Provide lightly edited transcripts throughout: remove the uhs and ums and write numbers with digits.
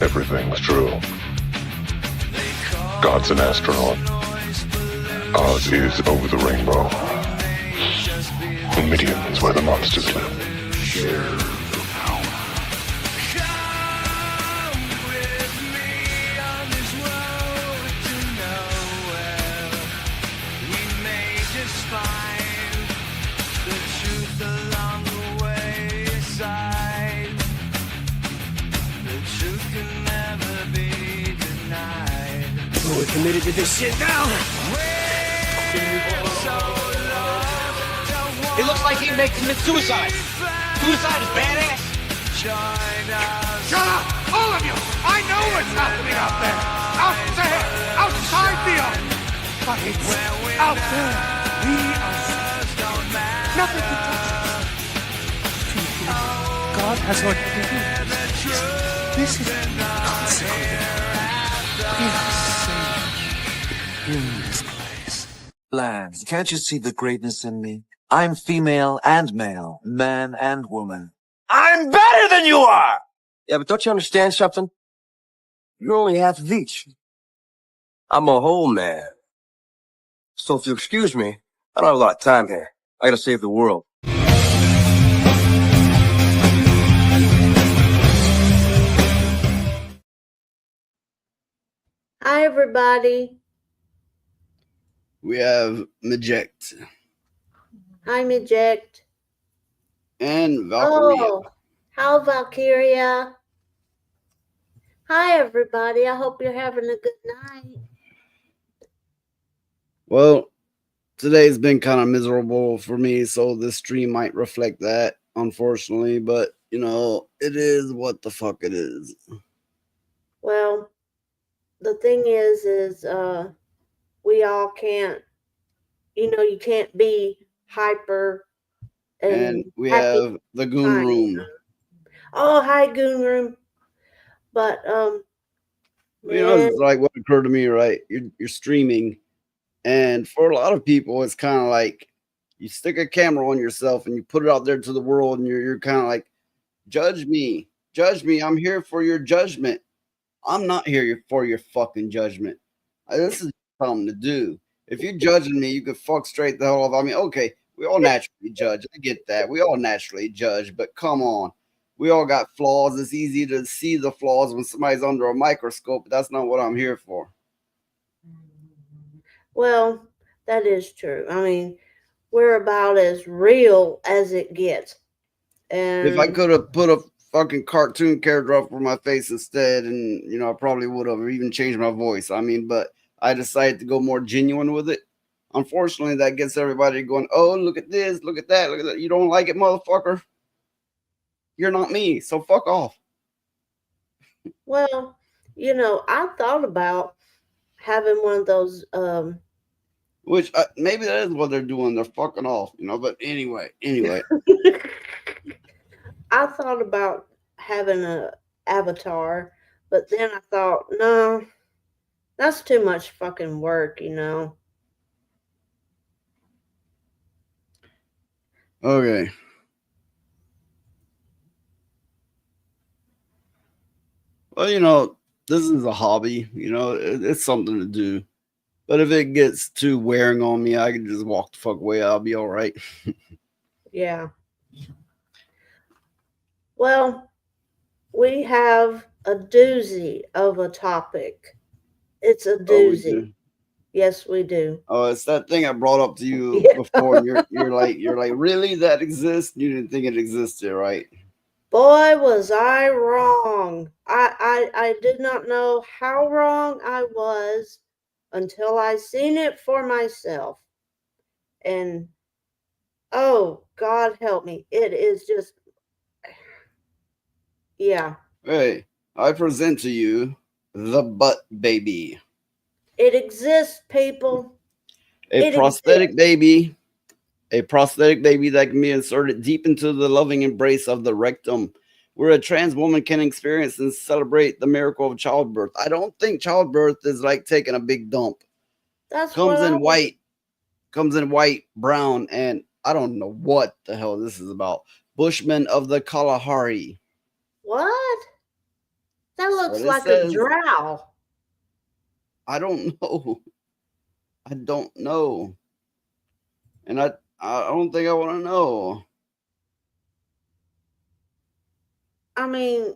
Everything's true. God's an astronaut. Oz is over the rainbow. The Midian is where the monsters live. Share the power. We're committed to this shit now. It looks like he'd make commit suicide. Suicide is badass. Shut up, all of you! I know what's happening out there. Out there, outside the ark. But it's out there. We are safe. Nothing can touch us. God has ordained this is consecrated. We are safe in this place. Lance, can't you see the greatness in me? I'm female and male, man and woman. I'm better than you are! Yeah, but don't you understand something? You're only half of each. I'm a whole man. So if you'll excuse me, I don't have a lot of time here. I gotta save the world. Hi, everybody. We have Maject Hi, Eject. and Valkyria. Oh, how Valkyria. Hi, everybody. I hope you're having a good night. Well, today's been kind of miserable for me, so this stream might reflect that, unfortunately. But, you know, it is what the fuck it is. Well, the thing is we all can't, you can't be hyper And we happy have the Goon time. Room. Oh, hi, Goon Room. But, You know, it's like what occurred to me, right? You're streaming, and for a lot of people, it's kind of like you stick a camera on yourself and you put it out there to the world, and you're kind of like, judge me, I'm here for your judgment. I'm not here for your fucking judgment. This is something to do. If you're judging me, you can fuck straight the hell off. I mean, okay, we all naturally judge. I get that. We all naturally judge, but come on. We all got flaws. It's easy to see the flaws when somebody's under a microscope, but that's not what I'm here for. well, that is true. I mean, we're about as real as it gets. And If I could have put a fucking cartoon character up for my face instead, and, you know, I probably would have even changed my voice. I mean, but I decided to go more genuine with it. Unfortunately, that gets everybody going, oh, look at this, look at that, look at that. You don't like it, motherfucker? You're not me, so fuck off. well, I thought about having one of those Which maybe that is what they're doing. They're fucking off, you know. But anyway. I thought about having a avatar, but then I thought, no, that's too much fucking work, Okay. Well, you know, this is a hobby. You know, it's something to do. But if it gets too wearing on me, I can just walk the fuck away. I'll be all right. Yeah. Well, we have a doozy of a topic. It's a Oh, we doozy. do. Yes, we do. Oh, it's that thing I brought up to you Yeah. before. And you're like, really? That exists? You didn't think it existed, right? Boy, was I wrong. I did not know how wrong I was until I seen it for myself. And oh, God help me. It is just, yeah. Hey, I present to you the butt baby. It exists, people. A It prosthetic baby. A prosthetic baby that can be inserted deep into the loving embrace of the rectum, where a trans woman can experience and celebrate the miracle of childbirth. I don't think childbirth is like taking a big dump. That's Comes what I in white, brown, and I don't know what the hell this is about. Bushmen of the Kalahari. What? That looks What it like a says. drow. I don't know. I don't know. And I don't think I want to know. I mean,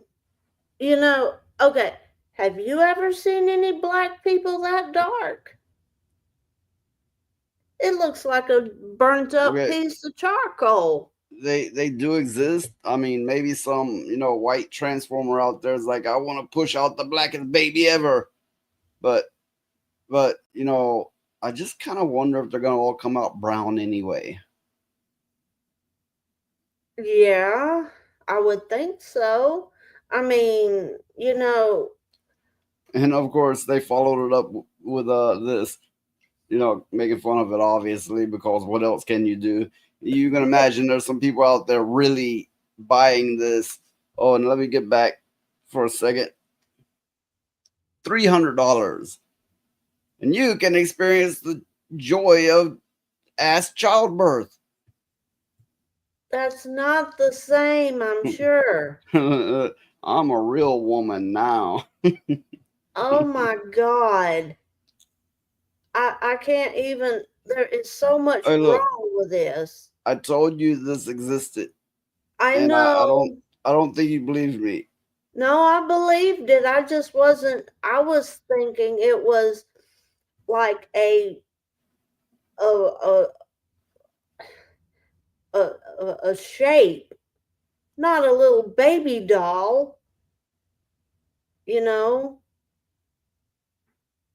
okay. Have you ever seen any black people that dark? It looks like a burnt up Okay. piece of charcoal. They do exist. I mean, maybe some, white transformer out there is like, I want to push out the blackest baby ever. But I just kind of wonder if they're gonna all come out brown anyway. Yeah, I would think so. I mean, And of course, they followed it up with this, making fun of it, obviously, because what else can you do? You can imagine there's some people out there really buying this. Oh, and let me get back for a second. $300, and you can experience the joy of ass childbirth. that's not the same, I'm sure. I'm a real woman now. Oh my God. I can't even, there is so much Hey, look, wrong with this. I told you this existed, I and know. I don't think you believed me. No, I believed it. I just wasn't, I was thinking it was like a a a shape, not a little baby doll, you know.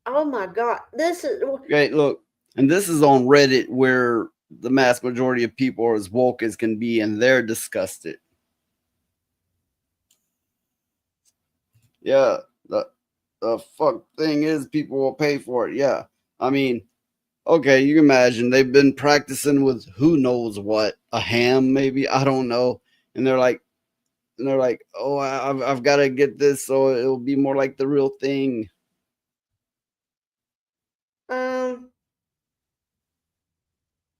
Oh my God, this is Okay, look, and this is on Reddit, where the mass majority of people are as woke as can be, and they're disgusted. Yeah, the fuck thing is, people will pay for it. Yeah, I mean, okay, you can imagine they've been practicing with who knows what, a ham maybe, I don't know, and they're like, oh, I've got to get this so it'll be more like the real thing.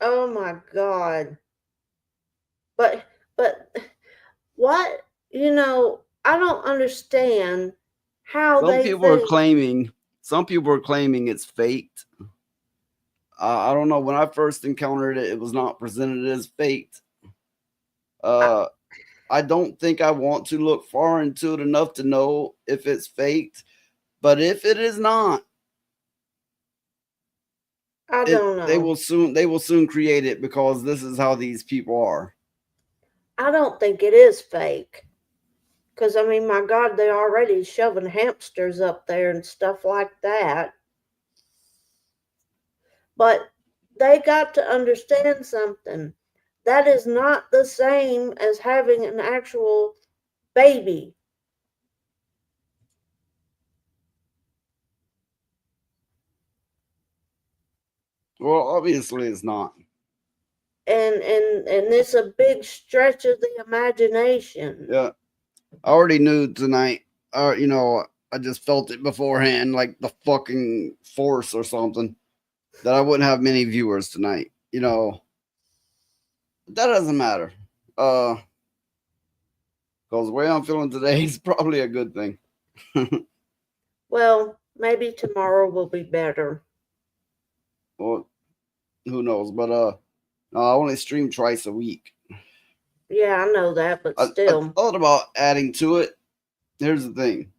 oh my God. But what, I don't understand how Some they people are think. claiming, it's faked. I don't know. When I first encountered it, it was not presented as faked. I don't think I want to look far into it enough to know if it's faked. But if it is not, I don't know. they will soon create it, because this is how these people are. I don't think it is fake. Because, I mean, my God, they're already shoving hamsters up there and stuff like that. But they got to understand something. That is not the same as having an actual baby. Well, obviously it's not. And it's a big stretch of the imagination. Yeah, I already knew tonight. I just felt it beforehand, like the fucking force or something, that I wouldn't have many viewers tonight. That doesn't matter. Because the way I'm feeling today is probably a good thing. Well, maybe tomorrow will be better. Well, who knows? But I only stream twice a week. Yeah, I know that, but I still. thought about adding to it. Here's the thing: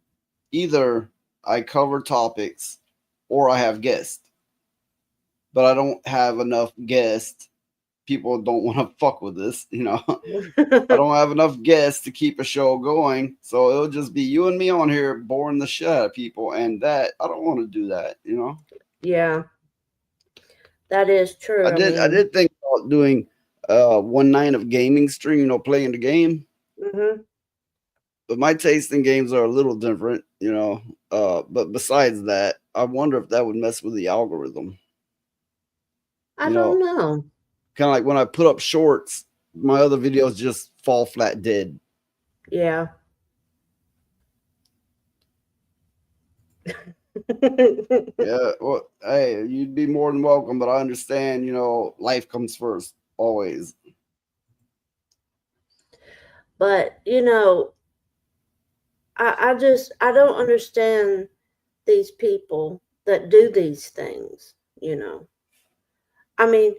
either I cover topics, or I have guests. But I don't have enough guests. People don't want to fuck with this, I don't have enough guests to keep a show going, so it'll just be you and me on here boring the shit out of people, and that I don't want to do that. Yeah, that is true. I did think about doing one night of gaming stream, playing the game. Mm-hmm. But my taste in games are a little different, but besides that, I wonder if that would mess with the algorithm. I don't know. Kind of like when I put up shorts, my other videos just fall flat dead. Yeah. Yeah, well, hey, you'd be more than welcome, but I understand, life comes first, always. But, I don't understand these people that do these things, you know. I mean,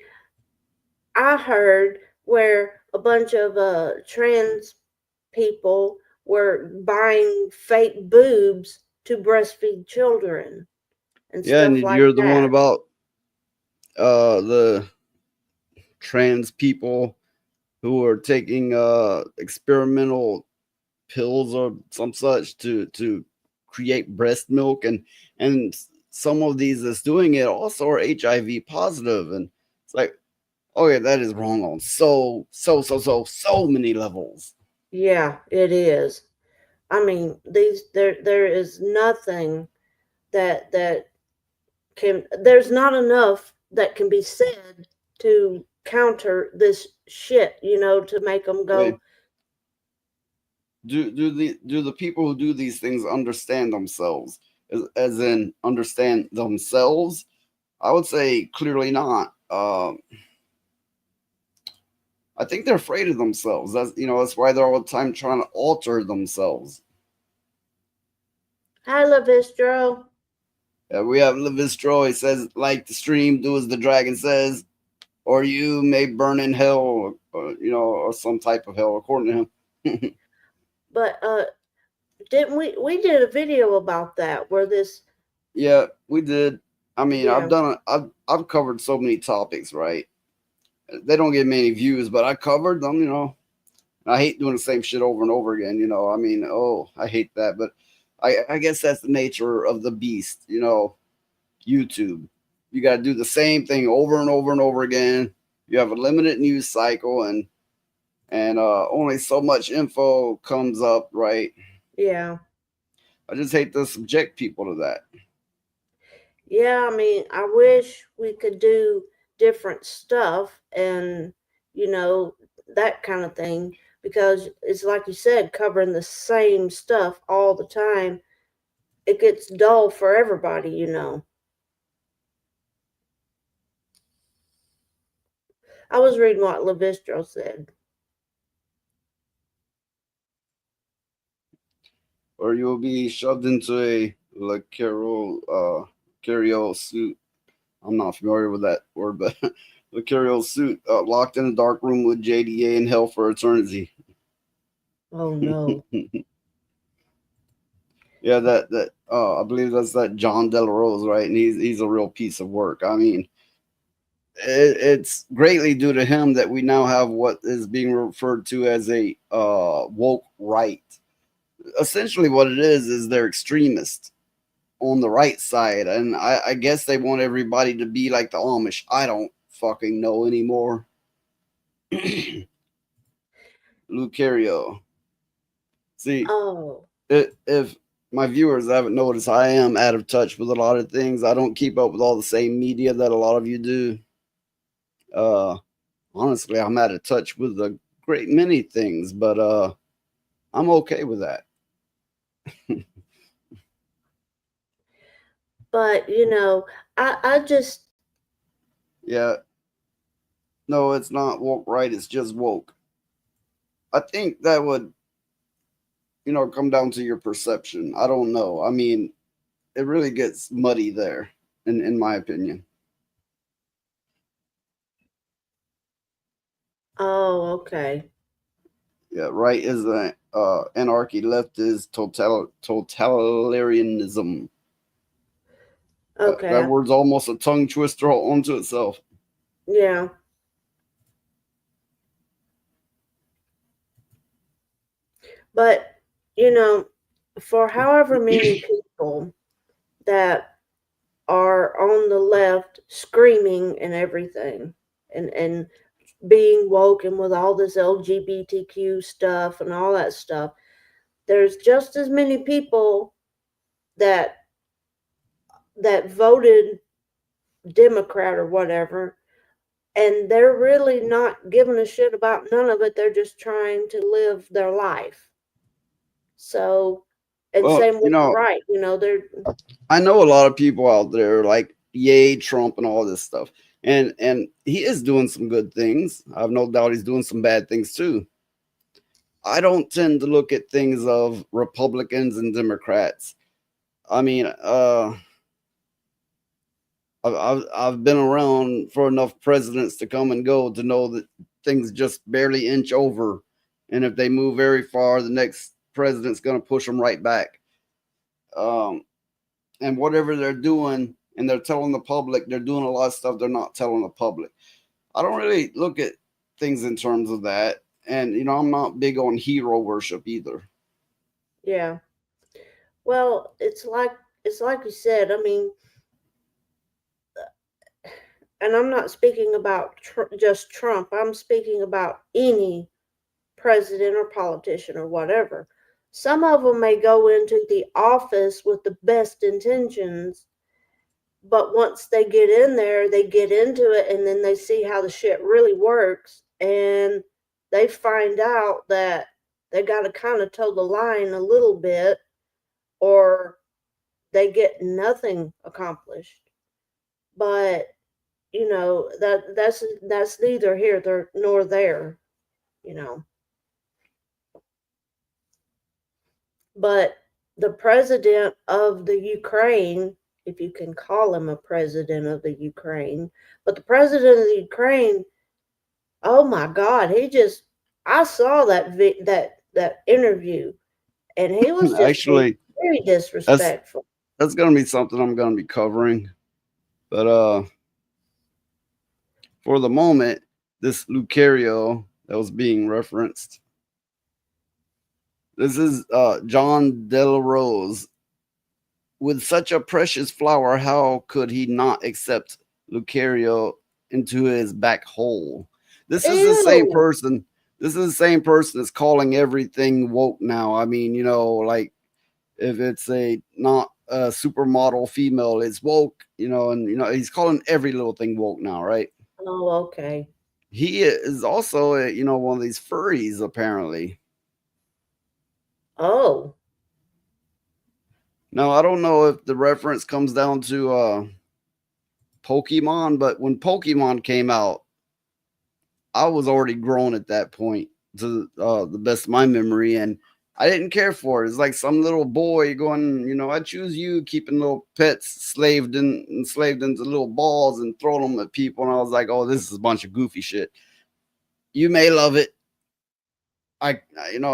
I heard where a bunch of trans people were buying fake boobs to breastfeed children and Yeah, and stuff did you like hear the one that. about the trans people who are taking experimental pills or some such to create breast milk, and some of these that's doing it also are HIV positive, and it's like, okay, that is wrong on so many levels. Yeah, it is. I mean, there is nothing that can there's not enough that can be said to counter this shit, you know, to make them Okay. go, Do the people who do these things understand themselves, as in understand themselves? I would say clearly not. I think they're afraid of themselves. That's why they're all the time trying to alter themselves. "Hi, Lavistro." We have Levistro. He says, like the stream, do as the dragon says, or you may burn in hell, or some type of hell, according to him. But didn't we did a video about that where this Yeah, we did. I mean, I've yeah, done it. I've covered so many topics, right? They don't get many views, but I covered them. I hate doing the same shit over and over again. I mean, oh, I hate that, but I guess that's the nature of the beast. YouTube. You got to do the same thing over and over and over again. You have a limited news cycle, and only so much info comes up, right? yeah. I just hate to subject people to that. Yeah, I mean, I wish we could do different stuff and, you know, that kind of thing because it's like you said, covering the same stuff all the time. It gets dull for everybody, you know. I was reading what Lavistro said. Or you'll be shoved into a Carriol suit. I'm not familiar with that word, but the Carriol suit, locked in a dark room with JDA in hell for eternity. Oh no. Yeah, that I believe that's that John Delarose, right? And he's a real piece of work. I mean, it's greatly due to him that we now have what is being referred to as a woke right. Essentially, what it is they're extremists on the right side, and I guess they want everybody to be like the Amish. I don't fucking know anymore. Lucario. See, Oh. if my viewers haven't noticed, I am out of touch with a lot of things. I don't keep up with all the same media that a lot of you do. Honestly, I'm out of touch with a great many things, but I'm okay with that. But, you know, I just Yeah. No, it's not woke right, it's just woke. I think that would, come down to your perception. I don't know. I mean, it really gets muddy there, in my opinion. oh, okay. Yeah, right is anarchy, left is totalitarianism. That Okay. word's almost a tongue twister onto itself. Yeah. But, you know, for however many people that are on the left screaming and everything and being woke and with all this LGBTQ stuff and all that stuff, there's just as many people that voted Democrat or whatever, and they're really not giving a shit about none of it. They're just trying to live their life. So, and Well, same with the right, they're I know a lot of people out there like yay Trump and all this stuff. And he is doing some good things. I have no doubt he's doing some bad things too. I don't tend to look at things of Republicans and Democrats. I mean, I've been around for enough presidents to come and go to know that things just barely inch over, and if they move very far, the next president's going to push them right back. Um, and whatever they're doing, and they're telling the public, they're doing a lot of stuff they're not telling the public. I don't really look at things in terms of that, and I'm not big on hero worship either. Yeah. Well, it's like you said. I mean, and I'm not speaking about just Trump. I'm speaking about any president or politician or whatever. Some of them may go into the office with the best intentions, but once they get in there, they get into it and then they see how the shit really works, and they find out that they got to kind of toe the line a little bit, or they get nothing accomplished. But that's neither here nor there, you know. But the president of the Ukraine, if you can call him a president of the Ukraine, but the president of the Ukraine, oh my God, I saw that interview, and he was just being Actually, very that's disrespectful. that's going to be something I'm going to be covering. But for the moment, this Lucario that was being referenced, this is John Delarose. With such a precious flower, how could he not accept Lucario into his back hole? This is the same Ew. person. This is the same person that's calling everything woke now. I mean, like if it's a not a supermodel female, it's woke, and he's calling every little thing woke now, right? Oh, okay. He is also one of these furries apparently. Oh, Now I don't know if the reference comes down to Pokemon, but when Pokemon came out, I was already grown at that point, to the best of my memory, and I didn't care for it. It's like some little boy going, I choose you, keeping little pets enslaved into little balls and throwing them at people, and I was like, oh, this is a bunch of goofy shit. You may love it. I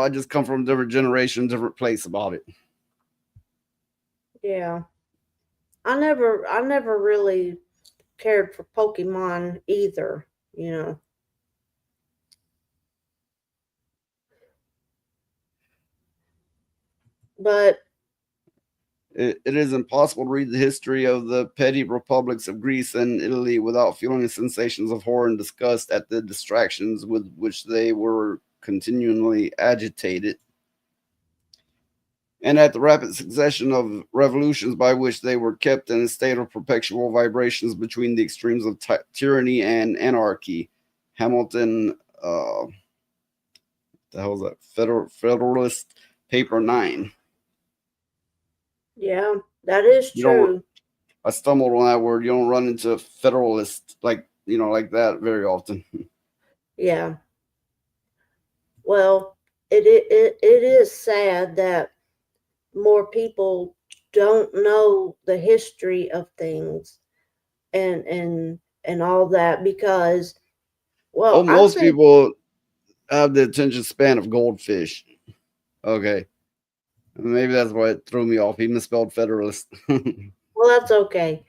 just come from a different generation, different place about it. yeah. I never really cared for Pokemon either, you know. But It is impossible to read the history of the petty republics of Greece and Italy without feeling the sensations of horror and disgust at the distractions with which they were continually agitated, and at the rapid succession of revolutions by which they were kept in a state of perpetual vibrations between the extremes of tyranny and anarchy. Hamilton, the hell is that? Federalist Paper 9. yeah, that is You don't. true. I stumbled on that word. You don't run into federalist like that very often. Yeah. Well, it is sad that more people don't know the history of things and all that, because, Oh, well, I most think, people have the attention span of goldfish. Okay, maybe that's why it threw me off. He misspelled federalist. well, that's okay.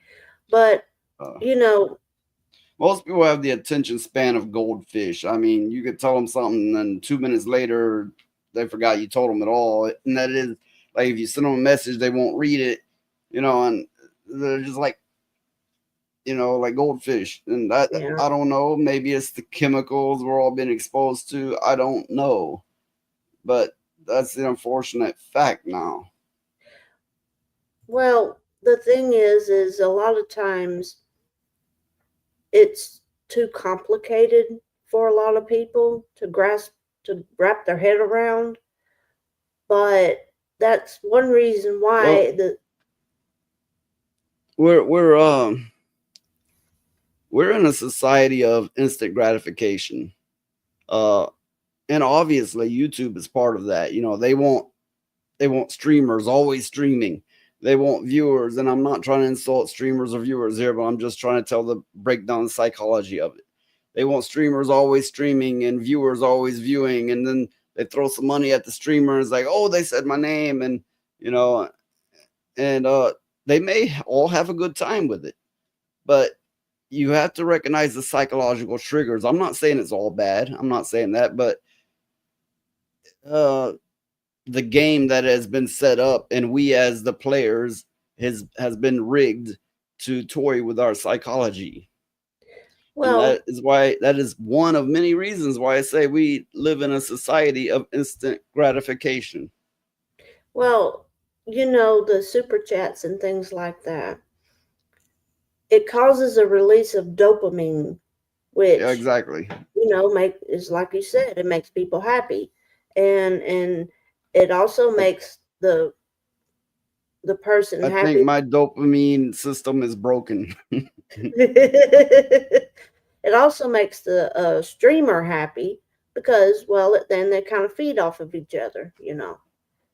But, uh, you know, most people have the attention span of goldfish. I mean, you could tell them something, and 2 minutes later, they forgot you told them at all. And that is like if you send them a message, they won't read it. And they're just like goldfish. And yeah. I don't know. Maybe it's the chemicals we're all been exposed to. I don't know, but that's the unfortunate fact now. Well, the thing is a lot of times it's too complicated for a lot of people to wrap their head around. But that's one reason Well, why the we're in a society of instant gratification. Uh, And obviously YouTube is part of that. You know, they want streamers always streaming. They want viewers, and I'm not trying to insult streamers or viewers here, but I'm just trying to break down the psychology of it. They want streamers always streaming and viewers always viewing, and then they throw some money at the streamers, like, oh, they said my name, and you know, and they may all have a good time with it, but you have to recognize the psychological triggers. I'm not saying it's all bad. I'm not saying that, but the game that has been set up and we as the players has been rigged to toy with our psychology. Well, and that is one of many reasons why I say we live in a society of instant gratification. well, the super chats and things like that, it causes a release of dopamine, which Yeah, exactly. is like you said, it makes people happy, and it also makes the person I happy. think my dopamine system is broken. It also makes the streamer happy because, well, then they kind of feed off of each other,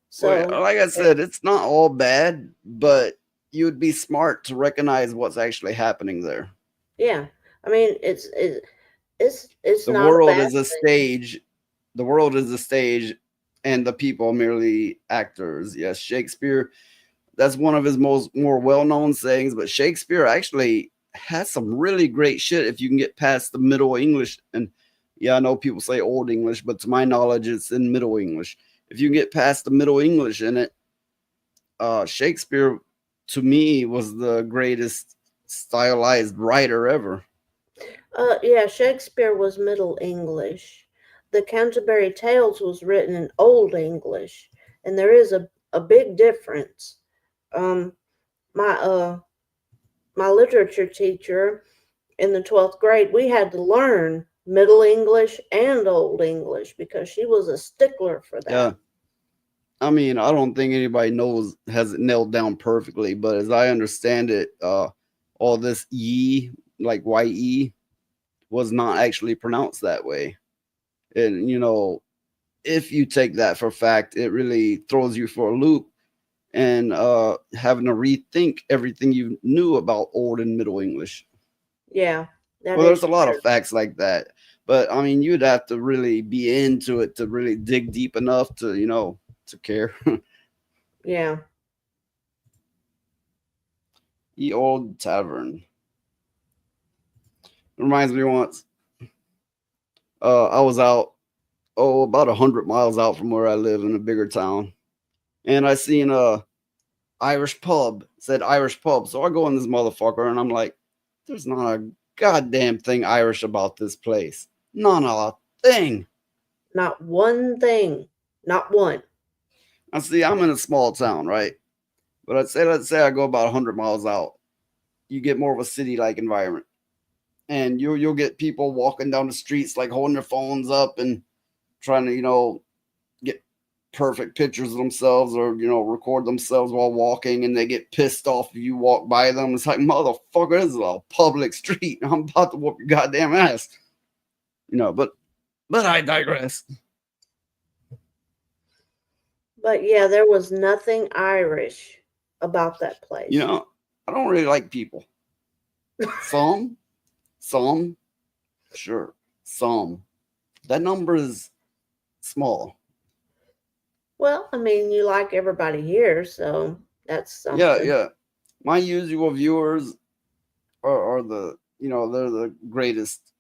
So, Well, like I said, it's not all bad, but you would be smart to recognize what's actually happening there. yeah, I mean, it's The not a world bad is a thing. stage. The world is a stage, and the people are merely actors. Yes, Shakespeare. That's one of his more well-known sayings. But Shakespeare actually has some really great shit if you can get past the Middle English. And yeah, I know people say Old English, but to my knowledge, it's in Middle English. If you can get past the Middle English in it, Shakespeare, to me, was the greatest stylized writer ever. Yeah, Shakespeare was Middle English. The Canterbury Tales was written in Old English, and there is a big difference. My my literature teacher in the 12th grade, we had to learn Middle English and Old English because she was a stickler for that. Yeah. I mean, I don't think anybody has it nailed down perfectly, but as I understand it, all this ye, like ye, was not actually pronounced that way. And if you take that for fact, it really throws you for a loop, and having to rethink everything you knew about Old and Middle English. Yeah. Well, there's a lot of facts like that, but I mean, you'd have to really be into it to really dig deep enough to to care. Yeah. Ye Old Tavern reminds me once. I was out, about 100 miles out from where I live in a bigger town, and I seen a Irish pub. Said Irish pub, so I go in this motherfucker, and I'm like, "There's not a goddamn thing Irish about this place. Not a thing. Not one thing. Not one. I see. I'm in a small town, right? But let's say I go about 100 miles out. You get more of a city-like environment, and you'll get people walking down the streets like holding their phones up and trying to get perfect pictures of themselves, or record themselves while walking, and they get pissed off if you walk by them. It's like, motherfucker, this is a public street. I'm about to whoop your goddamn ass. But I digress. But yeah, there was nothing Irish about that place. I don't really like people. Some, sure, some. That number is small. Well, I mean, you like everybody here, so that's something. Yeah. My usual viewers are the, they're the greatest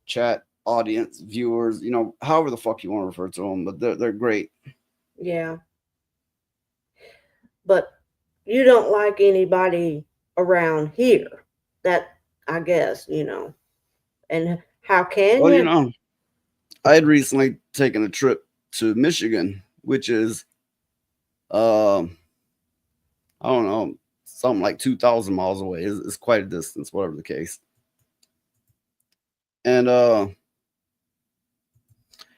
chat audience viewers, however the fuck you want to refer to them, but they're great. Yeah. But you don't like anybody around here. That, I guess, And how can you? Well, I had recently taken a trip to Michigan, which is, I don't know, something like 2,000 miles away. It's quite a distance, whatever the case. And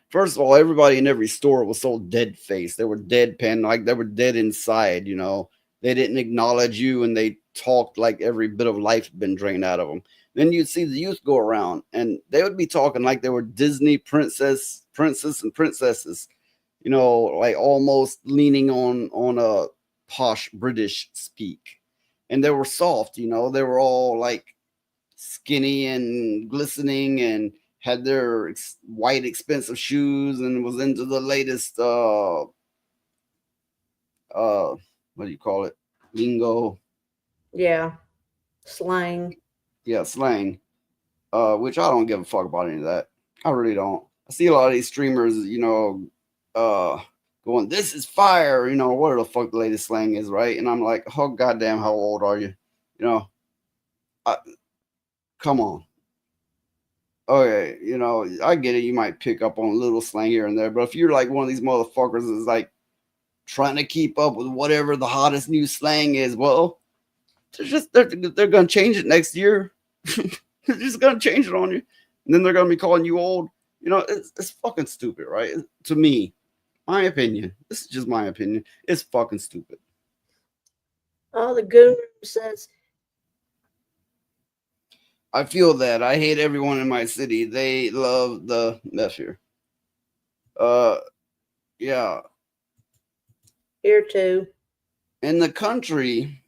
first of all, everybody in every store was so dead-faced. They were deadpan, like they were dead inside. They didn't acknowledge you, and they talked like every bit of life had been drained out of them. Then you'd see the youth go around and they would be talking like they were Disney princess and princesses, you know, like almost leaning on a posh British speak. And they were soft, you know, they were all like skinny and glistening and had their white expensive shoes and was into the latest what do you call it? Lingo. Yeah. Slang. Yeah, slang. Which I don't give a fuck about any of that. I really don't. I see a lot of these streamers, you know, going, "This is fire," you know, whatever the fuck the latest slang is, right? And I'm like, "Oh goddamn, how old are you?" You know, come on. Okay, you know, I get it. You might pick up on a little slang here and there, but if you're like one of these motherfuckers that's like trying to keep up with whatever the hottest new slang is, well, they're gonna change it next year. They're just gonna change it on you, and then they're gonna be calling you old. You know, it's fucking stupid, right? To me, my opinion. This is just my opinion. It's fucking stupid. Oh, the goon room says, I feel that. I hate everyone in my city. They love the nephew. Yeah. here too. In the country,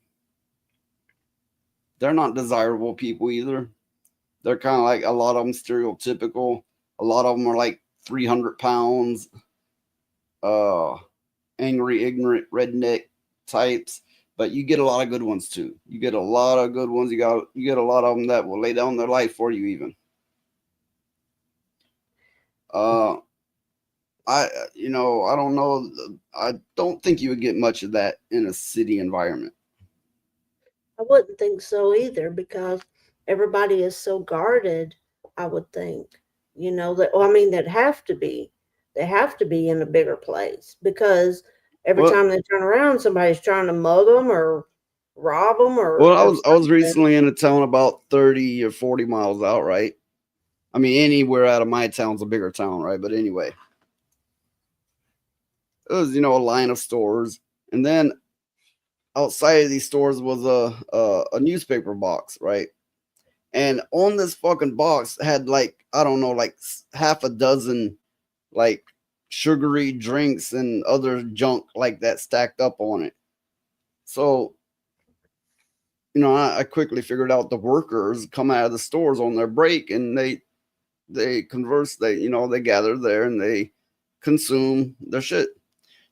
they're not desirable people either. They're kind of like a lot of them stereotypical. A lot of them are like 300 pounds, angry, ignorant, redneck types. But you get a lot of good ones too. You get a lot of good ones. You get a lot of them that will lay down their life for you even. I don't know. I don't think you would get much of that in a city environment. I wouldn't think so either because everybody is so guarded, I would think. You know, that, well, I mean, that have to be. They have to be in a bigger place because every Well, time they turn around, somebody's trying to mug them or rob them or, well, or I was something. recently in a town about 30 or 40 miles out, right? I mean, anywhere out of my town's a bigger town, right? But anyway, it was, you know, a line of stores, and then outside of these stores was a newspaper box, right? And on this fucking box had like, I don't know, like half a dozen like sugary drinks and other junk like that stacked up on it. So, you know, I quickly figured out the workers come out of the stores on their break and they converse, they gather there and they consume their shit.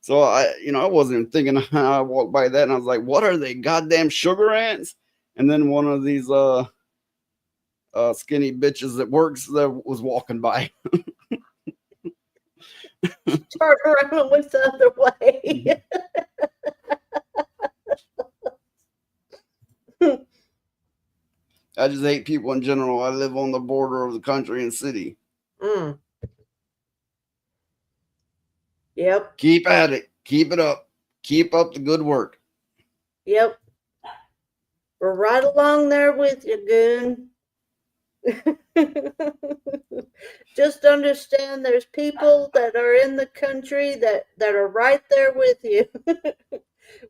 So I wasn't even thinking. I walked by that and I was like, what are they, goddamn sugar ants? And then one of these skinny bitches that works there was walking by. Turn around and went the other way. I just hate people in general. I live on the border of the country and city. Mm. Yep. Keep at it. Keep it up. Keep up the good work. Yep. We're right along there with you, goon. Just understand there's people that are in the country that are right there with you.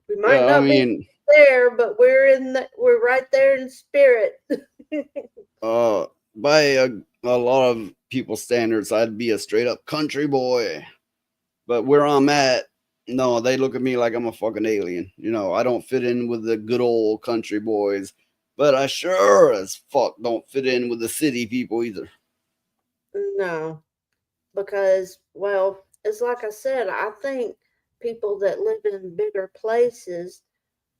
We might not be there, but we're right there in spirit. By a lot of people's standards, I'd be a straight up country boy. But where I'm at, no, they look at me like I'm a fucking alien. You know, I don't fit in with the good old country boys, but I sure as fuck don't fit in with the city people either. No, because, well, it's like I said, I think people that live in bigger places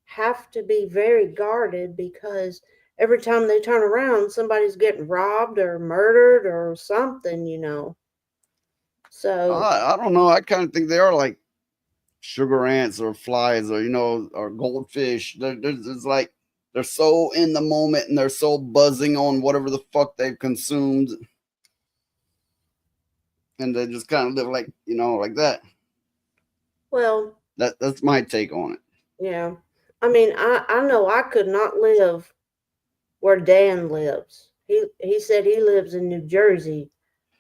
have to be very guarded because every time they turn around, somebody's getting robbed or murdered or something, you know. So I don't know. I kind of think they are like sugar ants or flies or, or goldfish. It's like they're so in the moment and they're so buzzing on whatever the fuck they've consumed. And they just kind of live like, like that. well, that's my take on it. yeah. I mean, I know I could not live where Dan lives. He said he lives in New Jersey.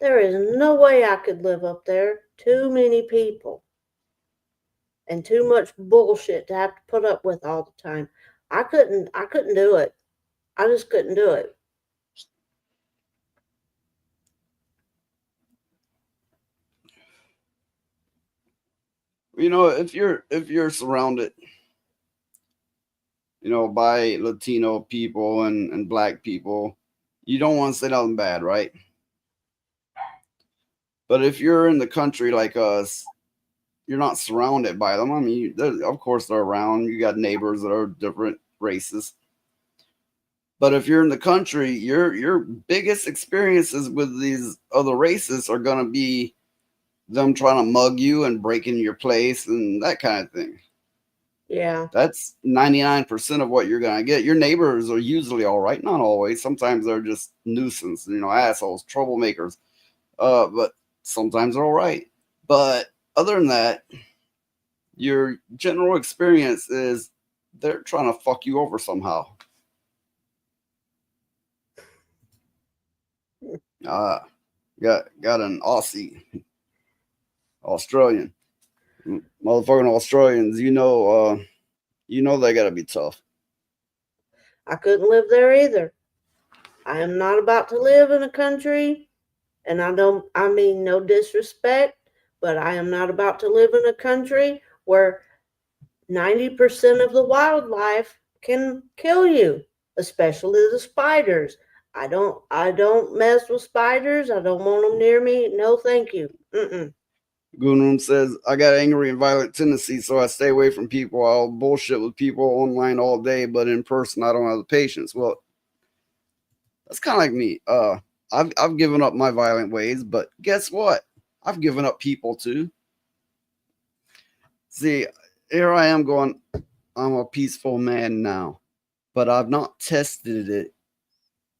There is no way I could live up there. Too many people. And too much bullshit to have to put up with all the time. I couldn't do it. I just couldn't do it. You know, if you're surrounded, you know, by Latino people and black people, you don't want to say nothing bad, right? But if you're in the country like us, you're not surrounded by them. I mean, of course they're around. You got neighbors that are different races. But if you're in the country, your biggest experiences with these other races are gonna be them trying to mug you and break into your place and that kind of thing. Yeah. That's 99% of what you're gonna get. Your neighbors are usually all right, not always. Sometimes they're just nuisance, you know, assholes, troublemakers. But sometimes they're all right. But other than that, your general experience is they're trying to fuck you over somehow. Got an Aussie, Australian, motherfucking Australians. You know they gotta be tough. I couldn't live there either. I am not about to live in a country, and I mean no disrespect, but I am not about to live in a country where 90% of the wildlife can kill you, especially the spiders. I don't mess with spiders. I don't want them near me. No, thank you. Goonroom says, I got angry and violent tendencies, so I stay away from people. I'll bullshit with people online all day, but in person, I don't have the patience. Well, that's kind of like me. I've given up my violent ways, but guess what? I've given up people too. See, here I am going, I'm a peaceful man now, but I've not tested it,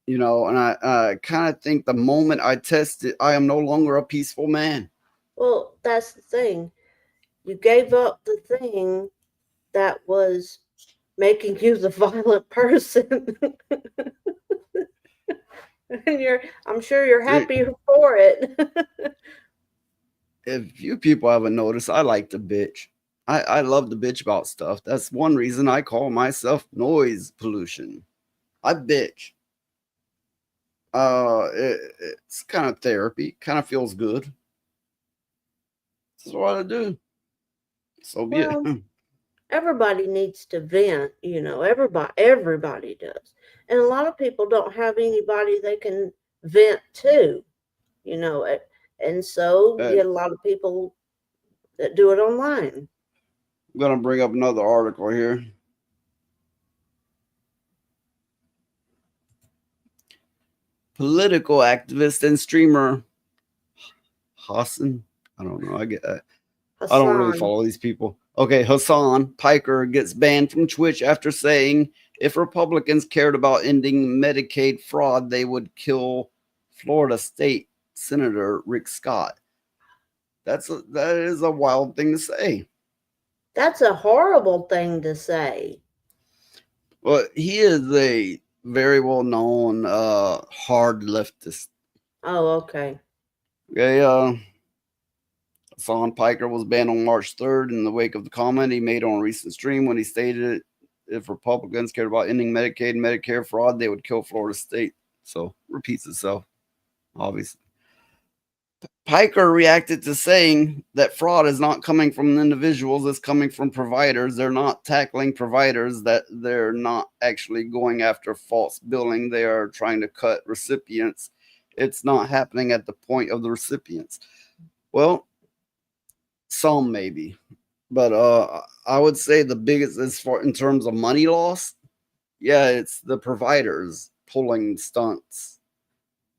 you know, and I kind of think the moment I test it, I am no longer a peaceful man. Well, that's the thing. You gave up the thing that was making you the violent person. And I'm sure you're happier for it. If you people haven't noticed, I like to bitch. I love to bitch about stuff. That's one reason I call myself noise pollution. I bitch. It's kind of therapy. Kind of feels good. This is what I do. So be Well, it. everybody needs to vent, everybody does. And a lot of people don't have anybody they can vent to, you know, and so you get a lot of people that do it online. I'm gonna bring up another article here. Political activist and streamer Hassan. I don't know. I don't really Hassan. follow these people. Okay, Hassan Piker gets banned from Twitch after saying if Republicans cared about ending Medicaid fraud, they would kill Florida State Senator Rick Scott. That is a wild thing to say. That's a horrible thing to say. Well, he is a very well known hard leftist. Oh, okay. Okay, Hassan Piker was banned on March 3rd in the wake of the comment he made on a recent stream when he stated if Republicans cared about ending Medicaid and Medicare fraud, they would kill Florida State. So repeats itself, obviously. Piker reacted to saying that fraud is not coming from individuals, it's coming from providers. They're not tackling providers, that they're not actually going after false billing. They are trying to cut recipients. It's not happening at the point of the recipients. Well, some maybe, but I would say the biggest is for in terms of money loss. Yeah, it's the providers pulling stunts.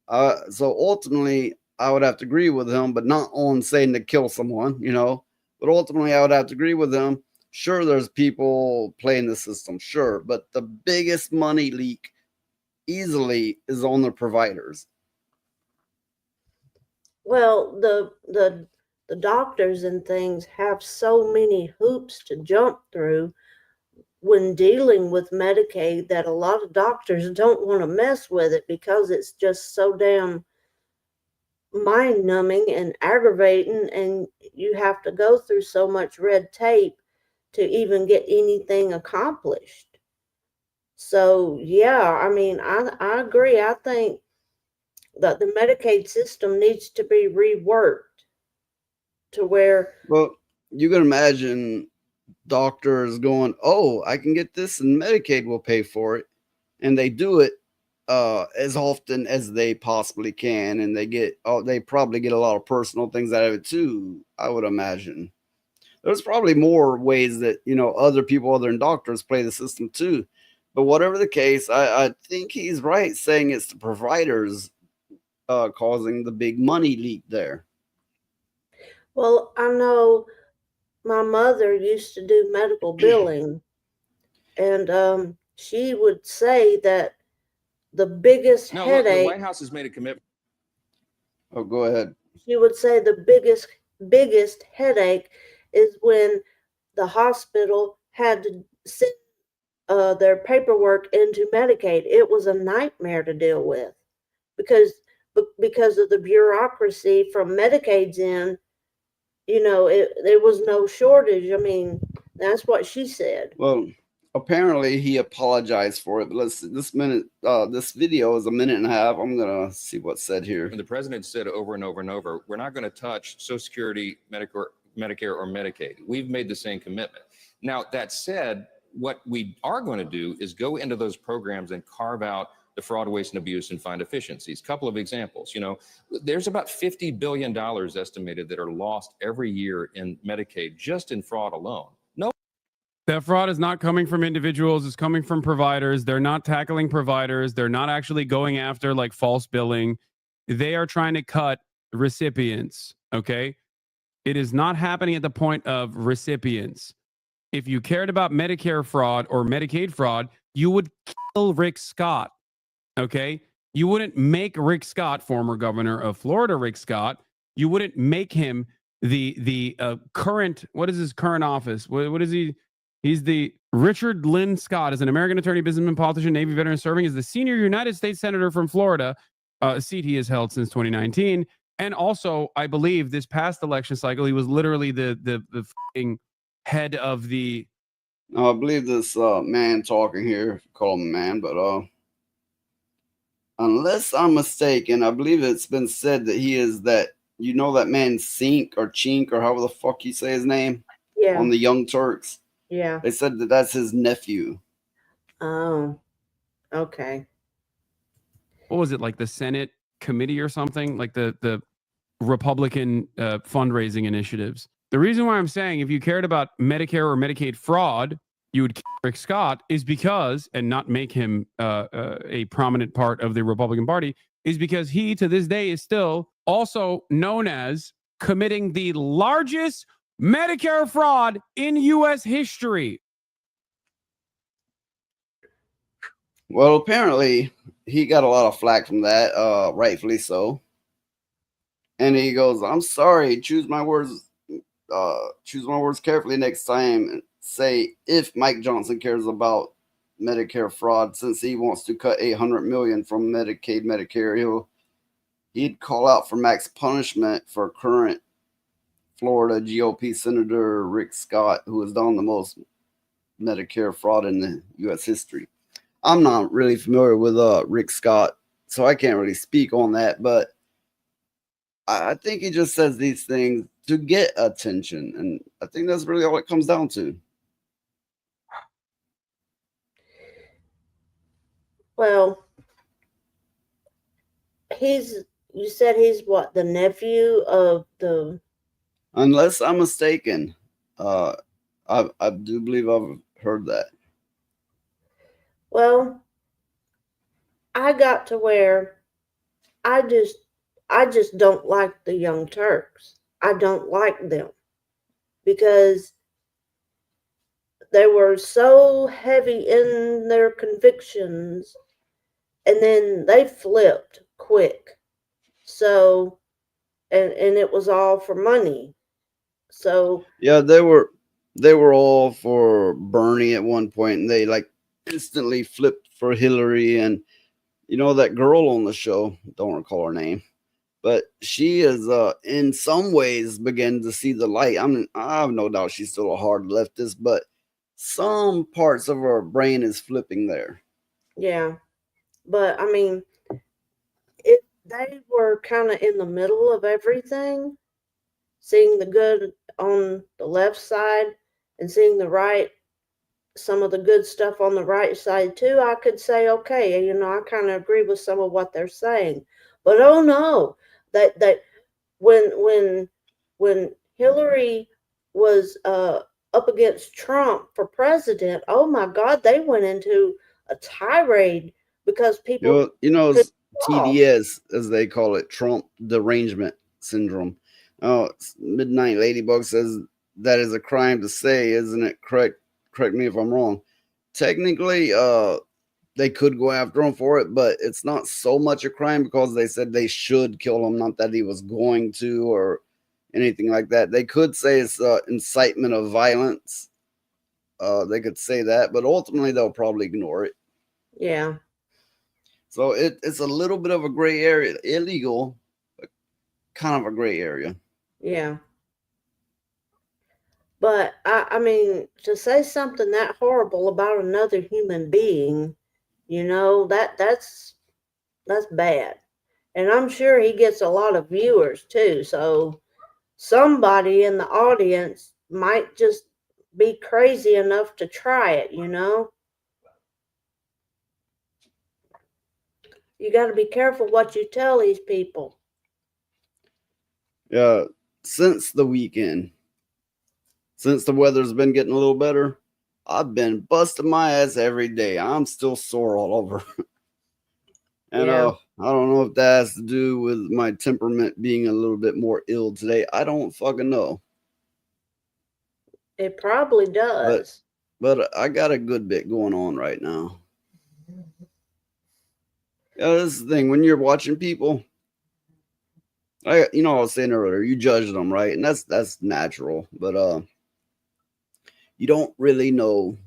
So ultimately, I would have to agree with him, but not on saying to kill someone, you know. But ultimately, I would have to agree with him. Sure, there's people playing the system, sure, but the biggest money leak easily is on the providers. Well, the doctors and things have so many hoops to jump through when dealing with Medicaid that a lot of doctors don't want to mess with it because it's just so damn mind numbing and aggravating, and you have to go through so much red tape to even get anything accomplished. So yeah, I mean, I agree. I think that the Medicaid system needs to be reworked to where, Well, you can imagine doctors going, "Oh, I can get this, and Medicaid will pay for it," and they do it as often as they possibly can, and they probably get a lot of personal things out of it too. I would imagine there's probably more ways that other people other than doctors play the system too. But whatever the case, I think he's right saying it's the providers causing the big money leak there. well, I know my mother used to do medical billing, and she would say that the biggest No, look, the headache, White House has made a commitment. Oh, go ahead. she would say the biggest headache is when the hospital had to send their paperwork into Medicaid. It was a nightmare to deal with because because of the bureaucracy from Medicaid's end. There was no shortage. I mean, that's what she said. Well, apparently he apologized for it. But this video is a minute and a half. I'm gonna see what's said here. And the president said over and over and over, we're not going to touch Social Security, Medicare, or Medicaid. We've made the same commitment. Now, that said, what we are going to do is go into those programs and carve out the fraud, waste, and abuse and find efficiencies. Couple of examples. There's about $50 billion estimated that are lost every year in Medicaid just in fraud alone. No. That fraud is not coming from individuals, it's coming from providers. They're not tackling providers. They're not actually going after like false billing. They are trying to cut recipients, okay? It is not happening at the point of recipients. If you cared about Medicare fraud or Medicaid fraud, you would kill Rick Scott, okay? You wouldn't make Rick Scott, former governor of Florida, Rick Scott, you wouldn't make him the current, what is his current office? What is he? He's the Richard Lynn Scott, is an American attorney, businessman, politician, Navy veteran, serving as the senior United States senator from Florida, a seat he has held since 2019. And also, I believe this past election cycle, he was literally the head of the. I believe this man talking here, if you call him a man, but unless I'm mistaken, I believe it's been said that he is that man Sink or Chink or however the fuck you say his name on the Young Turks. Yeah. They said that that's his nephew. Oh, okay. What was it, like the Senate committee or something? Like the Republican fundraising initiatives. The reason why I'm saying if you cared about Medicare or Medicaid fraud, you would kill Rick Scott is because, and not make him a prominent part of the Republican Party, is because he to this day is still also known as committing the largest Medicare fraud in U.S. history. Well, apparently he got a lot of flack from that, rightfully so. And he goes, "I'm sorry, choose my words carefully next time and say if Mike Johnson cares about Medicare fraud, since he wants to cut $800 million from Medicaid, Medicare, he'd call out for max punishment for current Florida GOP Senator Rick Scott, who has done the most Medicare fraud in the U.S. history." I'm not really familiar with Rick Scott, so I can't really speak on that, but I think he just says these things to get attention, and I think that's really all it comes down to. Well, you said he's what, the nephew of the. Unless I'm mistaken, I do believe I've heard that. Well, I got to where I just don't like the Young Turks. I don't like them because they were so heavy in their convictions and then they flipped quick. So, and it was all for money. So yeah, they were all for Bernie at one point, and they like instantly flipped for Hillary. And that girl on the show, don't recall her name, but she is in some ways beginning to see the light. I have no doubt she's still a hard leftist, but some parts of her brain is flipping there. Yeah. But I mean, if they were kind of in the middle of everything, seeing the good on the left side and seeing the right, some of the good stuff on the right side too, I could say, okay, I kind of agree with some of what they're saying. But oh no, that when Hillary was up against Trump for president, oh my God, they went into a tirade because people couldn't It's talk. TDS, as they call it, Trump derangement syndrome. Oh, Midnight Ladybug says that is a crime to say, isn't it? Correct me if I'm wrong. Technically, they could go after him for it, but it's not so much a crime because they said they should kill him, not that he was going to or anything like that. They could say it's incitement of violence. They could say that, but ultimately they'll probably ignore it. Yeah, So it's a little bit of a gray area, illegal, but kind of a gray area. yeah. But I mean, to say something that horrible about another human being, that's bad. And I'm sure he gets a lot of viewers too. So somebody in the audience might just be crazy enough to try it. You got to be careful what you tell these people. Yeah, since the weekend, since the weather's been getting a little better, I've been busting my ass every day. I'm still sore all over. And Yeah, I don't know if that has to do with my temperament being a little bit more ill today. I don't fucking know. it probably But does. but I got a good bit going on right now. Yeah, this is the thing. When you're watching people, I was saying earlier, you judge them, right? And that's natural. But you don't really know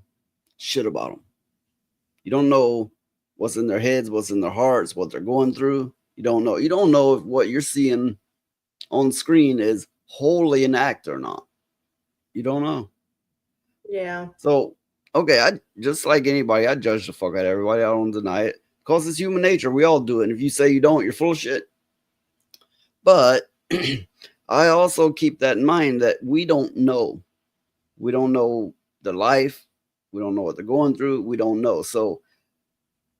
shit about them. You don't know what's in their heads, what's in their hearts, what they're going through. You don't know. You don't know if what you're seeing on screen is wholly an act or not. You don't know. Yeah, So, okay, I just like anybody, I judge the fuck out of everybody. I don't deny it because it's human nature. We all do it. And if you say you don't, you're full of shit. But I also keep that in mind that we don't know. We don't know their life. We don't know what they're going through. We don't know. So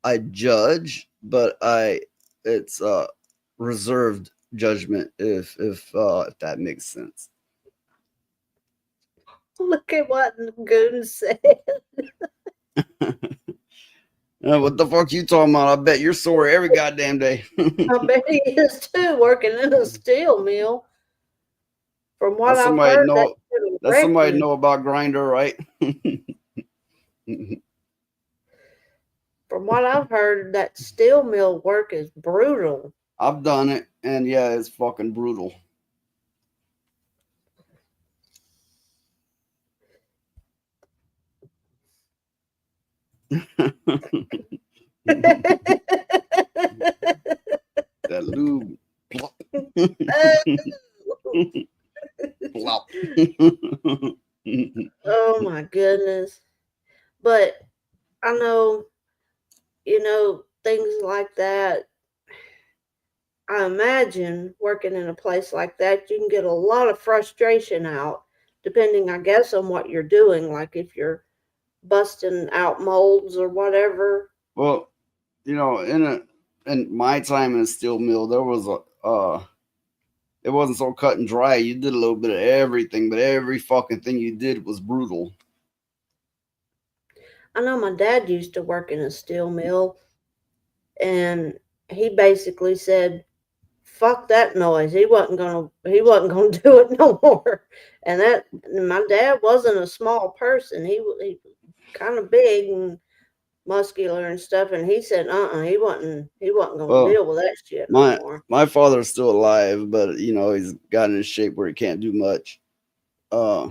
I judge, but it's reserved judgment if that makes sense. look at what Goon said. What the fuck you talking about? I bet you're sore every goddamn day. I bet he is too, working in a steel mill. From what That's I've somebody heard, that know. should That's wreck somebody you. know about Grinder, right? From what I've heard, that steel mill work is brutal. I've done it, and yeah, it's fucking brutal. That lube, plop, plop. Oh my goodness. But I know, things like that. I imagine working in a place like that, you can get a lot of frustration out, depending, I guess, on what you're doing. Like if you're busting out molds or whatever. Well, in my time in a steel mill, there was it wasn't so cut and dry. You did a little bit of everything, but every fucking thing you did was brutal. I know my dad used to work in a steel mill, and he basically said, "Fuck that noise." He wasn't gonna do it no more. And my dad wasn't a small person. He kind of big and muscular and stuff, and he said, he wasn't gonna Well, deal with that shit no my more. my father's still alive, but he's gotten in shape where he can't do much. Uh,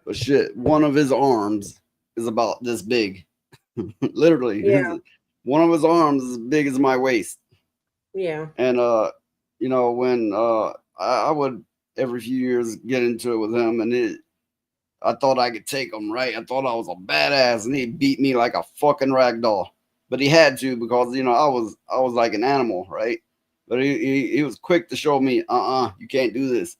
but shit, one of his arms is about this big. Literally, Yeah, one of his arms is as big as my waist. yeah, And when I would every few years get into it with him, and I thought I could take him, right? I thought I was a badass, and he beat me like a fucking rag doll. but he had to because I was like an animal, right? But he was quick to show me, you can't do this.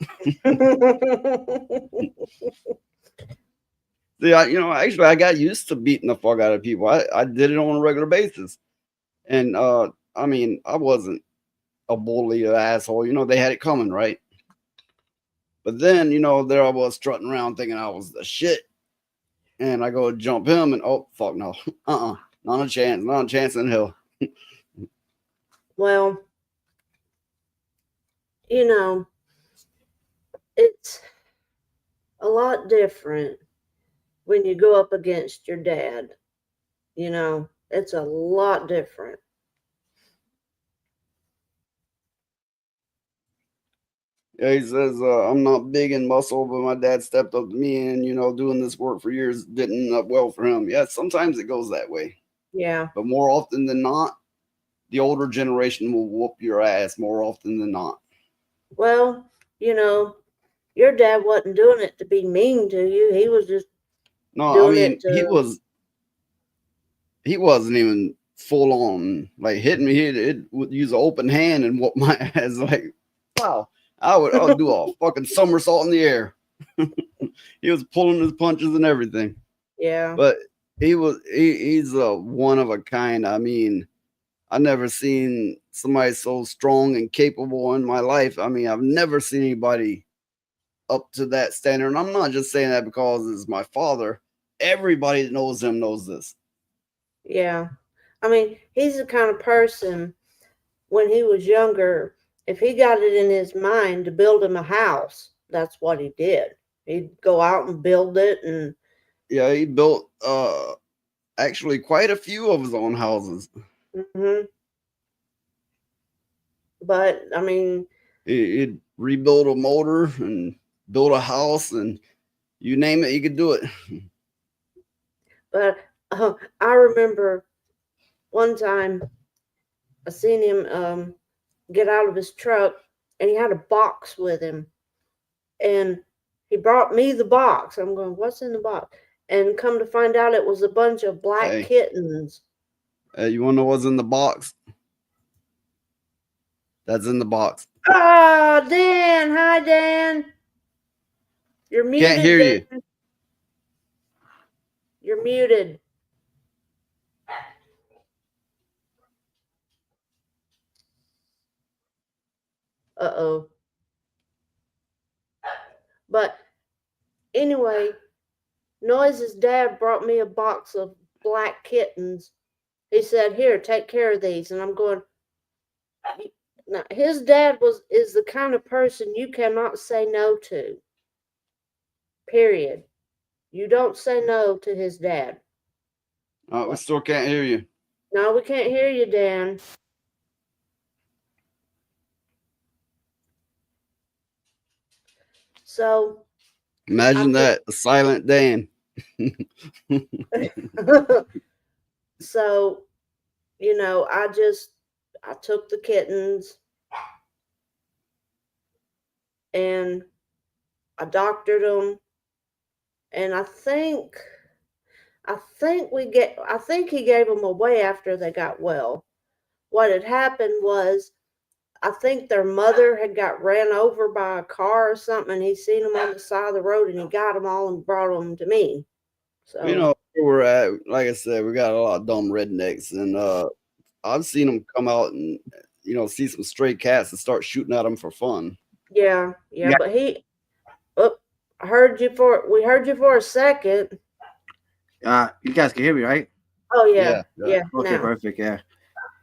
See, actually, I got used to beating the fuck out of people. I did it on a regular basis, and I mean, I wasn't a bully or asshole. They had it coming, right? But then, there I was strutting around thinking I was the shit, and I go to jump him, and oh fuck no, not a chance in hell. Well, it's a lot different when you go up against your dad. It's a lot different. Yeah, he says, I'm not big in muscle, but my dad stepped up to me and, doing this work for years didn't end up well for him. Yeah, sometimes it goes that way. Yeah. But more often than not, the older generation will whoop your ass more often than not. Well, your dad wasn't doing it to be mean to you. He was just doing it to... he wasn't even full on like hitting me. It would use an open hand and whoop my ass like, wow. I would do a fucking somersault in the air. He was pulling his punches and everything. Yeah. But he's a one of a kind. I mean, I never seen somebody so strong and capable in my life. I mean, I've never seen anybody up to that standard. And I'm not just saying that because it's my father. Everybody that knows him knows this. Yeah. I mean, he's the kind of person, when he was younger, if he got it in his mind to build him a house, that's what he did. He'd go out and build it. And yeah, he built actually quite a few of his own houses. Mm-hmm. But I mean, he'd rebuild a motor and build a house, and you name it, he could do it. But I remember one time I seen him get out of his truck, and he had a box with him, and he brought me the box. I'm going, what's in the box? And come to find out, it was a bunch of black kittens. You want to know what's in the box? That's in the box. Ah, Dan. Hi, Dan. You're muted. Can't hear Dan. you. You're muted. Uh-oh. But anyway, Noise's dad brought me a box of black kittens. He said, here, take care of these. And I'm going, now, his dad is the kind of person you cannot say no to. Period. You don't say no to his dad. We still can't hear you. No, we can't hear you, Dan. So imagine that, a silent Dan. So, I took the kittens and I doctored them, and I think he gave them away after they got well. What had happened was, I think their mother had got ran over by a car or something, and he seen them on the side of the road, and he got them all and brought them to me. So where we're at, like I said, we got a lot of dumb rednecks, and I've seen them come out and see some stray cats and start shooting at them for fun. Yeah. But we heard you for a second. You guys can hear me, right? Oh yeah. Okay, now. perfect.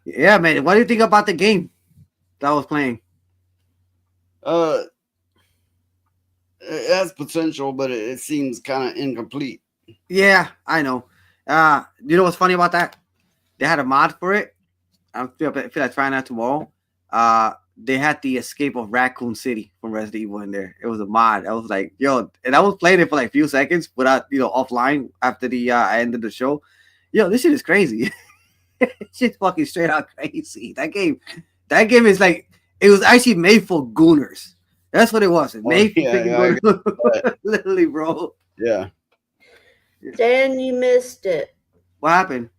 Yeah, man. What do you think about the game that I was playing? It has potential, but it seems kind of incomplete. Yeah, I know. You know what's funny about that? They had a mod for it. I feel like trying that tomorrow. They had the escape of Raccoon City from Resident Evil in there. It was a mod. I was like, yo, and I was playing it for like a few seconds without, offline after the I ended the show. Yo, this shit is crazy. Shit's fucking straight out crazy. That game is like, it was actually made for gooners. That's what it was. It made for gooners. Literally, bro. Yeah. Dan, you missed it. What happened?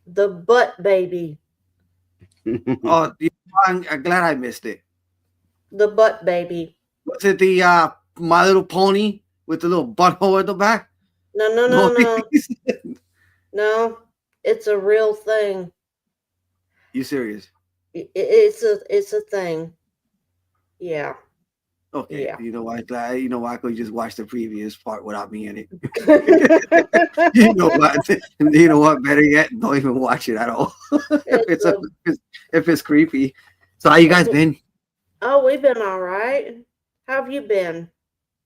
The butt baby. Oh, I'm glad I missed it. The butt baby. Was it the My Little Pony with the little butthole at the back? No, no, no, no. No. It's a real thing. You serious? It's a thing. Yeah. Okay. Yeah. You know why? You know why? I could just watch the previous part without me in it. You know what? You know what? Better yet, don't even watch it at all. If it's creepy. So how you guys been? Oh, we've been all right. How have you been?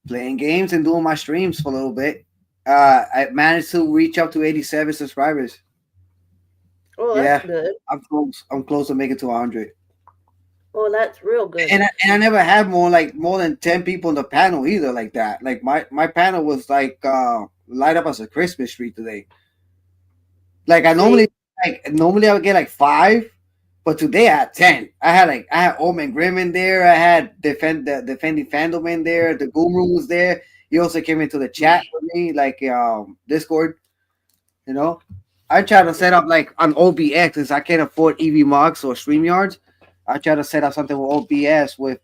Playing games and doing my streams for a little bit. I managed to reach up to 87 subscribers. Oh, that's good. I'm close. I'm close to making to 100. Oh, that's real good. And I never had more than 10 people in the panel either like that. Like my panel was like light up as a Christmas tree today. Like I normally I would get like 5, but today I had 10. I had Omen Grimm in there. I had defending fandom in there. The Goom Room was there. He also came into the chat with me, like Discord. You know, I try to set up like on OBX since I can't afford EV Mods or StreamYards. I try to set up something with OBS with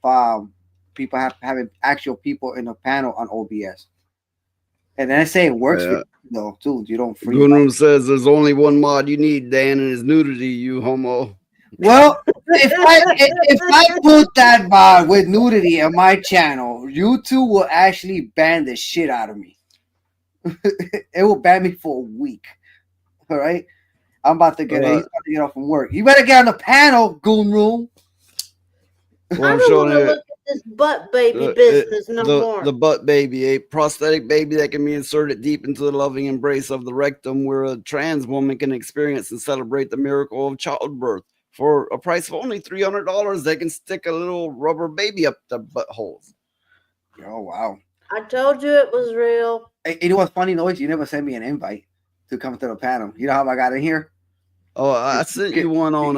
people having actual people in the panel on OBS. And then I say it works for you, though, too. You don't free. Goonroom says there's only one mod you need, Dan, and it's nudity, you homo. Well, if I put that mod with nudity on my channel, YouTube will actually ban the shit out of me. It will ban me for a week. All right? I'm about to get off from work. You better get on the panel, Goon Room. Well, I don't want to look at this butt baby business no more. The butt baby, a prosthetic baby that can be inserted deep into the loving embrace of the rectum, where a trans woman can experience and celebrate the miracle of childbirth. For a price of only $300, they can stick a little rubber baby up the buttholes. Oh, wow. I told you it was real. Hey, you know what's funny, Noise? You never sent me an invite to come to the panel. You know how I got in here? Oh, I sent you one on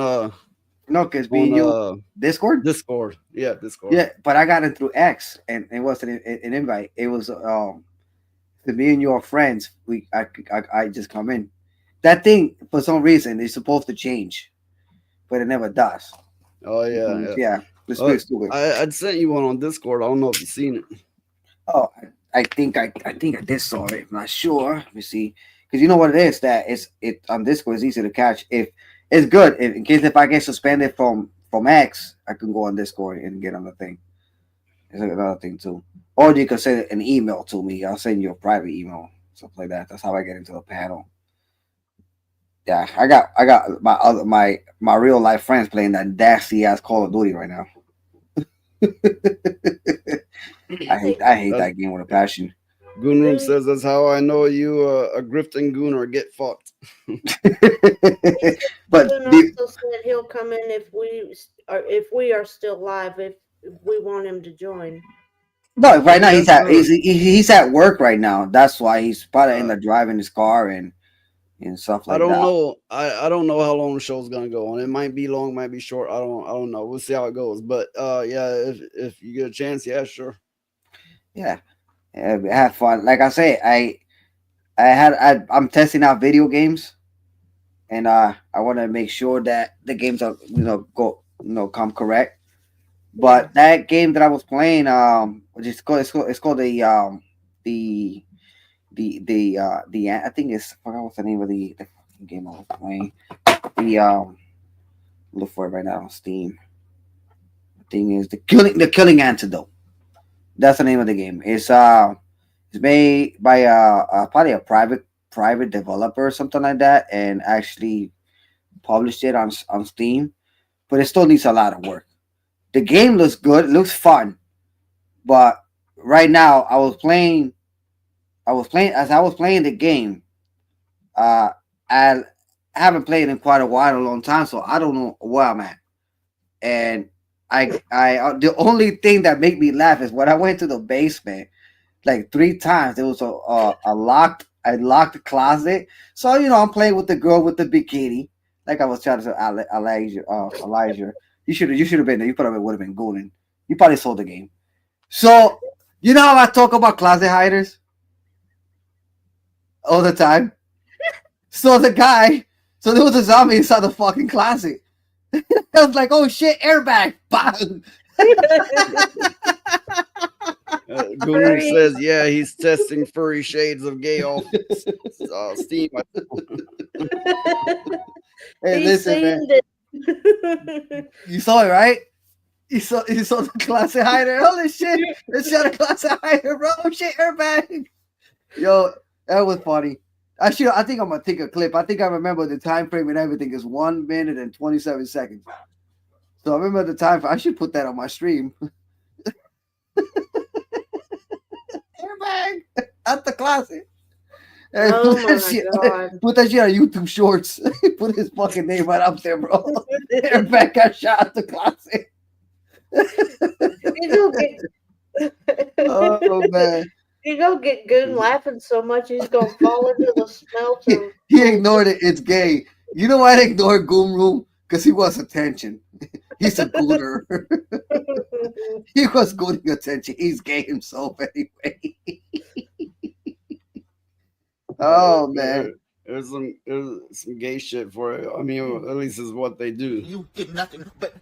no, because me and you Discord? Discord. Yeah, Discord. Yeah, but I got it through X, and it wasn't an invite. It was to me and your friends. I just come in. That thing, for some reason, is supposed to change, but it never does. Oh yeah, yeah. I'd sent you one on Discord. I don't know if you've seen it. Oh, I think I did saw it. I'm not sure. Let me see. Because you know what it is, that it on Discord is easy to catch. If it's good, in case if I get suspended from X, I can go on Discord and get on the thing. It's another thing too. Or you can send an email to me. I'll send you a private email, stuff like that. That's how I get into the panel. Yeah, I got my real life friends playing that nasty ass Call of Duty right now. I hate that game with a passion. Goonroom says that's how I know you a grifting goon or get fucked. But Goon also said he'll come in if we are still live if we want him to join. No, right now he's at work right now. That's why he's probably in the driving his car and stuff like that. I don't know how long the show's gonna go on. It might be long, might be short. I don't know. We'll see how it goes. But yeah, if you get a chance, yeah, sure. Yeah, have fun. Like I say, I'm testing out video games, and I want to make sure that the games are come correct. But that game that I was playing, which is called it's called the I think it's, I forgot what's the name of the game I was playing. Look for it right now on Steam. The thing is the killing antidote. That's the name of the game. It's made by probably a private developer or something like that, and actually published it on Steam. But it still needs a lot of work. The game looks good, it looks fun, but right now as I was playing the game. I haven't played in quite a while, a long time, so I don't know where I'm at. And I the only thing that made me laugh is when I went to the basement like 3 times. There was a locked closet. So I'm playing with the girl with the bikini, like I was trying to say. Elijah, you should have been there. You probably would have been golden. You probably sold the game. So you know how I talk about closet hiders all the time. So the guy So there was a zombie inside the fucking closet. I was like, oh shit, airbag. Bang. Gunnar says, yeah, he's testing furry shades of gay off Steam. Hey, He's listen, man. seen it. You saw it, right? You saw the closet hider. Holy shit. It's shot a closet hider, bro. Oh shit, airbag. Yo, that was funny. I think I'm gonna take a clip. I think I remember the time frame and everything is 1 minute and 27 seconds. So I remember the time. I should put that on my stream. Airbag at the closet. Hey, Oh put, my that shit, God. put that shit on YouTube Shorts. Put his fucking name right up there, bro. Airbag got shot at the closet. He's gonna get, Oh man. he's gonna get Goon laughing so much he's gonna fall into the smelter. He ignored it. It's gay. You know why I ignored Goon Room? Because he wants attention. He's a gooner. He was gooning attention. He's gay himself anyway. Oh man. There's some gay shit for it. I mean, at least is what they do. You get nothing but.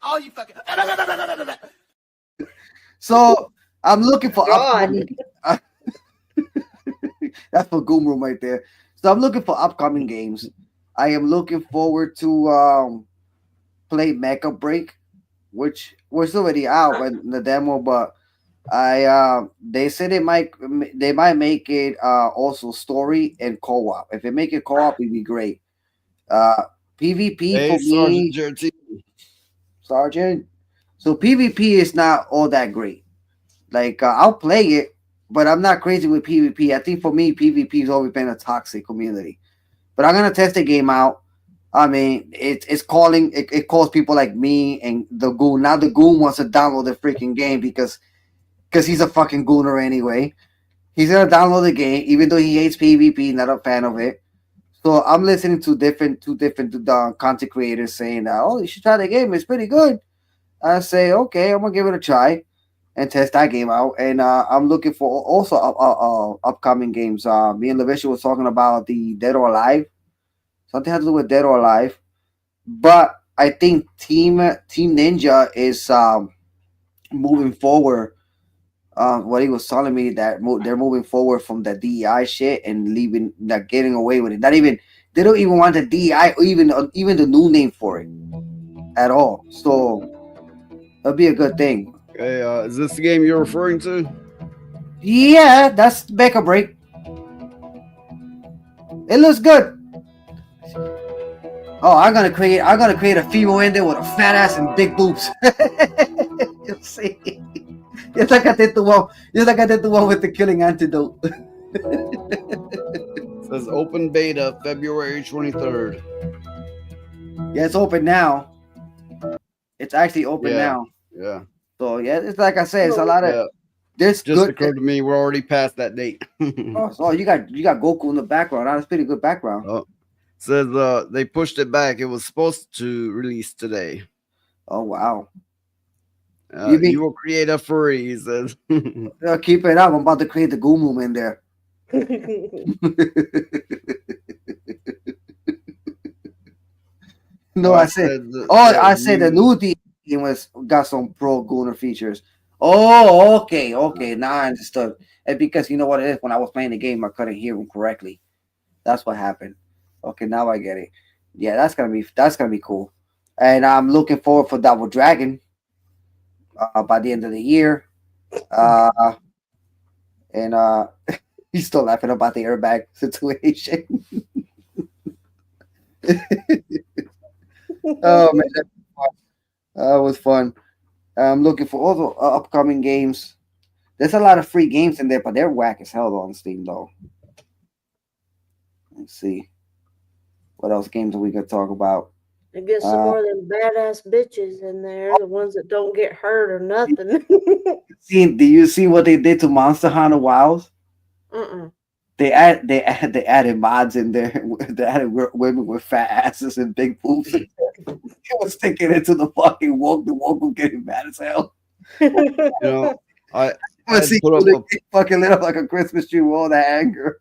All you fucking. So I'm looking for God. That's for Goon Room right there. So I'm looking for upcoming games. I am looking forward to play Mecha Break, which was already out in the demo, but they said they might make it also story and co-op. If they make it co-op, it'd be great. PvP Hey, for me, Sergeant JT. Sergeant. So PvP is not all that great. Like I'll play it, but I'm not crazy with PvP. I think for me, PvP has always been a toxic community. But I'm gonna test the game out. I mean, it calls people like me and the Goon. Now the Goon wants to download the freaking game because he's a fucking gooner anyway. He's gonna download the game, even though he hates PvP, not a fan of it. So I'm listening to different content creators saying that, oh, you should try the game. It's pretty good. I say, okay, I'm gonna give it a try and test that game out. And I'm looking for also upcoming games. Me and Lavisha was talking about the Dead or Alive. Something has to do with Dead or Alive. But I think Team Ninja is moving forward. What he was telling me that they're moving forward from the DEI shit and leaving, like getting away with it. They don't even want the DEI or even the new name for it at all. So that'll be a good thing. Hey, is this the game you're referring to? Yeah, that's Mecha Break. It looks good. Oh, I'm gonna create a female in there with a fat ass and big boobs. You'll see. Just like I did the one with the killing antidote. It says open beta February 23rd. Yeah, it's open now. It's actually open now. Yeah. So yeah, it's like I said, it's a lot of this Just good. occurred to me we're already past that date. Oh, you got Goku in the background. That's pretty good background. Oh, says they pushed it back. It was supposed to release today. Oh wow. You will create a furry, he says. Keep it up. I'm about to create the Goon Room in there. No, I said the new game got some pro Gooner features. Oh, okay. Now I understood. And because you know what it is, when I was playing the game, I couldn't hear him correctly. That's what happened. Okay, now I get it. Yeah, that's gonna be cool. And I'm looking forward for Double Dragon by the end of the year. And he's still laughing about the airbag situation. Oh man, that was fun. I'm looking for all the upcoming games. There's a lot of free games in there, but they're whack as hell on Steam though. Let's see. What else games are we gonna talk about? And get some more of them badass bitches in there, the ones that don't get hurt or nothing. Do you see what they did to Monster Hunter Wilds? They added mods in there. They added women with fat asses and big boobs. It was sticking into the fucking woke. The woke was getting mad as hell. You know, I I'd see put up you fucking lit up like a Christmas tree with all that anger.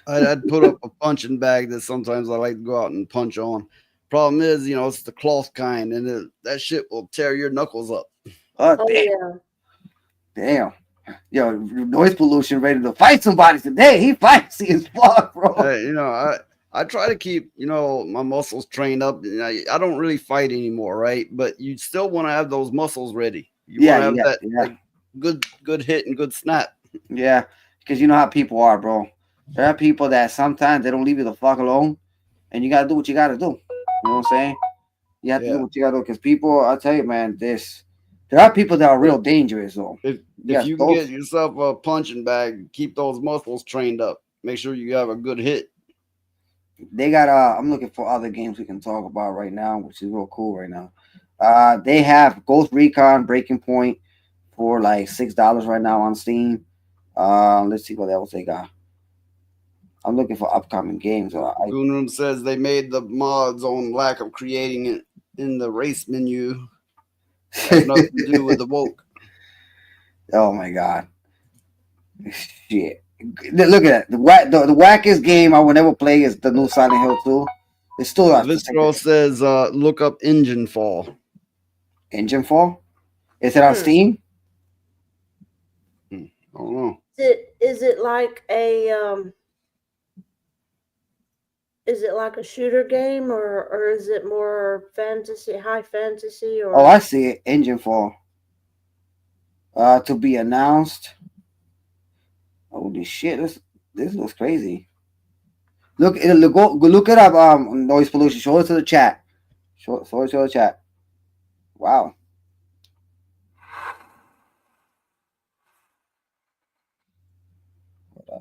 I'd put up a punching bag that sometimes I like to go out and punch on. Problem is, it's the cloth kind, and that shit will tear your knuckles up. Oh, Oh damn. yeah. Damn. Yo, noise pollution ready to fight somebody today. He fights as fuck, bro. I try to keep, my muscles trained up. I don't really fight anymore, right? But you still want to have those muscles ready. You want to have that like good hit and good snap. Yeah, because you know how people are, bro. There are people that sometimes they don't leave you the fuck alone, and you gotta do what you gotta do. You know what I'm saying? You have to do what you gotta do because people, I'll tell you, man, there are people that are real dangerous, though. If you can get yourself a punching bag, keep those muscles trained up. Make sure you have a good hit. They got I'm looking for other games we can talk about right now, which is real cool right now. They have Ghost Recon Breaking Point for like $6 right now on Steam. Let's see what else they got. I'm looking for upcoming games. Goonroom says they made the mods on lack of creating it in the race menu. Has nothing to do with the woke. Oh my god. Shit. Look at that. The wackest game I would ever play is the new Silent Hill 2. It's still This girl says look up Engine Fall. Engine Fall? Is it on Steam? I don't know. Is it like a shooter game or is it more high fantasy or Oh, I see it. Engine Fall. To be announced. Holy shit, this looks crazy. Go look it up. Noise pollution. Show it to the chat. Show it to the chat. Wow.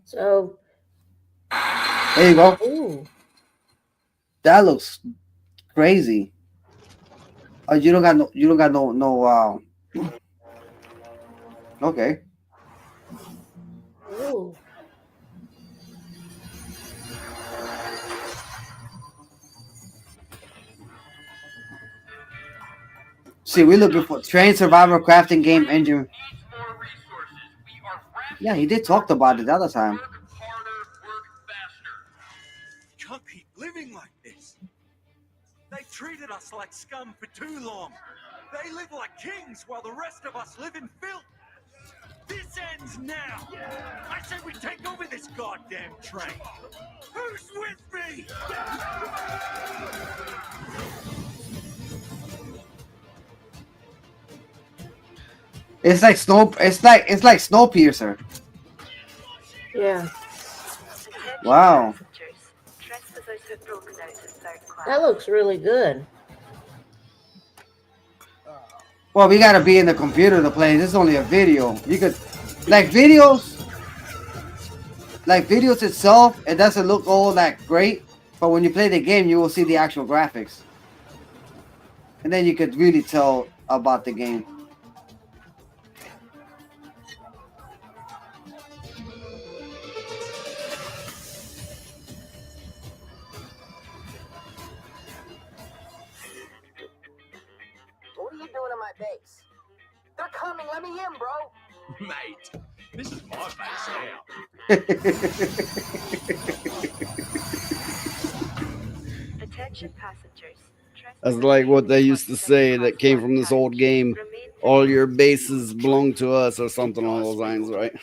so? There you go. Ooh. That looks crazy. You don't got no. Okay. Ooh. See, we're looking for train survivor crafting game engine. Yeah, he did talk about it the other time. Can't keep living like this. They've treated us like scum for too long. They live like kings while the rest of us live in filth. This ends now. I said we take over this goddamn train. Who's with me? It's like Snowpiercer. Yeah. Wow. That looks really good. Well, we gotta be in the computer to play. This is only a video. You could videos itself, it doesn't look all that great. But when you play the game, you will see the actual graphics. And then you could really tell about the game. What are you doing in my base? They're coming. Let me in, bro. Mate, this is my base now. Attention passengers. That's like what they used to say that came from this old game. All your bases belong to us, or something along those lines, right?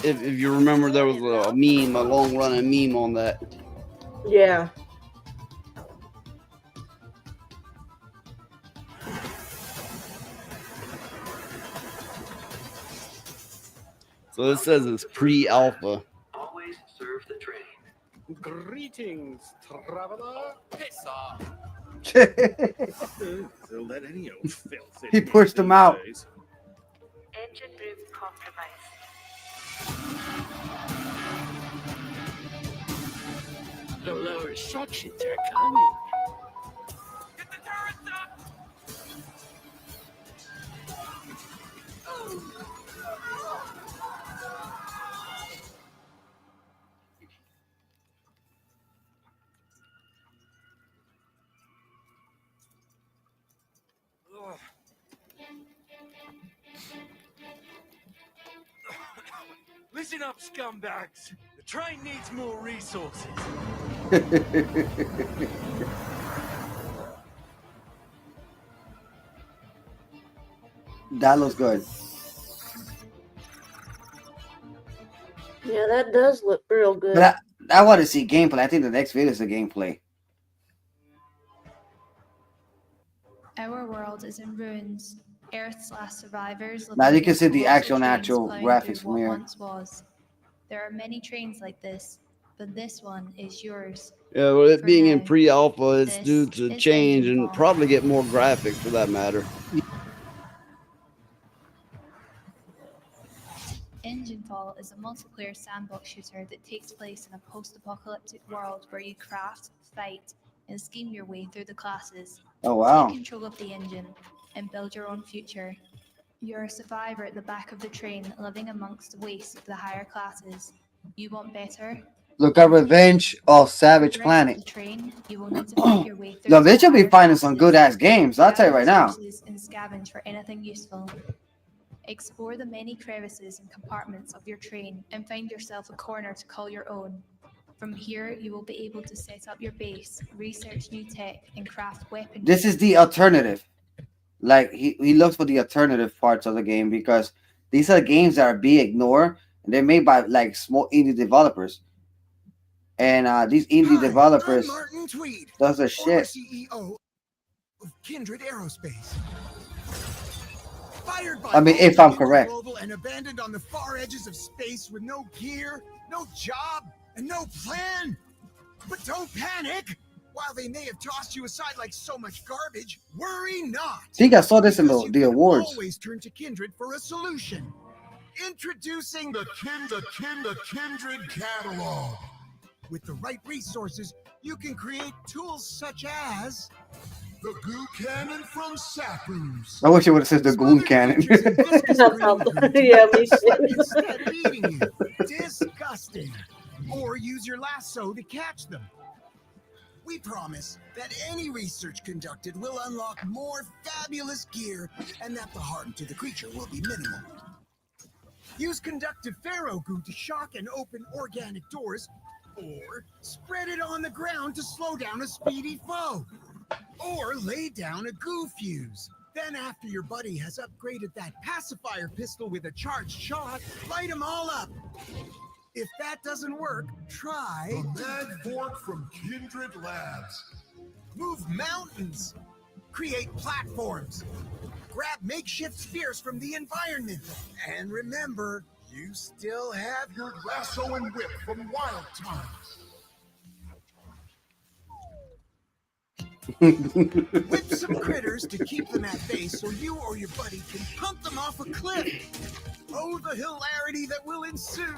if you remember, there was a meme, a long running meme on that. Yeah. So this says it's pre-alpha. Always serve the train. Greetings, traveler. Piss off. They'll let any old filth in He pushed him out. Engine room compromised. The lower sections are coming. Get the turrets up! Listen up, scumbags. The train needs more resources. That looks good. Yeah, that does look real good. But I want to see gameplay. I think the next video is the gameplay. Our world is in ruins. Earth's last survivors live Now in you can big see the colossal actual trains plowing graphics through from what here. once was. There are many trains like this, but this one is yours. Yeah, well, it For being in now, pre-alpha, it's this due to is change Engine and Fall. probably get more graphic for that matter. Engine Fall is a multiplayer sandbox shooter that takes place in a post-apocalyptic world where you craft, fight, and scheme your way through the classes. Oh, wow. Take control of the engine and build your own future. You're a survivor at the back of the train, living amongst the waste of the higher classes. You want better? Look at Revenge of Savage The rest of Planet. the train, you will need to fight your way through No, to they the should be higher finding some classes, good ass games. I'll tell you gather right now. resources and scavenge for anything useful. Explore the many crevices and compartments of your train and find yourself a corner to call your own. From here, you will be able to set up your base, research new tech, and craft weapons. This is the alternative. Like he looks for the alternative parts of the game because these are games that are being ignored and they're made by like small indie developers. And these indie developers I'm Martin Tweed, does a former shit. CEO of Kindred Aerospace. Fired by I mean, if I'm correct. global and abandoned on the far edges of space with no gear, no job, and no plan. But don't panic. While they may have tossed you aside like so much garbage, worry not. I think I saw this in Because you the can awards. always turn to Kindred for a solution. Introducing the Kindred catalog. With the right resources, you can create tools such as the goo cannon from Sappers. I wish it would have said the Goon Cannon. Yeah, me too. Instead of eating you. Disgusting. Or use your lasso to catch them. We promise that any research conducted will unlock more fabulous gear and that the harm to the creature will be minimal. Use conductive pharaoh goo to shock and open organic doors, or spread it on the ground to slow down a speedy foe. Or lay down a goo fuse. Then after your buddy has upgraded that pacifier pistol with a charged shot, light them all up. If that doesn't work, try The Mad Fork from Kindred Labs. move mountains, create platforms, grab makeshift spears from the environment, and remember, you still have Your lasso and whip from Wild Times. whip some critters to keep them at bay so you or your buddy can pump them off a cliff. Oh, the hilarity that will ensue.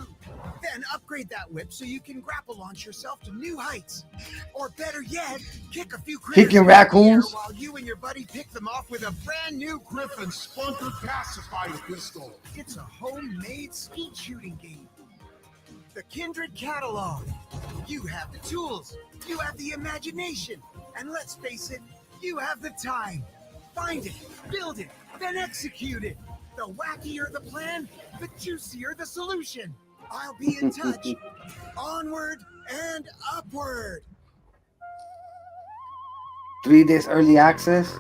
Then upgrade that whip so you can grapple launch yourself to new heights. Or better yet, kick a few critters Kicking in the air raccoons? while you and your buddy pick them off with a brand new Griffin Splinter Pacifier Pistol. It's a homemade skeet shooting game. The Kindred catalog. You have the tools, you have the imagination, and let's face it, you have the time. Find it, build it, then execute it. The wackier the plan, the juicier the solution. I'll be in touch. Onward and upward. 3 days early access.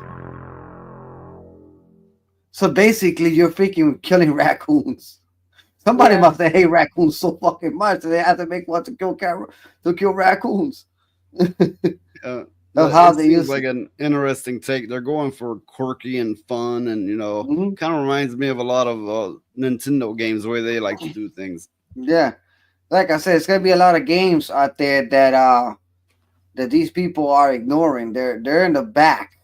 So basically, you're freaking killing raccoons. Somebody Yeah. must have hate raccoons so fucking much that they had to make one to kill raccoons. Of how It they seems use like an interesting take. They're going for quirky and fun, and kind of reminds me of a lot of Nintendo games the way they like to do things. Yeah, like I said, it's gonna be a lot of games out there that these people are ignoring. They're in the back,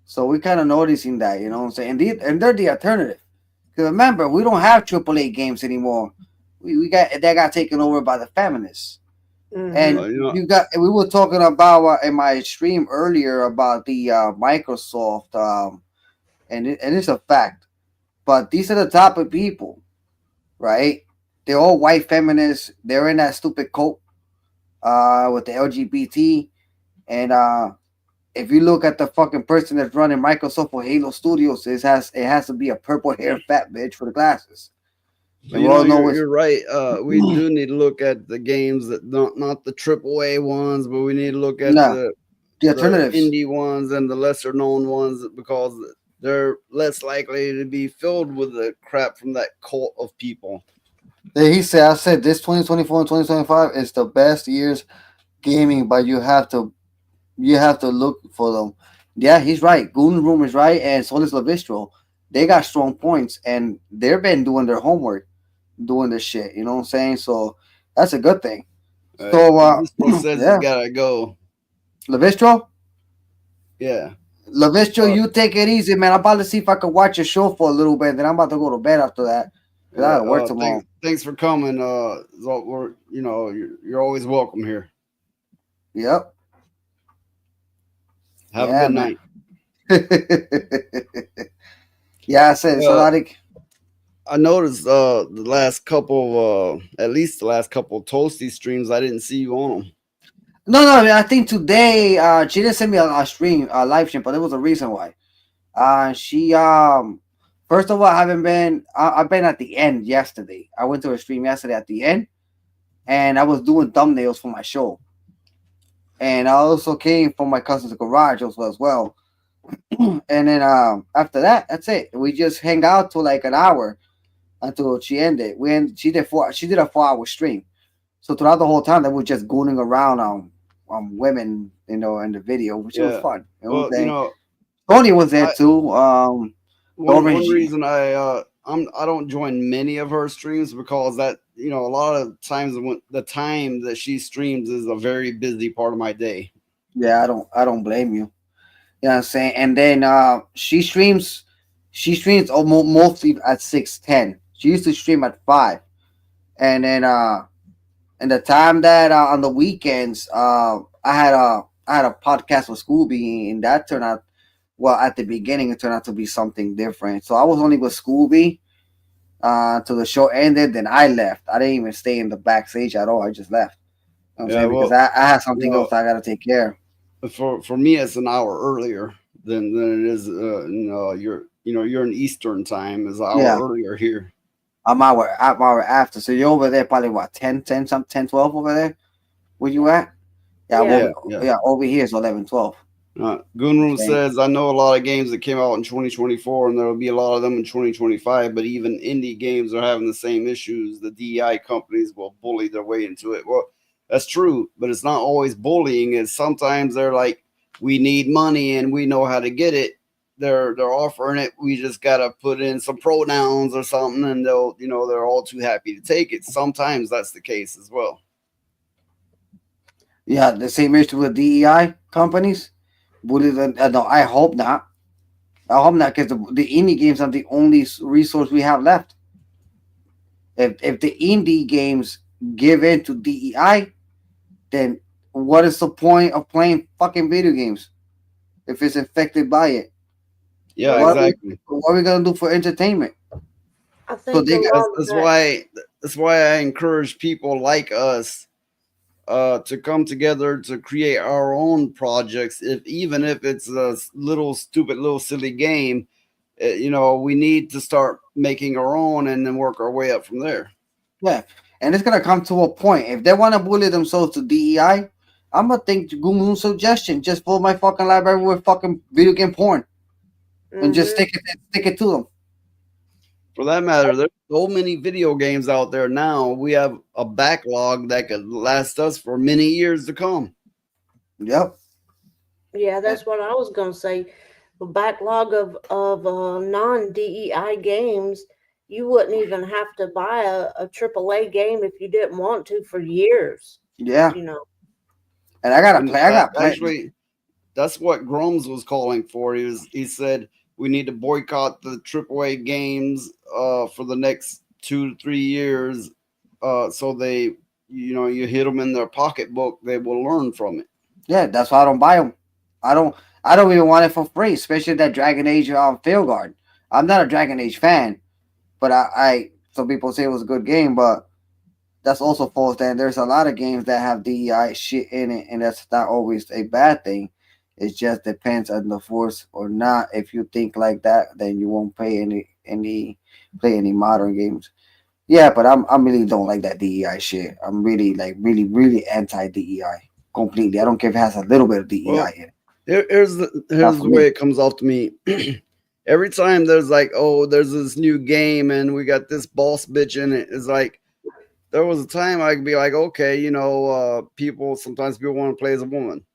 so we're kind of noticing that. You know what I'm saying? And they're the alternative. Because remember, we don't have AAA games anymore. We got taken over by the feminists. And we were talking about in my stream earlier about the Microsoft, and it's a fact. But these are the type of people, right? They're all white feminists. They're in that stupid cult with the LGBT. And if you look at the fucking person that's running Microsoft or Halo Studios, it has to be a purple hair fat bitch with the glasses. But And we all know it's you're right. We do need to look at the games that not the triple A ones, but we need to look at nah, the the alternatives. indie ones and the lesser known ones because they're less likely to be filled with the crap from that cult of people. He said, I said this 2024 and 2025 is the best years gaming, but you have to look for them. Yeah, he's right. Goon Room is right, and so is Lavistro. They got strong points, and they've been doing their homework, doing this shit. You know what I'm saying? So that's a good thing. So Bistro says he's yeah, gotta go. Lavistro, Yeah. Lavistro, you take it easy, man. I'm about to see if I can watch a show for a little bit. Then I'm about to go to bed after that because I Yeah, gotta work tomorrow. thanks for coming. We're you're always welcome here. Yep. Have a Yeah, good man. night. Yeah, I said so. I noticed the last couple at least the last couple of Toasty streams I didn't see you on them. No, I think today she didn't send me a stream, a live stream, but there was a reason why. She first of all, I haven't been. I've been at the end yesterday. I went to a stream yesterday at the end, and I was doing thumbnails for my show. And I also came from my cousin's garage as well. And then after that, that's it. We just hang out till like an hour until she ended. She did a 4 hour stream. So throughout the whole time, they were just gooning around women, in the video, which was fun. You know what I'm saying? Tony was there too. One reason I don't join many of her streams because that a lot of times when the time that she streams is a very busy part of my day. Yeah, I don't blame you. You know what I'm saying? And then she streams almost mostly at 6:10. She used to stream at 5. And then and the time that on the weekends I had a podcast with Scooby, and that turned out at the beginning it turned out to be something different. So I was only with Scooby till the show ended, then I left. I didn't even stay in the backstage at all. I just left. You know what I'm saying? Because I had something else I gotta take care of. For me, it's an hour earlier than it is. You're in Eastern time, is an hour earlier here. I'm hour after. So you're over there probably what 10 something 10 12 over there? Where you at? Yeah, over here is 11 12. Goon Room says, I know a lot of games that came out in 2024 and there will be a lot of them in 2025, but even indie games are having the same issues. The DEI companies will bully their way into it. Well, that's true, but it's not always bullying. It's sometimes they're like, we need money and we know how to get it. They're offering it. We just gotta put in some pronouns or something, and they're all too happy to take it. Sometimes that's the case as well. Yeah, the same issue with DEI companies. No, I hope not. I hope not, because the indie games are the only resource we have left. If the indie games give in to DEI, then what is the point of playing fucking video games if it's infected by it? Yeah, exactly. What are we gonna do for entertainment? I think that's why I encourage people like us to come together to create our own projects. Even if it's a little stupid, little silly game, we need to start making our own and then work our way up from there. Yeah, and it's gonna come to a point. If they want to bully themselves to DEI, I'm gonna think Goon's suggestion. Just fill my fucking library with fucking video game porn, and just stick it to them. For that matter, there's so many video games out there now. We have a backlog that could last us for many years to come. Yep. Yeah, that's what I was gonna say. The backlog of non-DEI games. You wouldn't even have to buy a AAA game if you didn't want to for years. Yeah. And I gotta play. Actually, that's what Grums was calling for. He said we need to boycott the AAA games for the next 2 to 3 years. So they, you hit them in their pocketbook, they will learn from it. Yeah, that's why I don't buy them. I don't even want it for free, especially that Dragon Age Field Guard. I'm not a Dragon Age fan, but I some people say it was a good game, but that's also false. Then there's a lot of games that have DEI shit in it, and that's not always a bad thing. It just depends on the force or not. If you think like that, then you won't play any modern games. Yeah, but I really don't like that DEI shit. I'm really really anti DEI completely. I don't care if it has a little bit of DEI Well, in it. here's Not the for way me. it comes off to me. Every time there's like, oh, there's this new game and we got this boss bitch in it. It's like there was a time I could be like, okay, sometimes people want to play as a woman.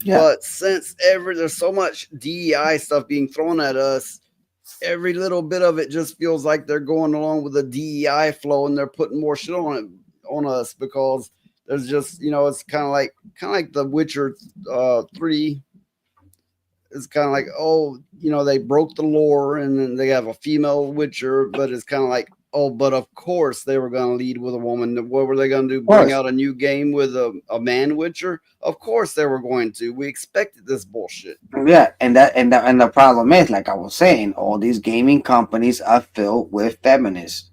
Yeah. But since there's so much DEI stuff being thrown at us, every little bit of it just feels like they're going along with the DEI flow and they're putting more shit on us because there's just it's kind of like The Witcher 3. It's kind of like, oh, they broke the lore and then they have a female Witcher, but it's kind of like, oh, but of course they were going to lead with a woman. What were they going to do? Bring out a new game with a man Witcher? Of course they were going to. We expected this bullshit. Yeah, and the problem is, like I was saying, all these gaming companies are filled with feminists,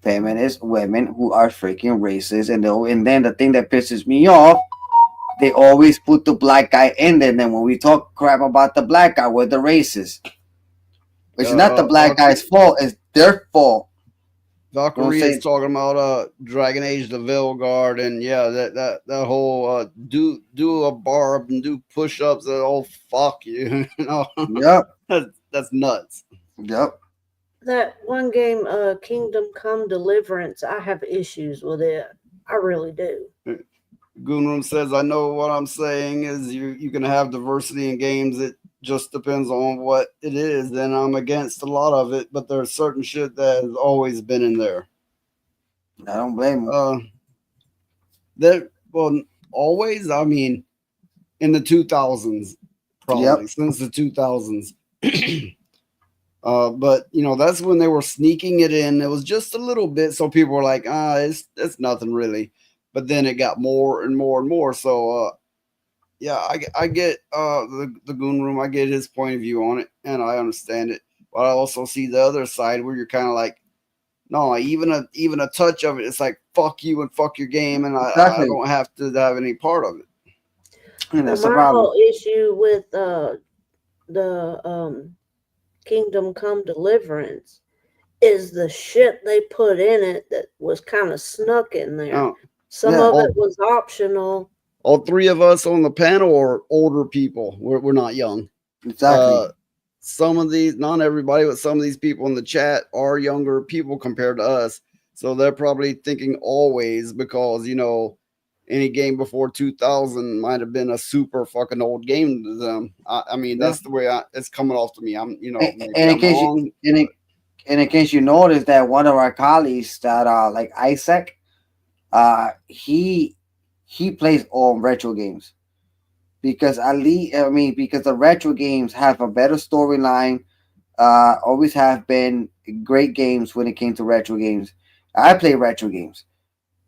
feminist women who are freaking racist, and then the thing that pisses me off, they always put the black guy in there. And then when we talk crap about the black guy, we're the racist. It's not the black guy's fault; it's their fault. Valkyrie is talking about Dragon Age the Veilguard, and yeah, that whole do a barb and do push-ups. Oh, fuck you. Yep. That's nuts. Yep. That one game, Kingdom Come Deliverance, I have issues with it. I really do. Goonroom says, I know what I'm saying is you can have diversity in games. It just depends on what it is. And I'm against a lot of it, but there's certain shit that has always been in there. I don't blame them. Always, I mean, in the 2000s, probably, since the 2000s. But that's when they were sneaking it in. It was just a little bit, so people were like, it's nothing really. But then it got more and more and more. So yeah, I get the Goon Room. I get his point of view on it, and I understand it. But I also see the other side where you're kind of like, no, even a touch of it, it's like fuck you and fuck your game, and I don't have to have any part of it. And that's my whole issue with the Kingdom Come Deliverance is the shit they put in it that was kind of snuck in there. Oh, Some of it was optional. All three of us on the panel are older people. We're not young. Exactly. Some of these, not everybody, but some of these people in the chat are younger people compared to us. So they're probably thinking always because, any game before 2000 might have been a super fucking old game to them. I mean, that's the way it's coming off to me. I'm, and in case you notice that one of our colleagues that like Isaac, he plays all retro games because because the retro games have a better storyline. Always have been great games when it came to retro games. I play retro games,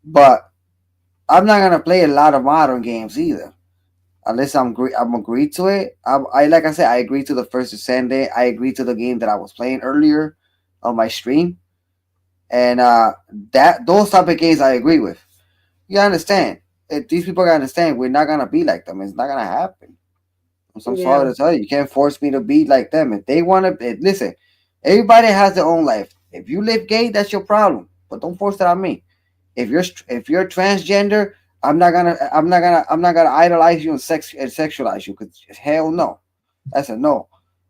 but I'm not gonna play a lot of modern games either, unless I'm agreed to it. I like I said, I agree to the First Descendant. I agree to the game that I was playing earlier on my stream, and those type of games I agree with. You understand? If these people gotta understand, we're not gonna be like them. It's not gonna happen. I'm sorry to tell you, you can't force me to be like them. If they want to, listen. Everybody has their own life. If you live gay, that's your problem. But don't force that on me. If you're transgender, I'm not gonna idolize you and sexualize you. Because hell no, that's a no.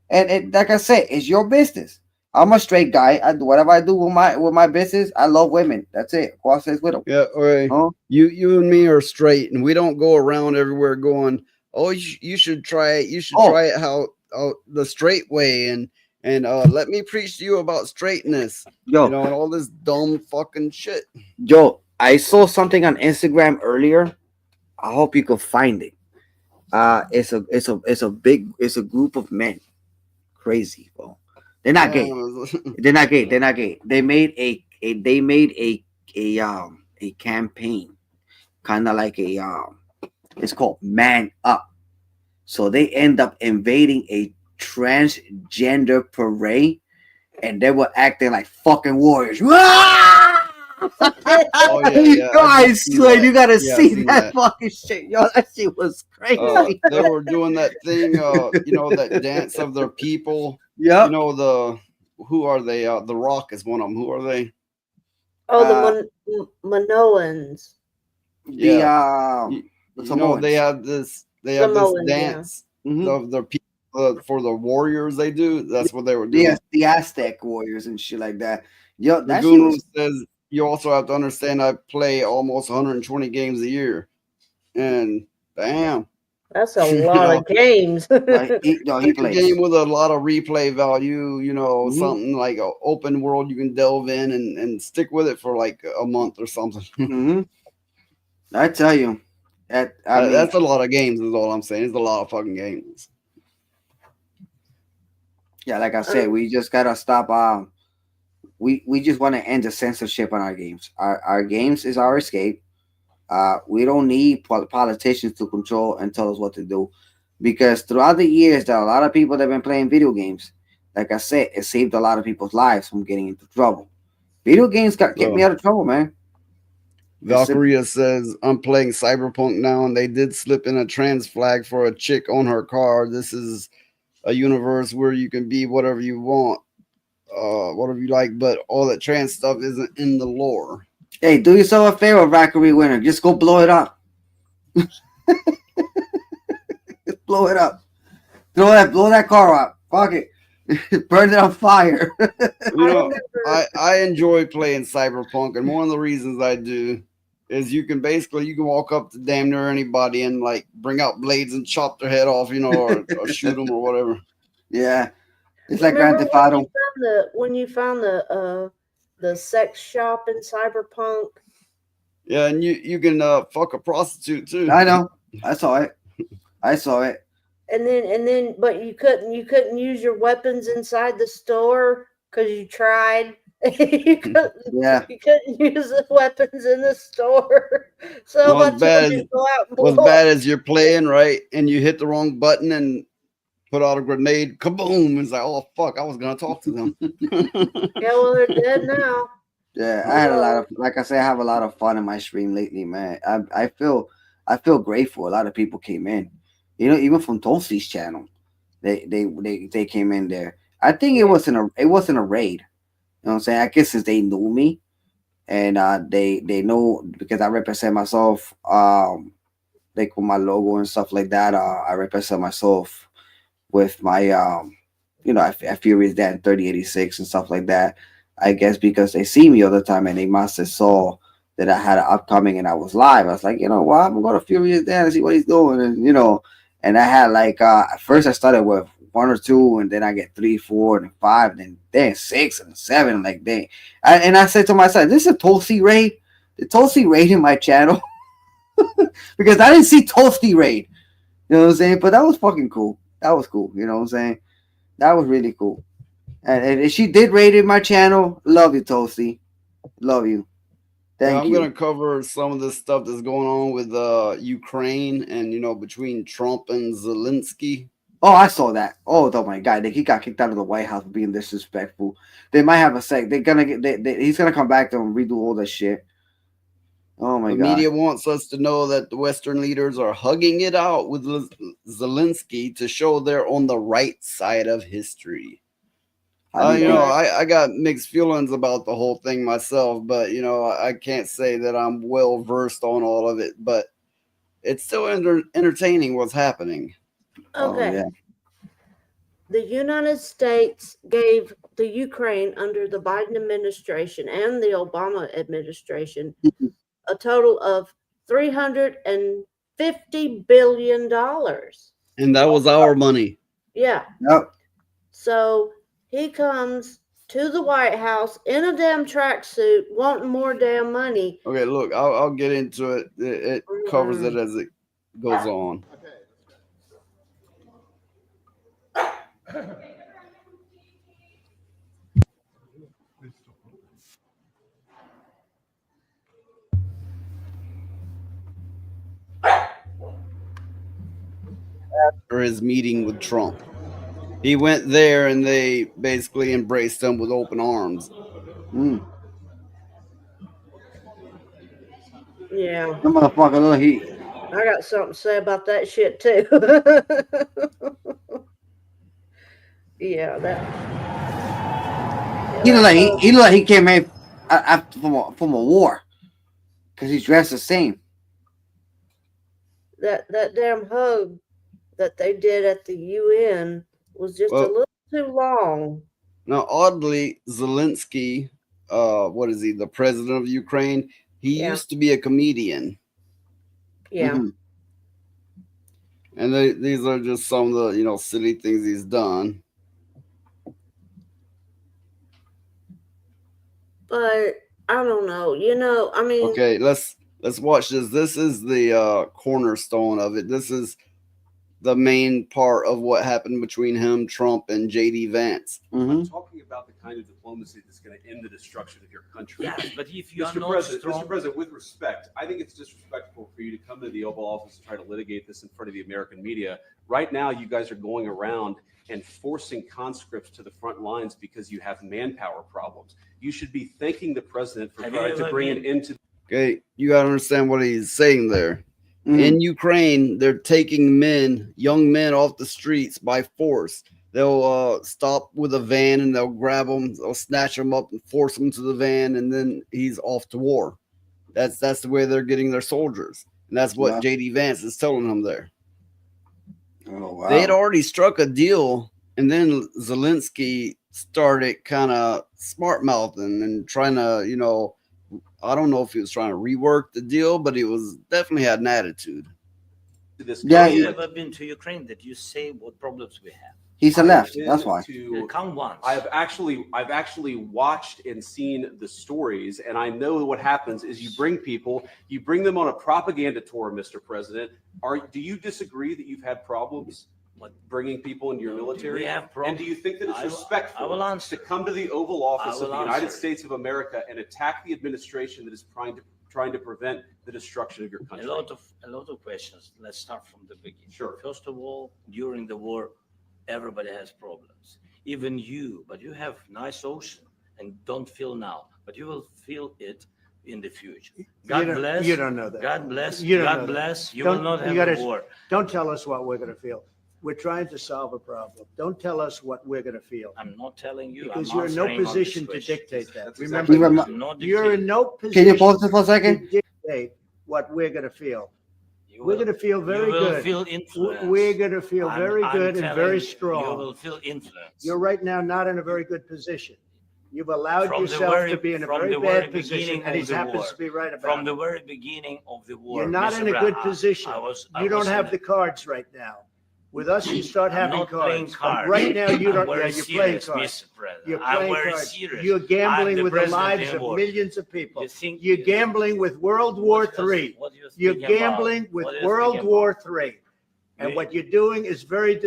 And like I said, it's your business. I'm a straight guy. I do whatever I do with my business. I love women. That's it. Go outside with them. Yeah, okay. You and me are straight, and we don't go around everywhere going, "Oh, you should try it. You should try it how the straight way." And let me preach to you about straightness. Yo, and all this dumb fucking shit. Yo, I saw something on Instagram earlier. I hope you can find it. It's a group of men. Crazy, bro. They're not gay. They're not gay. They're not gay. They made a campaign, kind of like it's called Man Up. So they end up invading a transgender parade, and they were acting like fucking warriors. I swear you gotta see that fucking shit. Yo, that shit was crazy. They were doing that thing, that dance of their people. Yeah. Who are they? The Rock is one of them. Who are they? Oh, the Minoans. The You know, they have this Samoans, yeah. dance of the people for the warriors. They do. That's what they were doing. Yes, the Aztec warriors and shit like that. Yo, The that shit Guru was says you also have to understand I play almost 120 games a year, and damn, That's a lot of games. he pick a plays. game with a lot of replay value. You know, something like an open world you can delve in and stick with it for like a month or something. I tell you, I mean, that's a lot of games. Is all I'm saying. It's a lot of fucking games. yeah, like I said, we just gotta stop. We just want to end the censorship on our games. Our games is our escape. We don't need politicians to control and tell us what to do, because throughout the years, there are a lot of people that have been playing video games. Like I said, it saved a lot of people's lives from getting into trouble. Video games get me out of trouble, man. Valkyria says, I'm playing Cyberpunk now, and they did slip in a trans flag for a chick on her car. This is a universe where you can be whatever you want, whatever you like, but all that trans stuff isn't in the lore. Hey, do yourself a favor, Valkyrie winner. Just go blow it up. Just blow it up. Blow that car up. Fuck it. Burn it on fire. You know, I enjoy playing Cyberpunk, and one of the reasons I do is you can walk up to damn near anybody and like bring out blades and chop their head off, you know, or shoot them or whatever. Yeah, it's like Grand Theft Auto. When you found the sex shop in Cyberpunk. Yeah, and you can fuck a prostitute too. I know. I saw it. And then, but you couldn't use your weapons inside the store because you tried. you couldn't use the weapons in the store. So what's bad as you're playing, right? And you hit the wrong button and put out a grenade, kaboom! And it's like, oh fuck, I was gonna talk to them. Yeah, well, they're dead now. Yeah, I had a lot of, like I say, I have a lot of fun in my stream lately, man. I feel grateful. A lot of people came in, you know, even from Tulsi's channel. They came in there. I think it wasn't a raid. You know what I'm saying? I guess since they knew me, and they know, because I represent myself, like with my logo and stuff like that. I represent myself with my you know, I Furious Dad 3086 and stuff like that. I guess because they see me all the time and they must have saw that I had an upcoming and I was live. I was like, you know what, I'm gonna go to Furious Dad and see what he's doing, and you know, and I had like at first I started with 1 or 2, and then I get 3, 4, and 5, and then 6 and 7. Like and I said to myself, this is a Tulsi raid. Did Tulsi raid in my channel? Because I didn't see Tulsi raid. You know what I'm saying? But that was fucking cool. That was cool. You know what I'm saying? That was really cool. And she did raid in my channel. Love you, Tulsi. Love you. Thank you. I'm gonna cover some of the stuff that's going on with Ukraine and, you know, between Trump and Zelensky. Oh, I saw that. Oh my God, he got kicked out of the White House for being disrespectful. They might have a sec. They're gonna get. He's gonna come back to and redo all that shit. Oh my God. The media wants us to know that the Western leaders are hugging it out with Zelensky to show they're on the right side of history. You know, I got mixed feelings about the whole thing myself, but you know, I can't say that I'm well versed on all of it, but it's still entertaining what's happening. Okay. Oh, yeah. The United States gave the Ukraine under the Biden administration and the Obama administration a total of $350 billion. And that was our money. Yeah. Yep. So he comes to the White House in a damn tracksuit, wanting more damn money. Okay, look, I'll get into it. It covers it as it goes on. After his meeting with Trump, he went there and they basically embraced him with open arms. Yeah. That motherfucker, look, I got something to say about that shit too. Yeah, that. He looked like he came in from a war because he's dressed the same. That damn hug that they did at the UN was just a Well, little too long. now oddly, Zelensky, what is he? The president of Ukraine. He Yeah. used to be a comedian, Yeah. Mhm. and these are just some of the silly things he's done. But I don't know. I mean, Okay, let's watch this. This is the cornerstone of it. This is the main part of what happened between him, Trump, and JD Vance. Mhm. Talking about the kind of diplomacy that's going to end the destruction of your country. Yes, but if you are Mr. not President, strong, Mr. President, with respect, I think it's disrespectful for you to come to the Oval Office and try to litigate this in front of the American media. Right now, you guys are going around and forcing conscripts to the front lines because you have manpower problems. You should be thanking the president for Have you trying to ever bring been- an end to. Okay, you got to understand what he's saying there. Mhm. In Ukraine, they're taking young men off the streets by force. They'll stop with a van and they'll grab them, they'll snatch them up and force them to the van, and then he's off to war. That's the way they're getting their soldiers, and that's what Wow. JD Vance is telling them there. Oh wow. They had already struck a deal, and then Zelensky started kind of smart mouthing and trying to, I don't know if he was trying to rework the deal, but he was definitely had an attitude. this Yeah, have you conflict. ever been to Ukraine that you say what problems we have? He's a I've left. been That's why. to- Count once. I've actually watched and seen the stories, and I know what happens is you bring them on a propaganda tour, Mr. President. Do you disagree that you've had problems bringing people into your military? We have problems. And do you think that it's I will respectful answer. to come to the Oval Office I of will the United answer. States of America and attack the administration that is trying to prevent the destruction of your A country? lot of questions. Let's start from the beginning. Sure. First of all, during the war, everybody has problems. Even you, but you have nice ocean and don't feel now, but you will feel it in the future. God bless. You don't know that. God bless. You don't know God that. bless. You Don't- will not you have gotta- a war. Don't tell us what we're going to feel. We're trying to solve a problem. Don't tell us what we're going to feel. I'm not telling you. Because I'm you're in no answering on this position to question. dictate that. That's Remember, exactly what I'm not you're in dictating. no Can position you pause this for a second? to dictate what we're going to feel. You We're will- going to feel very you will good. feel influence. We're going to feel I'm- very I'm good and telling very you, strong. You will feel influence. You're right now not in a very good position. You've allowed From the yourself very- to be in a from very the very bad position, beginning and he of the happens war. to be right about From it. the very beginning of the war. You're not Mr. in a Brown, good position. I You don't was have in the cards right now. With us, you start I'm having not playing cards. cards. Right now, you I'm don't. very Yeah, you're playing serious, cards. Mr. President. You're I'm playing very cards. serious. You're gambling I'm with the president lives in of war. millions of people. You think- You're gambling with World War What you- III. what you You're thinking about? gambling with What are you World thinking War about? III. And You- what you're doing is very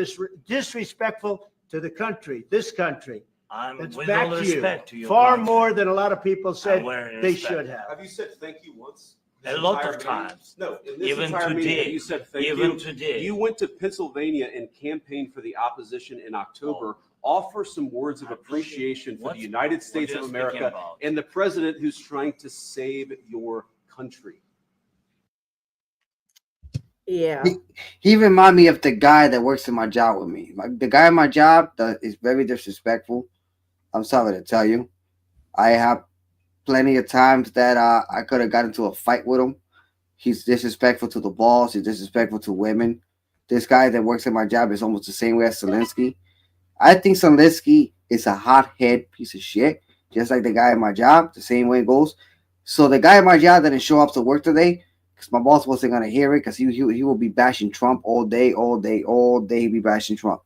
disrespectful to the country, this country. I'm That's with back all to you. respect to your Far country. more than a lot of people said wearing they respect. should have. Have you said thank you once? A This lot entire of meeting? times. No, in this Even entire meeting, today. have you said thank Even you? today. You went to Pennsylvania and campaigned for the opposition in October. Offer some words of appreciation for the United States are of you America speaking about? and the president who's trying to save your country. Yeah. He remind me of the guy that works in my job with me. Like the guy in my job that is very disrespectful. I'm sorry to tell you. I have plenty of times that I could have got into a fight with him. He's disrespectful to the boss. He's disrespectful to women. This guy that works in my job is almost the same way as Zelensky. I think Zelensky is a hothead piece of shit, just like the guy in my job, the same way it goes. So the guy in my job didn't show up to work today because my boss wasn't going to hear it because he will be bashing Trump all day. He'd be bashing Trump.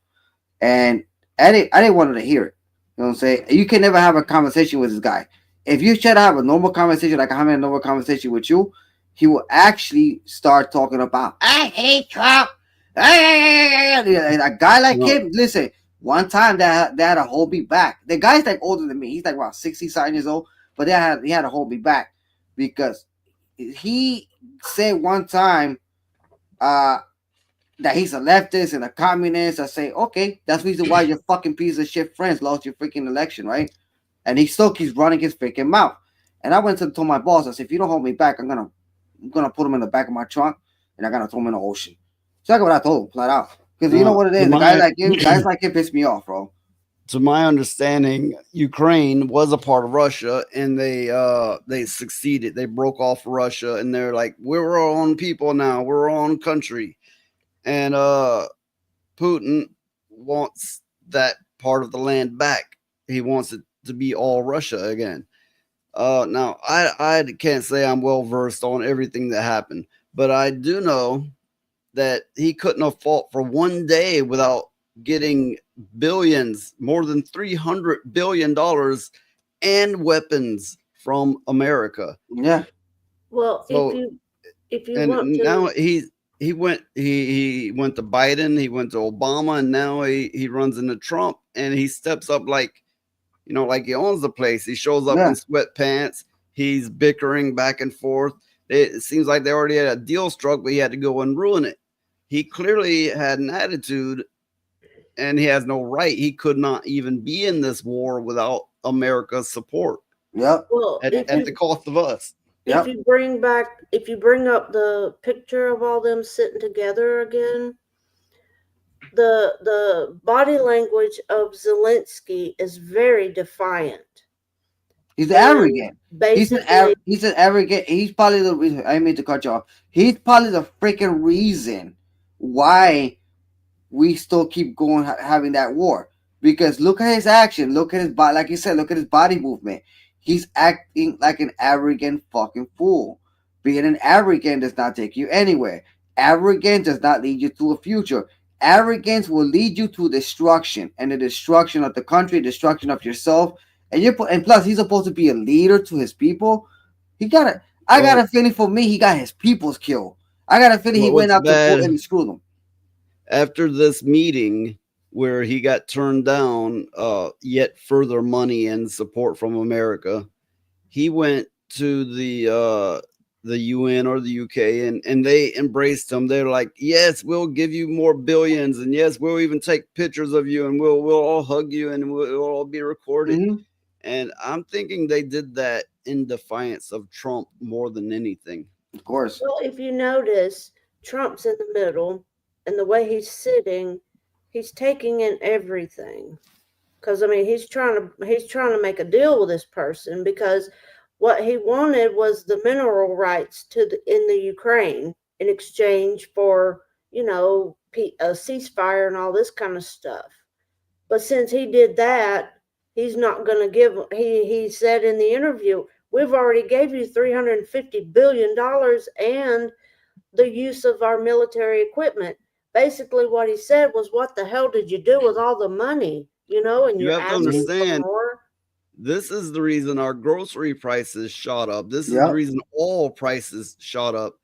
And I didn't want to hear it. You know what I'm saying? You can never have a conversation with this guy. If you try to have a normal conversation, like I'm having a normal conversation with you, he will actually start talking about, I hate Trump. A guy like him, listen, one time they had to hold me back. The guy's like older than me. He's like around 60-something years old, but he had to hold me back because he said one time that he's a leftist and a communist. I say, okay, that's the reason why your fucking piece of shit friends lost your freaking election, right? And he still keeps running his freaking mouth. And I went to told my boss, I said, if you don't hold me back, I'm gonna put him in the back of my trunk and I'm gonna throw him in the ocean. Exactly what I told him, flat out. Because you know what it is, guys like him piss me off, bro. to my understanding, Ukraine was a part of Russia, and they succeeded. They broke off Russia, and they're like, we're our own people now. We're our own country, and Putin wants that part of the land back. He wants it to be all Russia again. Now I can't say I'm well versed on everything that happened, but I do know that he couldn't have fought for one day without getting billions, more than $300 billion and weapons from America. Yeah. Well, So, if you and want to, now he went to Biden, he went to Obama, and now he runs into Trump, and he steps up like, you know, like he owns the place. He shows up in sweatpants. He's bickering back and forth. It seems like they already had a deal struck, but he had to go and ruin it. He clearly had an attitude, and he has no right. He could not even be in this war without America's support. Yep. well, At the cost of us. if you bring up the picture of all them sitting together again, the body language of Zelensky is very defiant. He's And arrogant. basically- He's an arrogant. He's probably the reason. I mean to cut you off. He's probably the freaking reason why we still keep going having that war. Because look at his action. Look at his body. Like you said, look at his body movement. He's acting like an arrogant fucking fool. Being an arrogant does not take you anywhere. Arrogance does not lead you to a future. Arrogance will lead you to destruction, and the destruction of the country, destruction of yourself. And plus, he's supposed to be a leader to his people. I got a feeling for me, he got his peoples killed. I got a feeling he went out to court and screwed them. After this meeting where he got turned down yet further money and support from America, he went to the UN or the UK, and they embraced him. They're like, yes, we'll give you more billions, and yes, we'll even take pictures of you, and we'll all hug you, and we'll all be recorded. And I'm thinking they did that in defiance of Trump more than anything. Of course. Well, if you notice, Trump's in the middle, and the way he's sitting, he's taking in everything. Because I mean, he's trying to make a deal with this person, because what he wanted was the mineral rights in the Ukraine in exchange for, you know, a ceasefire and all this kind of stuff. But since he did that, he's not going to give. He said in the interview, "We've already gave you $350 billion and the use of our military equipment." Basically, what he said was, "What the hell did you do with all the money?" You know, and You you're have to asking understand, for more. this is the reason our grocery prices shot up. This is the reason all prices shot up,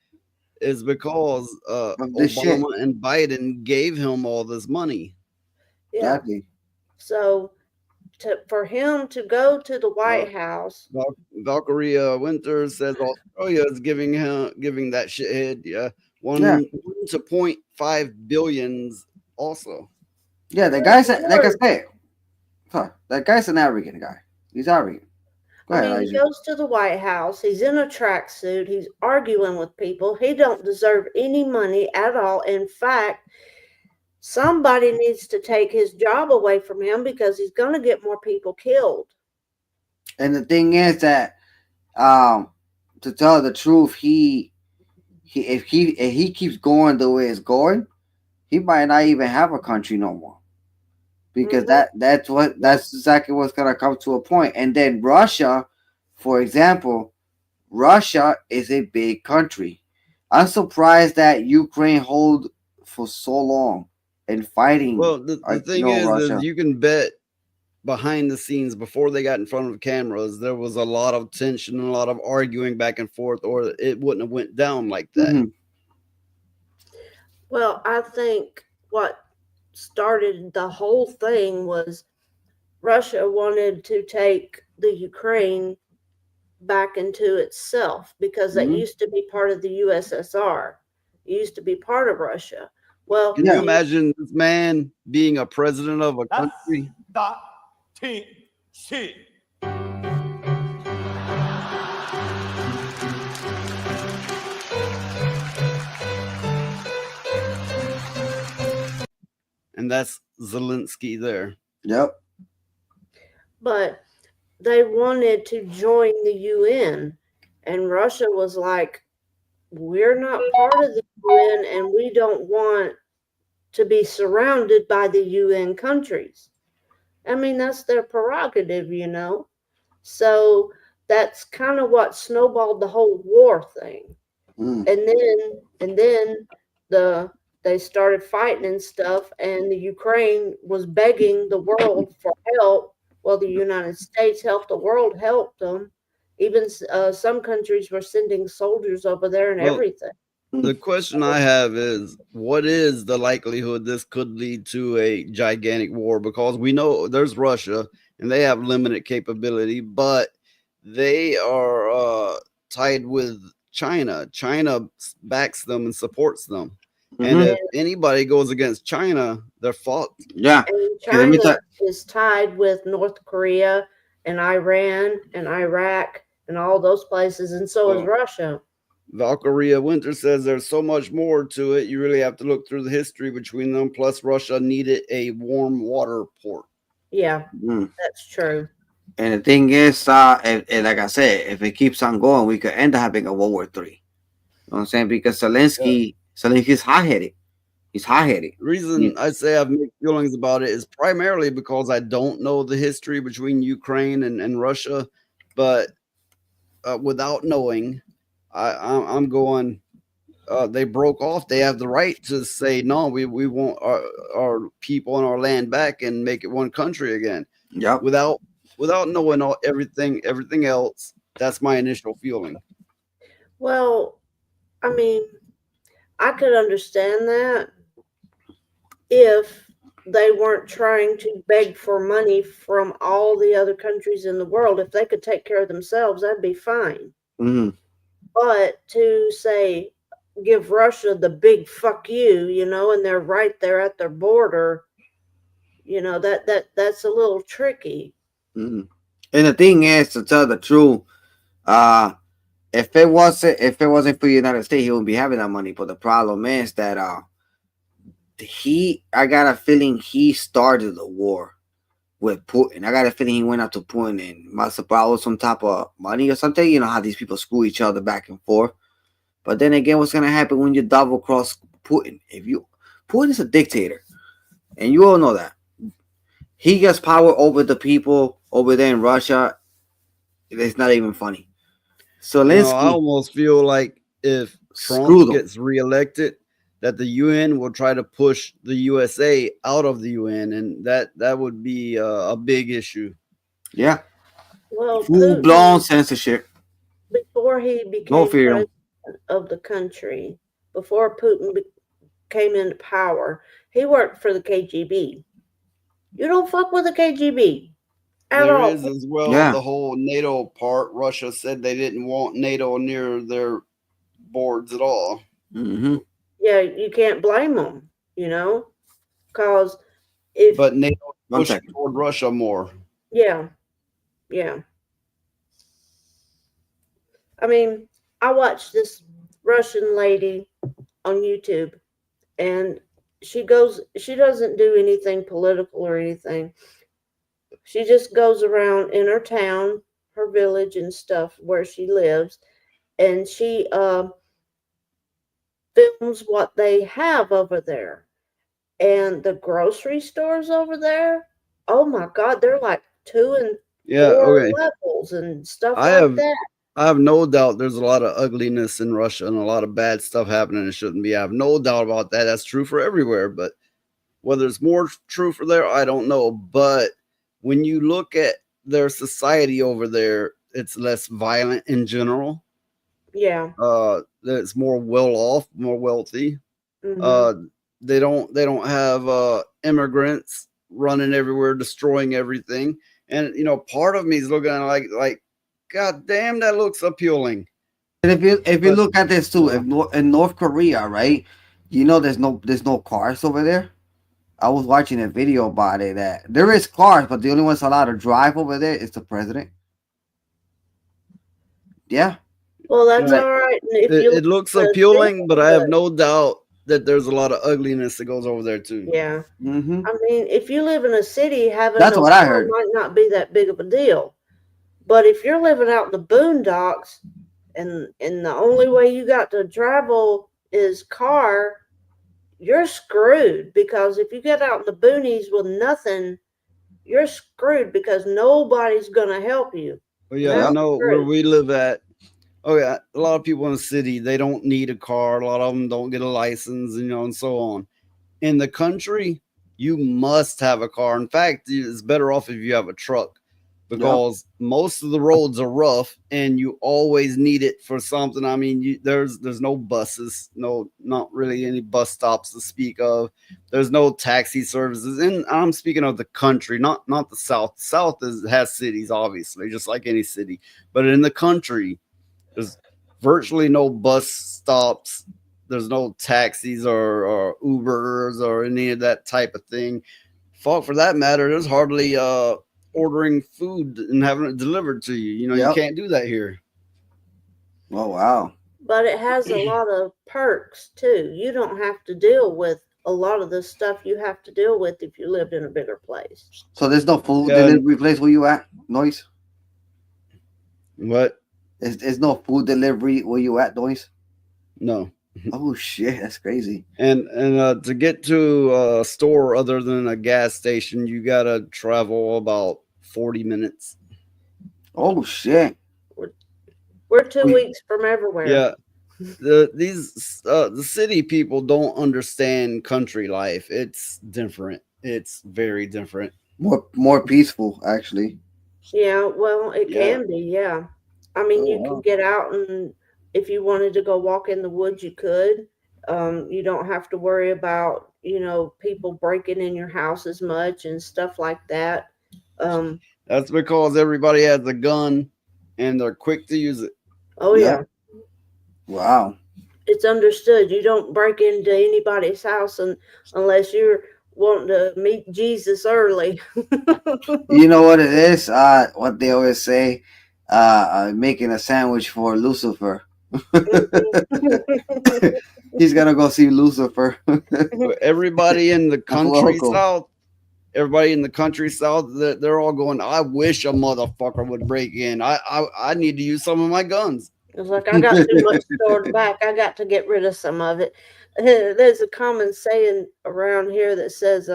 is because Obama and Biden gave him all this money. Yeah. Exactly. So, for him to go to the White House, Valkyrie Winter says Australia is giving that shithead 1.5 billions also. Yeah, the guy's like I said, that guy's an arrogant guy. He's arrogant. Go ahead, I mean, he Elijah. goes to the White House. He's in a tracksuit. He's arguing with people. He don't deserve any money at all. In fact, somebody needs to take his job away from him, because he's going to get more people killed. And the thing is that, to tell the truth, if he keeps going the way it's going, he might not even have a country no more. Because that's exactly what's gonna come to a point. And then Russia, for example, Russia is a big country. I'm surprised that Ukraine hold for so long and fighting. Well, the thing is you can bet behind the scenes, before they got in front of cameras, there was a lot of tension and a lot of arguing back and forth, or it wouldn't have went down like that. Well, I think what started the whole thing was Russia wanted to take the Ukraine back into itself, because that used to be part of the USSR. It used to be part of Russia. Well, Can you imagine this man being a president of a country? And that's Zelensky there. Yep. but they wanted to join the UN, and Russia was like, we're not part of the UN, and we don't want to be surrounded by the UN countries. I mean, that's their prerogative, you know. So that's kind of what snowballed the whole war thing. And then they started fighting and stuff, and the Ukraine was begging the world for help. Well, the United States helped, the world helped them. Even some countries were sending soldiers over there and Well, everything. the question I have is, what is the likelihood this could lead to a gigantic war? Because we know there's Russia and they have limited capability, but they are tied with China. China backs them and supports them. And if anybody goes against China, they're fought. Yeah. And China is tied with North Korea and Iran and Iraq and all those places, and so is Russia. Valkyria Winter says there's so much more to it. You really have to look through the history between them. Plus, Russia needed a warm water port. Yeah, that's true. And the thing is, and like I said, if it keeps on going, we could end up having a World War III. You know what I'm saying? Because Zelensky's hot-headed. He's hot-headed. The reason I say I have mixed feelings about it is primarily because I don't know the history between Ukraine and Russia. But without knowing, I'm going, they broke off. They have the right to say, no, we want our people and our land back and make it one country again. Yeah. Without knowing everything else, that's my initial feeling. Well, I mean, I could understand that if they weren't trying to beg for money from all the other countries in the world. If they could take care of themselves, that'd be fine. But to say, give Russia the big fuck you know, and they're right there at their border, you know, that's a little tricky. And the thing is, to tell the truth, if it wasn't for the United States, he wouldn't be having that money. But the problem is that I got a feeling he started the war with Putin. I got a feeling he went out to Putin and must have borrowed some type of money or something. You know how these people screw each other back and forth. But then again, what's gonna happen when you double cross Putin? Putin is a dictator, and you all know that. He gets power over the people over there in Russia. It's not even funny. So I almost feel like if Trump gets reelected, that the UN will try to push the USA out of the UN, and that would be a big issue. Yeah. Well, full-blown censorship. Before he became president of the country, before Putin came into power, he worked for the KGB. You don't fuck with the KGB at all. There is as well the whole NATO part. Russia said they didn't want NATO near their boards at all. Yeah, you can't blame them, you know, because but NATO pushed toward Russia more. Yeah. I mean, I watched this Russian lady on YouTube, and she doesn't do anything political or anything. She just goes around in her town, her village and stuff where she lives, and she films what they have over there. And the grocery stores over there, oh my God, they're like 2 and 4 levels and stuff that. I have no doubt there's a lot of ugliness in Russia and a lot of bad stuff happening that shouldn't be. I have no doubt about that. That's true for everywhere. But whether it's more true for there, I don't know. But when you look at their society over there, it's less violent in general. Yeah. It's more well off, more wealthy. They don't have immigrants running everywhere, destroying everything. And you know, part of me is looking at it like, God damn, that looks appealing. And if you look at this too, in North Korea, right? You know, there's no cars over there. I was watching a video about it that there is cars, but the only ones allowed to drive over there is the president. Yeah. Well, that's all right. It looks appealing, but I have no doubt that there's a lot of ugliness that goes over there too. Yeah. Mm-hmm. I mean, if you live in a city, having That's no what I car heard. might not be that big of a deal. But if you're living out in the boondocks and the only way you got to travel is car, you're screwed, because if you get out in the boonies with nothing, you're screwed because nobody's going to help you. But yeah, I know where we live at. Oh yeah, a lot of people in the city, they don't need a car. A lot of them don't get a license, you know, and so on. In the country, you must have a car. In fact, it's better off if you have a truck, because most of the roads are rough and you always need it for something. I mean, there's no buses, not really any bus stops to speak of. There's no taxi services, and I'm speaking of the country, not the South. South has cities, obviously, just like any city, but in the country, there's virtually no bus stops. There's no taxis or Ubers or any of that type of thing. Fuck, for that matter, there's hardly ordering food and having it delivered to you. You know, you can't do that here. Oh, wow. But it has a lot of perks too. You don't have to deal with a lot of the stuff you have to deal with if you lived in a bigger place. So there's no food delivery place where you at, Noise? What? There's no food delivery where you at, Noise? No. Oh shit, that's crazy. And to get to a store other than a gas station, you gotta travel about 40 minutes. Oh shit. We're 2 weeks from everywhere. Yeah. The city people don't understand country life. It's different. It's very different. More peaceful, actually. Yeah, well, it can be, yeah. I mean, you can get out, and if you wanted to go walk in the woods, you could. You don't have to worry about, people breaking in your house as much and stuff like that. That's because everybody has a gun and they're quick to use it. Oh, yeah. Wow. It's understood. You don't break into anybody's house unless you're wanting to meet Jesus early. You know what it is? What they always say, making a sandwich for Lucifer. He's gonna go see Lucifer. Everybody in the country south, they're all going, I wish a motherfucker would break in. I need to use some of my guns. It's like, I got too much stored back. I got to get rid of some of it. There's a common saying around here that says,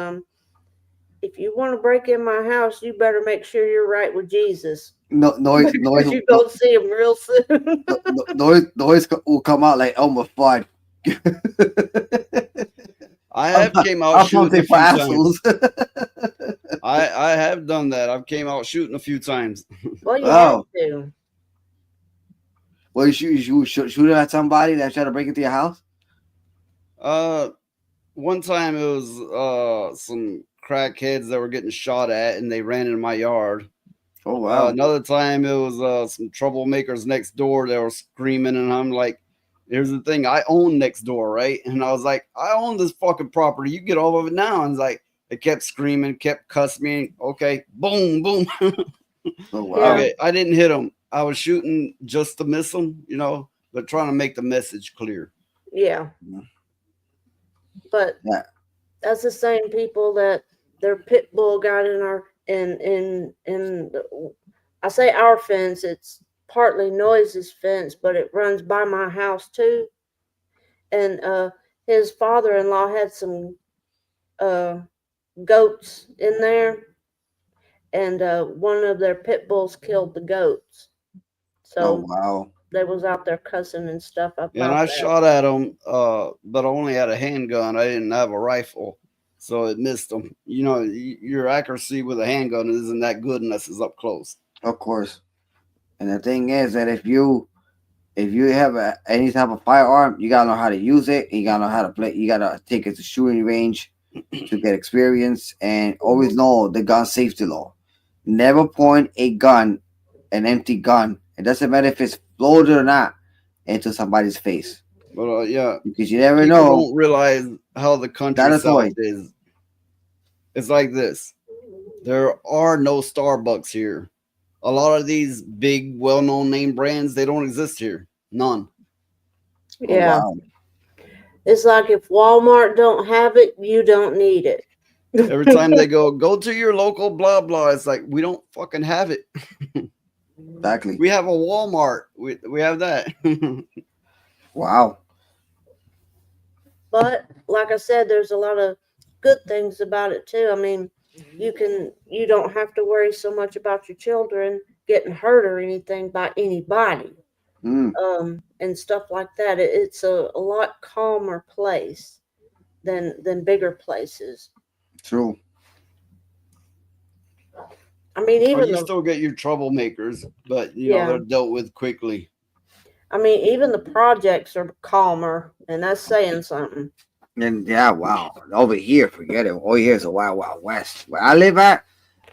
if you want to break in my house, you better make sure you're right with Jesus. Noise. You don't see him real soon. Noise will come out like Elmer Fudd. I have came out shooting a few times. I have done that. I've came out shooting a few times. Well, you have to. Well, you shoot at somebody that tried to break into your house? One time it was some crackheads that were getting shot at, and they ran in my yard. Oh wow! Another time it was some troublemakers next door. They were screaming, and I'm like, "Here's the thing: I own next door, right?" And I was like, "I own this fucking property. You get all of it now." And it's like they kept screaming, kept cussing me. Okay, boom, boom. Oh wow! Yeah. Okay, I didn't hit them. I was shooting just to miss them, but trying to make the message clear. Yeah. But that's the same people that their pit bull got in our I say our fence. It's partly Noise's fence, but it runs by my house too. And his father-in-law had some goats in there, and one of their pit bulls killed the goats. So wow. They was out there cussing and stuff about Yeah, and I that. shot at them, but I only had a handgun. I didn't have a rifle, so it missed them. Your accuracy with a handgun isn't that good unless it's up close. Of course. And the thing is that if you have any type of firearm, you gotta know how to use it. And you gotta know how to play. You gotta take it to shooting range to get experience, and always know the gun safety law. Never point a gun, an empty gun. It doesn't matter if it's loaded or not, into somebody's face. But yeah, because you never people know. Don't realize how the country south is. It's like this. There are no Starbucks here. A lot of these big, well-known name brands, they don't exist here. None. Yeah. Oh, wow. It's like if Walmart don't have it, you don't need it. Every time they go to your local blah blah, it's like we don't fucking have it. Exactly. We have a Walmart. We have that. Wow. But like I said, there's a lot of good things about it too. I mean, you don't have to worry so much about your children getting hurt or anything by anybody. And stuff like that. It's a lot calmer place than bigger places. True. I mean, even you the still get your troublemakers, but Yeah. they're dealt with quickly. I mean, even the projects are calmer, and that's saying something. And yeah, wow. Over here, forget it. Over here is a wild, wild west. Where I live at,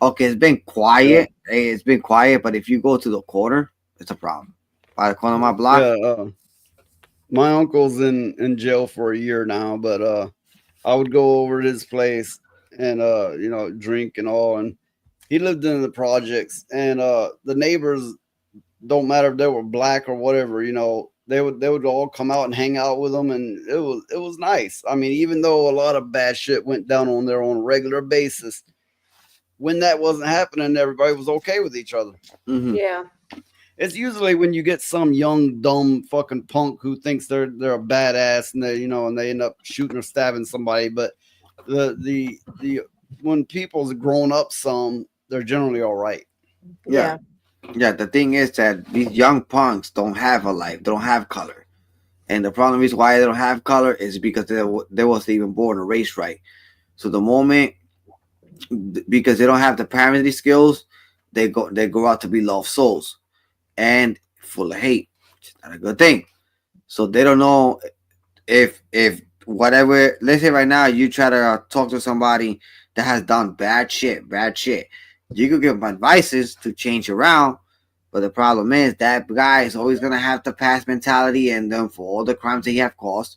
okay, it's been quiet. It's been quiet, but if you go to the corner, it's a problem. By the corner of my block. Yeah, my uncle's in jail for a year now, but I would go over to his place and drink and all, and he lived in the projects, and the neighbors, don't matter if they were black or whatever, they would all come out and hang out with them, and it was nice. I mean, even though a lot of bad shit went down on there on a regular basis, when that wasn't happening, everybody was okay with each other. Yeah. It's usually when you get some young, dumb fucking punk who thinks they're a badass, and they end up shooting or stabbing somebody. But the when people's grown up some, they're generally all right. Yeah. Yeah, the thing is that these young punks don't have a life. They don't have color. And the problem is why they don't have color is because they wasn't even born or raised right. So the moment, because they don't have the parenting skills, they go out to be lost souls and full of hate, which is not a good thing. So they don't know if whatever, let's say right now you try to talk to somebody that has done bad shit. You could give them advices to change around, but the problem is that guy is always gonna have the past mentality and then for all the crimes that he have caused,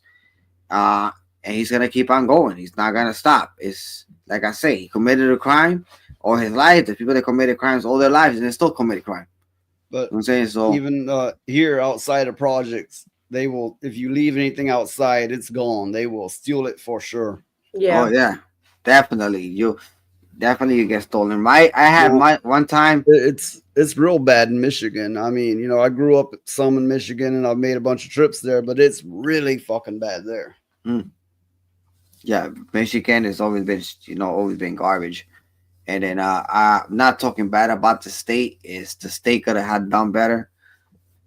and he's gonna keep on going. He's not gonna stop. It's like I say, he committed a crime all his life. The people that committed crimes all their lives and they still commit crime. But I'm saying so. Even here outside of projects, they will, if you leave anything outside, it's gone. They will steal it for sure. Yeah. Oh yeah, definitely. You get stolen. I had my one time. It's real bad in Michigan. I mean, I grew up some in Michigan, and I've made a bunch of trips there, but it's really fucking bad there. Yeah, Michigan has always been garbage. And then I'm not talking bad about the state. Is the state could have had done better,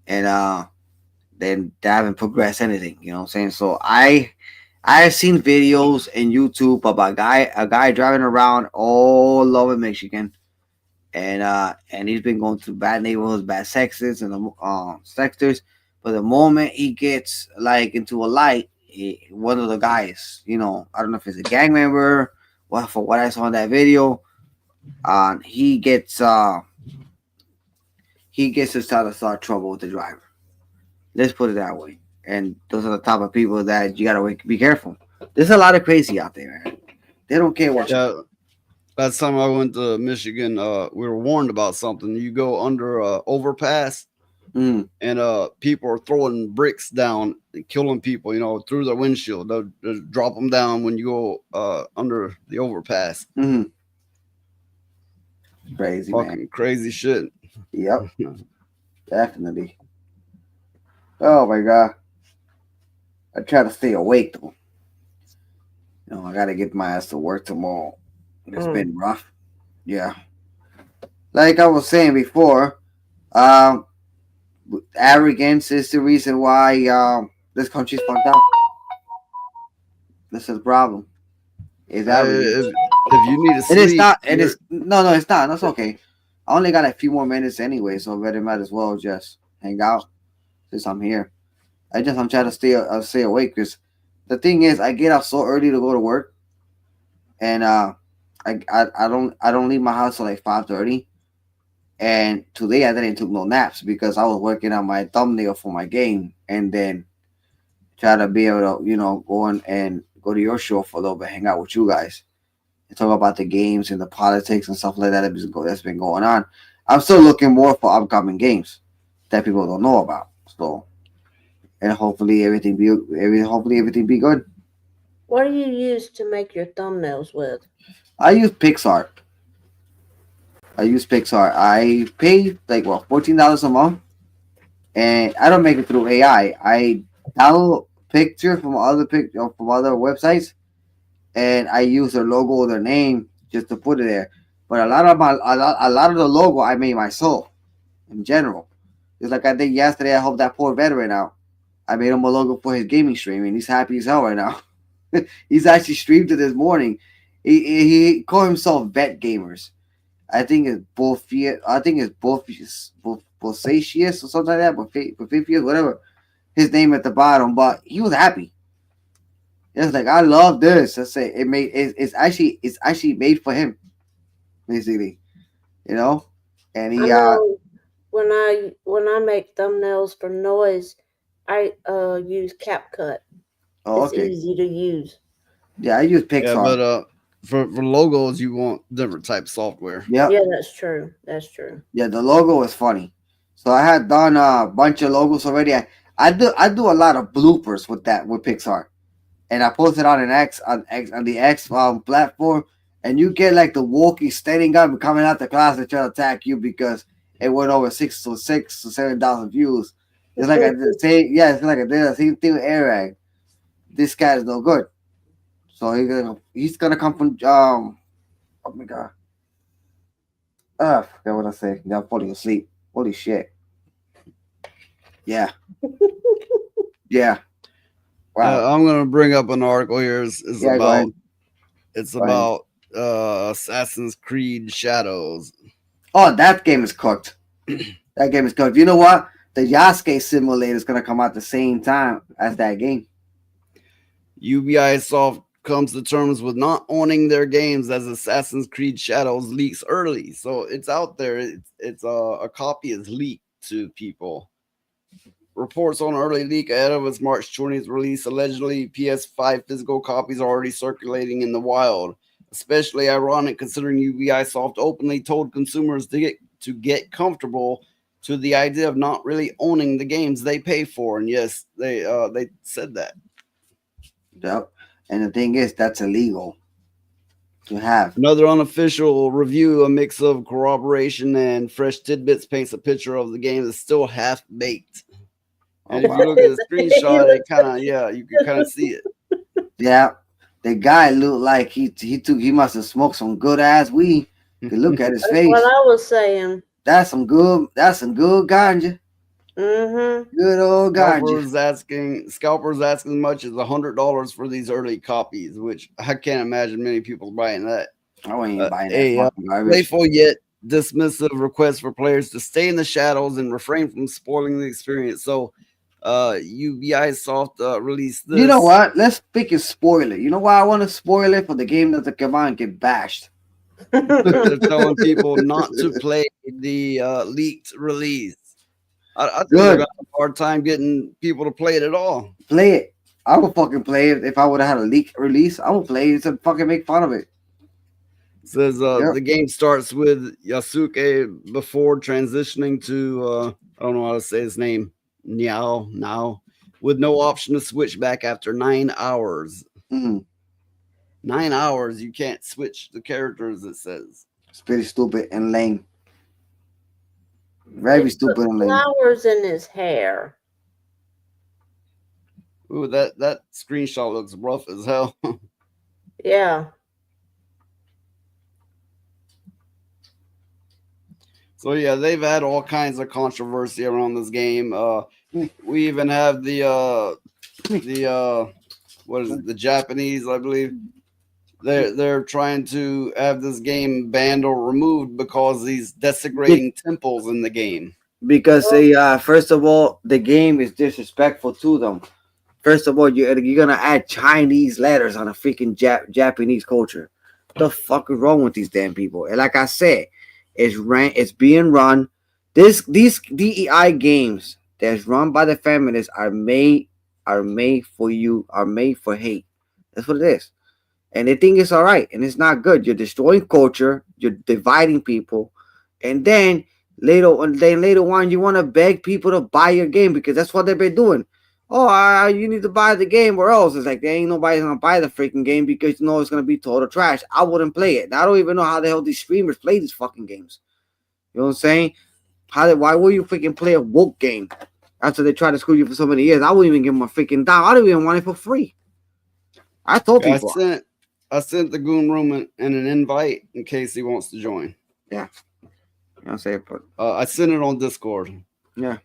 and then they haven't progressed anything. You know what I'm saying? So I've seen videos in YouTube about a guy driving around all over Michigan, and he's been going through bad neighborhoods, bad sectors, and sectors. But the moment he gets like into a light, one of the guys, I don't know if it's a gang member, for what I saw in that video, he gets to start trouble with the driver. Let's put it that way. And those are the type of people that you gotta be careful. There's a lot of crazy out there, man. They don't care what. Yeah. Last time I went to Michigan, we were warned about something. You go under overpass, and people are throwing bricks down and killing people, through their windshield. They'll drop them down when you go under the overpass. Crazy, fucking man. Crazy shit. Yep. Definitely. Oh my god. I try to stay awake though. I gotta get my ass to work tomorrow. It's been rough. Yeah. Like I was saying before, arrogance is the reason why this country's fucked up. This is the problem. Is arrogance. If you need to sleep, it is not. It is no. It's not. That's okay. I only got a few more minutes anyway, so I might as well just hang out since I'm here. I'm trying to stay awake because the thing is, I get up so early to go to work, and I don't leave my house till like 5:30. And today I didn't took no naps because I was working on my thumbnail for my game, and then try to be able to go to your show for a little bit, hang out with you guys, and talk about the games and the politics and stuff like that that's been going on. I'm still looking more for upcoming games that people don't know about. So and hopefully everything be good. What do you use to make your thumbnails with? I use Pixar. I pay like what $14 a month, and I don't make it through AI. I download pictures from other websites, and I use their logo or their name just to put it there. But a lot of the logo I made myself in general. Just like I did yesterday, I helped that poor veteran out. I made him a logo for his gaming stream, and he's happy as hell right now. He's actually streamed it this morning. He called himself Vet Gamers. I think it's Bofacious or something like that, Bofacious, whatever his name at the bottom. But he was happy. It's like, I love this. I say it's actually made for him, basically, you know. And I he know when I make thumbnails for noise, I use CapCut. oh, It's okay. easy to use. Yeah, I use Pixar. Yeah, but for logos, you want different type of software. Yep. Yeah, that's true. That's true. Yeah, the logo is funny. So I had done a bunch of logos already. I do a lot of bloopers with Pixar, and I posted on the X platform, and you get like the walkie standing up and coming out the closet trying to attack you because it went over 6,000 to 7,000 views. It's like I did the same. Yeah, it's like I did the same thing with Airag. This guy is no good, so he's gonna come from oh my god. I forgot what I say. Now I'm falling asleep. Holy shit. Yeah. Yeah. Wow. I'm gonna bring up an article here. Yeah, go ahead. It's Go ahead. about Assassin's Creed Shadows. Oh, that game is cooked. That game is cooked. You know what? The Yasuke simulator is gonna come out the same time as that game. Ubisoft comes to terms with not owning their games as Assassin's Creed Shadows leaks early. So it's out there. It's a copy is leaked to people. Reports on early leak ahead of its March 20th release. Allegedly, PS5 physical copies are already circulating in the wild. Especially ironic considering Ubisoft openly told consumers to get comfortable to the idea of not really owning the games they pay for. And yes, they said that. Yep. And the thing is, that's illegal to have. Another unofficial review, a mix of corroboration and fresh tidbits, paints a picture of the game that's still half baked. And if you look at the screenshot, it you can kind of see it. Yeah, the guy looked like he must have smoked some good ass weed. You can look at his That's face. what I was saying. That's some good ganja. Mm-hmm. Good old ganja. Scalpers asking as much as $100 for these early copies, which I can't imagine many people buying that. I ain't buying that fucking garbage. Playful yet dismissive request for players to stay in the shadows and refrain from spoiling the experience. So Ubisoft released this. You know what? Let's pick a spoiler. You know why I want to spoil it? For the game that come out and get bashed. They're telling people not to play the leaked release. I think they're gonna have a hard time getting people to play it at all. Play it. I would fucking play it if I would have had a leaked release. I would play it to fucking make fun of it. It says the game starts with Yasuke before transitioning to I don't know how to say his name. Now, with no option to switch back after 9 hours. Mm-hmm. 9 hours, you can't switch the characters, it says. It's pretty stupid and lame. Very stupid and lame. Flowers in his hair. Ooh, that screenshot looks rough as hell. Yeah. So yeah, they've had all kinds of controversy around this game. We even have the what is it? The Japanese, I believe. They're trying to have this game banned or removed because he's desecrating temples in the game. Because they first of all, the game is disrespectful to them. First of all, you're gonna add Chinese letters on a freaking Japanese culture. What the fuck is wrong with these damn people? And like I said, it's being run. These DEI games that's run by the feminists are made for you, are made for hate. That's what it is. And they think it's all right, and it's not good. You're destroying culture, you're dividing people, and then later on you want to beg people to buy your game because that's what they've been doing. oh, you need to buy the game or else. It's like, there ain't nobody gonna buy the freaking game because you know it's gonna be total trash. I wouldn't play it. I don't even know how the hell these streamers play these fucking games. You know what I'm saying? Why would you freaking play a woke game after they try to screw you for so many years? I wouldn't even give them a freaking dime. I don't even want it for free. I told people. I sent the Goon Room an invite in case he wants to join. Yeah. You know what I'm saying? But I sent it on Discord. Yeah.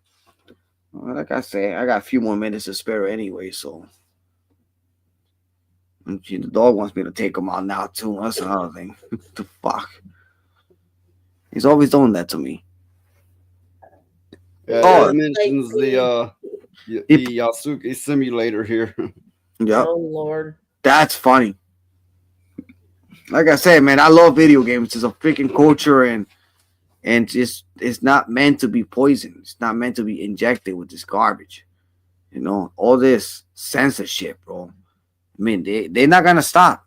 Well, like I say, I got a few more minutes to spare anyway, so. And the dog wants me to take him out now, too. That's another thing. What the fuck? He's always doing that to me. Yeah, it mentions the Yasuke simulator here. Yep. Oh Lord. That's funny. Like I said, man, I love video games. It's a freaking culture, and just it's not meant to be poisoned. It's not meant to be injected with this garbage. You know, all this censorship, bro. I mean, they're not gonna stop.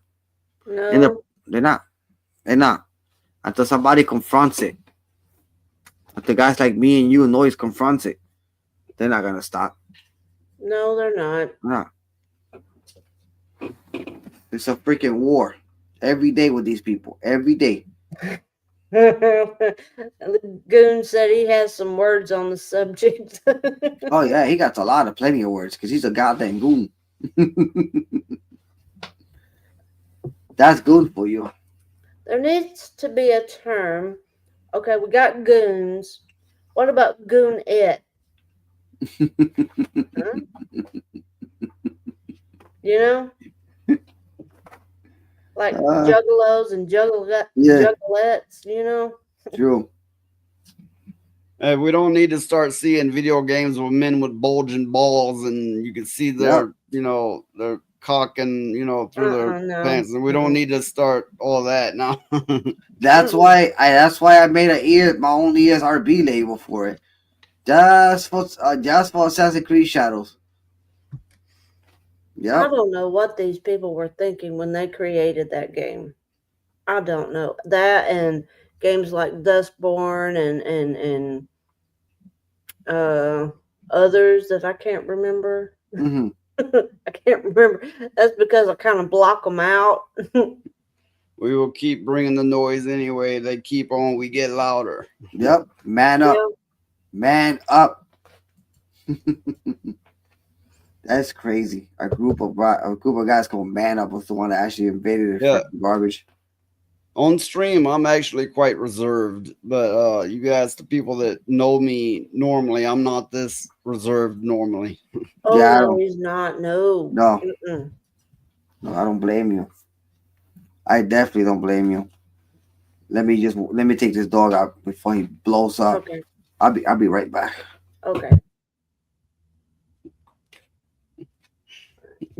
No. They're not. They're not. Until somebody confronts it. Until guys like me and you and Noise confronts it. They're not gonna stop. No, they're not. No. It's a freaking war. Every day with these people. Every day. Goon said he has some words on the subject. Oh yeah, he got plenty of words because he's a goddamn goon. That's goon for you. There needs to be a term. Okay, we got goons. What about goon it? Huh? You know? Like juggalos and juggalettes, you know? True. Hey, we don't need to start seeing video games with men with bulging balls and you can see their, their cock and, through their pants. And we don't need to start all that now. That's why I made my own ESRB label for it. Just for Assassin's Creed Shadows. I don't know what these people were thinking when they created that game. I don't know. That and games like Dustborn and others that I can't remember. Mm-hmm. I can't remember. That's because I kind of block them out. We will keep bringing the noise anyway. They keep on. We get louder. Yep. Man up. Yep. Man up. That's crazy. A group of guys called Man Up was the one that actually invaded the garbage. On stream, I'm actually quite reserved, but you guys, the people that know me normally, I'm not this reserved normally. Oh no, he's not. No. No. No, I don't blame you. I definitely don't blame you. Let me take this dog out before he blows up. Okay. I'll be right back. Okay.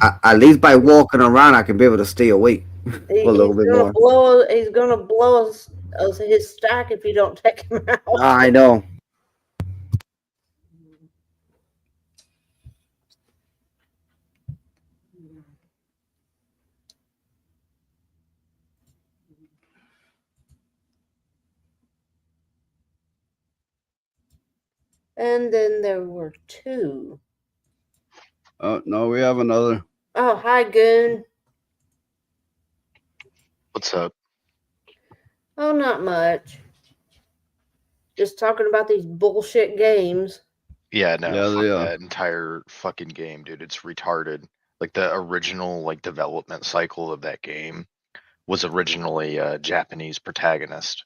At least by walking around, I can be able to stay awake a little bit more. He's gonna blow us his stack if you don't take him out. I know. And then there were two. Oh, no, we have another. Oh, hi, Goon. What's up? Oh, not much. Just talking about these bullshit games. Yeah, no, that entire fucking game, dude. It's retarded. Like the original development cycle of that game was originally a Japanese protagonist.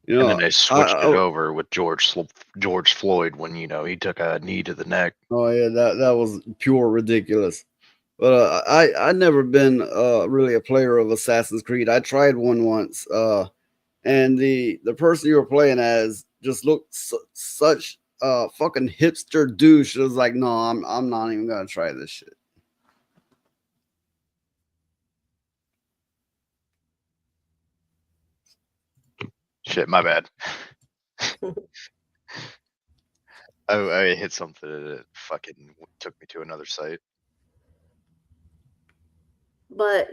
And then they switched it over with George Floyd when he took a knee to the neck. Oh yeah, that was pure ridiculous. But I never been really a player of Assassin's Creed. I tried one once, and the person you were playing as just looked such a fucking hipster douche. It was like, no, I'm not even gonna try this shit. Shit, my bad. I hit something that fucking took me to another site. But,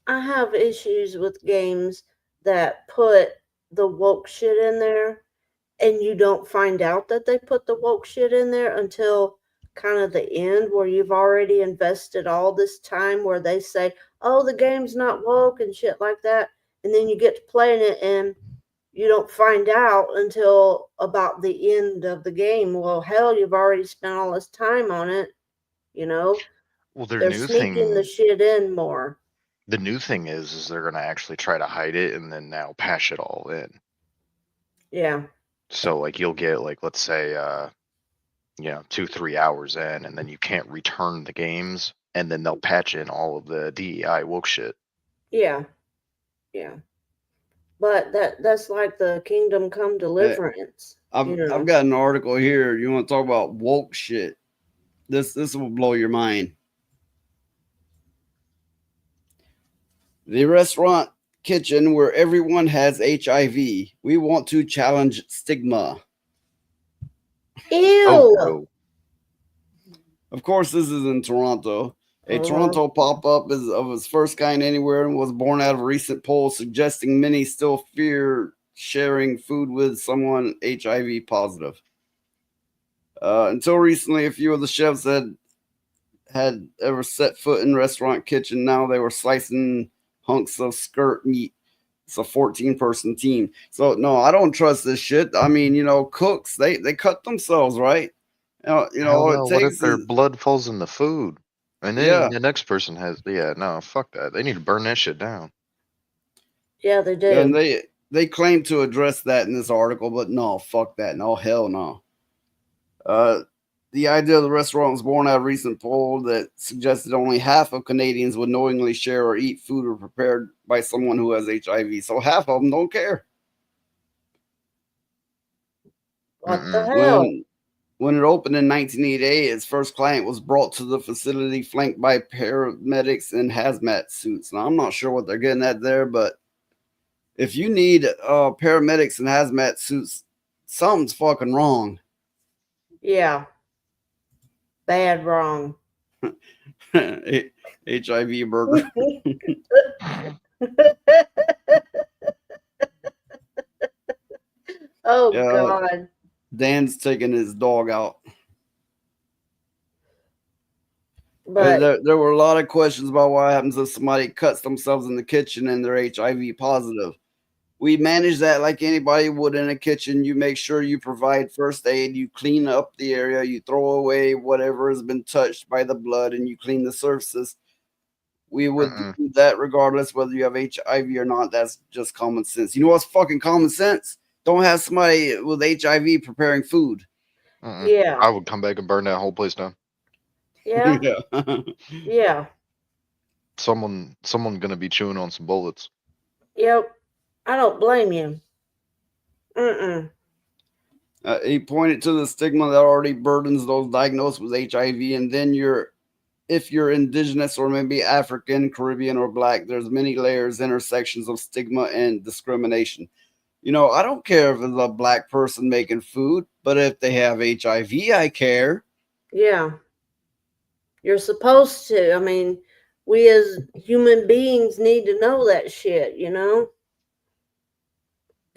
I have issues with games that put the woke shit in there and you don't find out that they put the woke shit in there until kind of the end where you've already invested all this time where they say, oh, the game's not woke and shit like that. And then you get to playing it and you don't find out until about the end of the game. Well, hell, you've already spent all this time on it, you know? Well, their They're new sneaking the thing, shit in more. the new thing is they're gonna actually try to hide it and then now patch it all in. Yeah. So like you'll get like let's say 2-3 hours in, and then you can't return the games, and then they'll patch in all of the DEI woke shit. Yeah. Yeah. But that's like the Kingdom Come Deliverance. I've got an article here. You want to talk about woke shit? This will blow your mind. The restaurant kitchen where everyone has HIV. We want to challenge stigma. Ew. Oh, no. Of course, this is in Toronto. A Toronto pop-up is of its first kind anywhere and was born out of a recent poll suggesting many still fear sharing food with someone HIV positive. Until recently, a few of the chefs had ever set foot in restaurant kitchen. Now they were slicing hunks of skirt meat. It's a 14-person team. So no, I don't trust this shit. I mean, cooks, they cut themselves, right? Hell no, what if their blood falls in the food? And then the next person has no, fuck that. They need to burn that shit down. Yeah, they do. And they claim to address that in this article, but no, fuck that. No, hell no. The idea of the restaurant was born out of a recent poll that suggested only half of Canadians would knowingly share or eat food prepared by someone who has HIV. So half of them don't care. What the hell? When it opened in 1988, its first client was brought to the facility flanked by paramedics in hazmat suits. Now, I'm not sure what they're getting at there, but if you need paramedics in hazmat suits, something's fucking wrong. Yeah. Bad wrong. HIV burger. Oh, God. Dan's taking his dog out. But there were a lot of questions about what happens if somebody cuts themselves in the kitchen and they're HIV positive. We manage that like anybody would in a kitchen. You make sure you provide first aid, you clean up the area, you throw away whatever has been touched by the blood, and you clean the surfaces. We would do that regardless whether you have HIV or not. That's just common sense. You know what's fucking common sense? Don't have somebody with HIV preparing food. Yeah. I would come back and burn that whole place down. Yeah. Yeah. Someone gonna be chewing on some bullets. Yep. I don't blame you. He pointed to the stigma that already burdens those diagnosed with HIV, and then if you're indigenous or maybe African, Caribbean, or Black, there's many layers, intersections of stigma and discrimination. I don't care if it's a Black person making food, but if they have HIV, I care. Yeah. You're supposed to. I mean, we as human beings need to know that shit,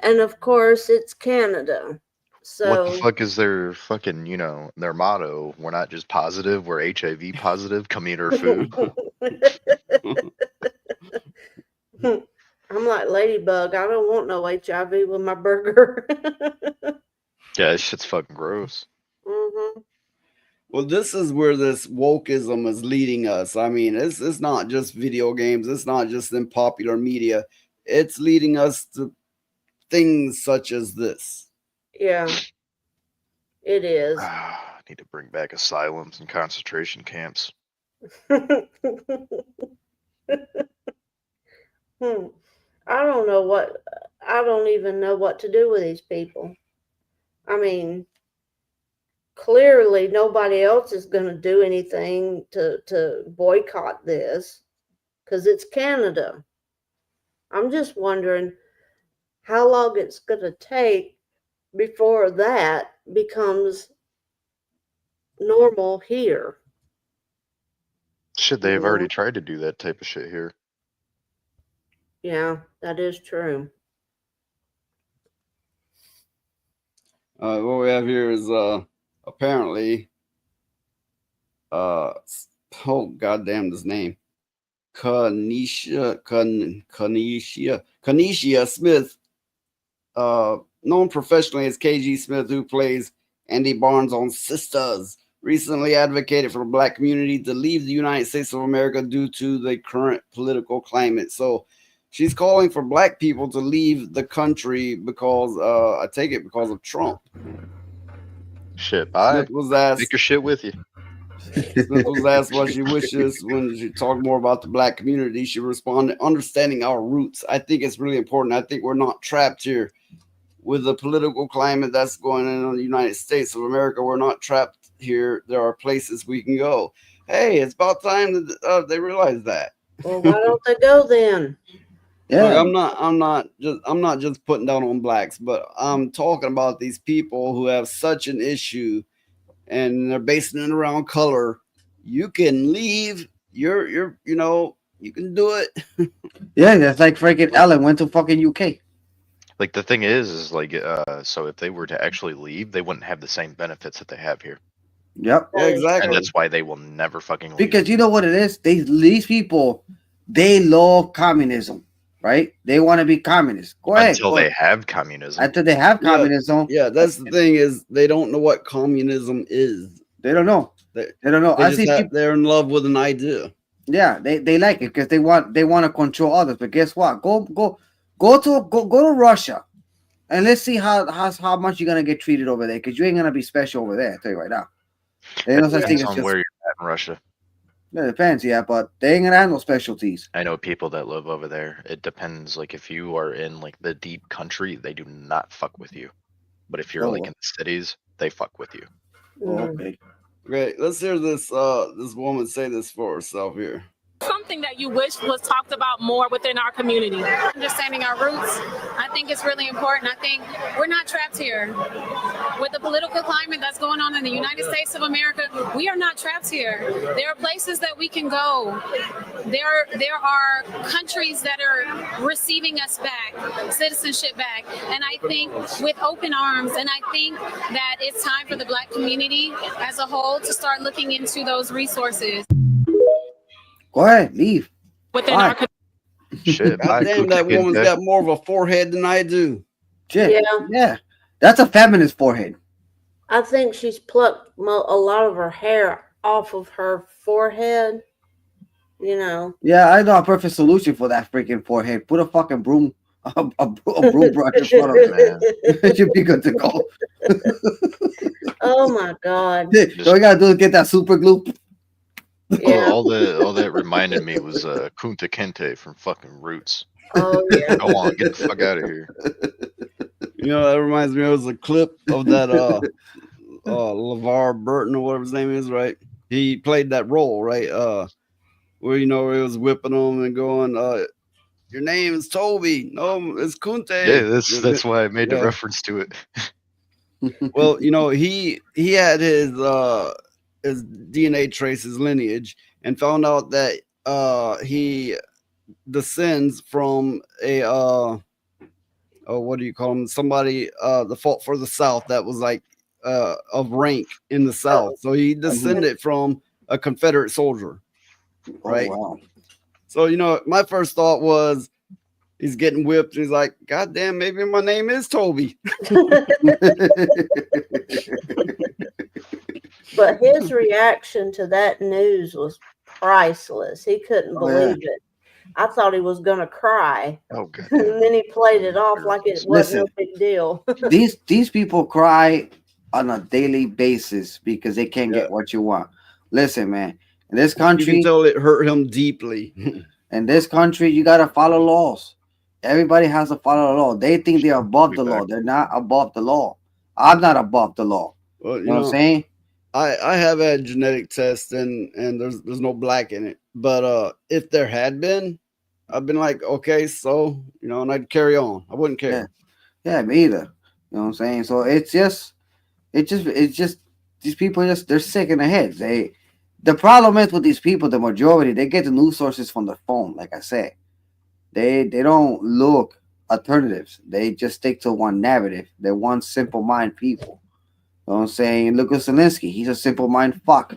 And of course, it's Canada. So what the fuck is their fucking, their motto? We're not just positive, we're HIV positive. Come eat our food. I'm like Ladybug. I don't want no HIV with my burger. Yeah, this shit's fucking gross. Well, this is where this wokeism is leading us. I mean, it's not just video games. It's not just in popular media. It's leading us to things such as this. Yeah, it is. I need to bring back asylums and concentration camps. I don't even know what to do with these people. I mean, clearly nobody else is going to do anything to boycott this because it's Canada. I'm just wondering how long it's going to take before that becomes normal here. Shit, they've already tried to do that type of shit here. Yeah, that is true. What we have here is apparently oh goddamn this name. Kanisha Smith, known professionally as KG Smith, who plays Andy Barnes on Sisters, recently advocated for the black community to leave the United States of America due to the current political climate. So she's calling for black people to leave the country because I take it because of Trump. Shit, bye. Smith was asked. Take your shit with you. Smith was asked what she wishes when she talked more about the black community. She responded, understanding our roots. I think it's really important. I think we're not trapped here with the political climate that's going on in the United States of America. We're not trapped here. There are places we can go. Hey, it's about time that they realize that. Well, why don't they go then? Yeah, look, I'm not just putting down on blacks, but I'm talking about these people who have such an issue and they're basing it around color. You can leave. You can do it. Yeah, that's like freaking Ellen went to fucking UK. Like the thing is like, so if they were to actually leave, they wouldn't have the same benefits that they have here. Yep. Yeah, exactly. And that's why they will never fucking leave. Because you know what it is? These people, they love communism, right? They want to be communists. Go ahead. Until they have communism. After they have communism. Yeah, that's the thing is they don't know what communism is. They don't know. They don't know. They're in love with an idea. Yeah, they like it because they want to control others. But guess what? Go to Russia, and let's see how much you're gonna get treated over there. Because you ain't gonna be special over there. I tell you right now. They no such thing as where you're at in Russia. Yeah, it depends, yeah, but they ain't gonna have no specialties. I know people that live over there. It depends. Like if you are in like the deep country, they do not fuck with you. But if you're like in the cities, they fuck with you. Okay. Great. Let's hear this this woman say this for herself here. Something that you wish was talked about more within our community. Understanding our roots, I think it's really important. I think we're not trapped here. With the political climate that's going on in the United States of America, we are not trapped here. There are places that we can go. There are countries that are receiving us back, citizenship back. And I think with open arms, and I think that it's time for the Black community as a whole to start looking into those resources. Go ahead, leave. Within our Shit, God damn, that woman's got more of a forehead than I do. Shit. Yeah. That's a feminist forehead. I think she's plucked a lot of her hair off of her forehead. You know. Yeah, I know a perfect solution for that freaking forehead. Put a fucking broom, a broom brush in front of it, man. It should be good to go. Oh my God! All you gotta do is get that super glue. Yeah. All that reminded me was Kunta Kinte from fucking Roots. Oh yeah. Go on, get the fuck out of here. You know, that reminds me of a clip of that LeVar Burton or whatever his name is, right? He played that role, right? Where he was whipping him and going, your name is Toby. No, it's Kunte. Yeah, that's why I made the reference to it. Well, he had his DNA traces lineage and found out that he descends from a what do you call him? Somebody the fought for the South that was like of rank in the South. So he descended from a Confederate soldier. Right. Oh, wow. So my first thought was he's getting whipped. He's like, God damn, maybe my name is Toby. But his reaction to that news was priceless. He couldn't believe it. I thought he was gonna cry. Oh, God. And then he played it off like it wasn't no big deal. these people cry on a daily basis because they can't get what you want. Listen, man, in this country, you can tell it hurt him deeply. In this country, you gotta follow laws. Everybody has to follow the law. They think they're above the law. They're not above the law. I'm not above the law. Well, you know what I'm saying? I have had genetic tests and there's no black in it. But if there had been, I've been like, okay, so and I'd carry on. I wouldn't care. Yeah, me either. You know what I'm saying? So it's just these people they're sick in the head. The problem is with these people, the majority, they get the news sources from their phone, like I said. They don't look alternatives. They just stick to one narrative. They're one simple mind people. You know what I'm saying? Look at Zelensky. He's a simple mind fuck.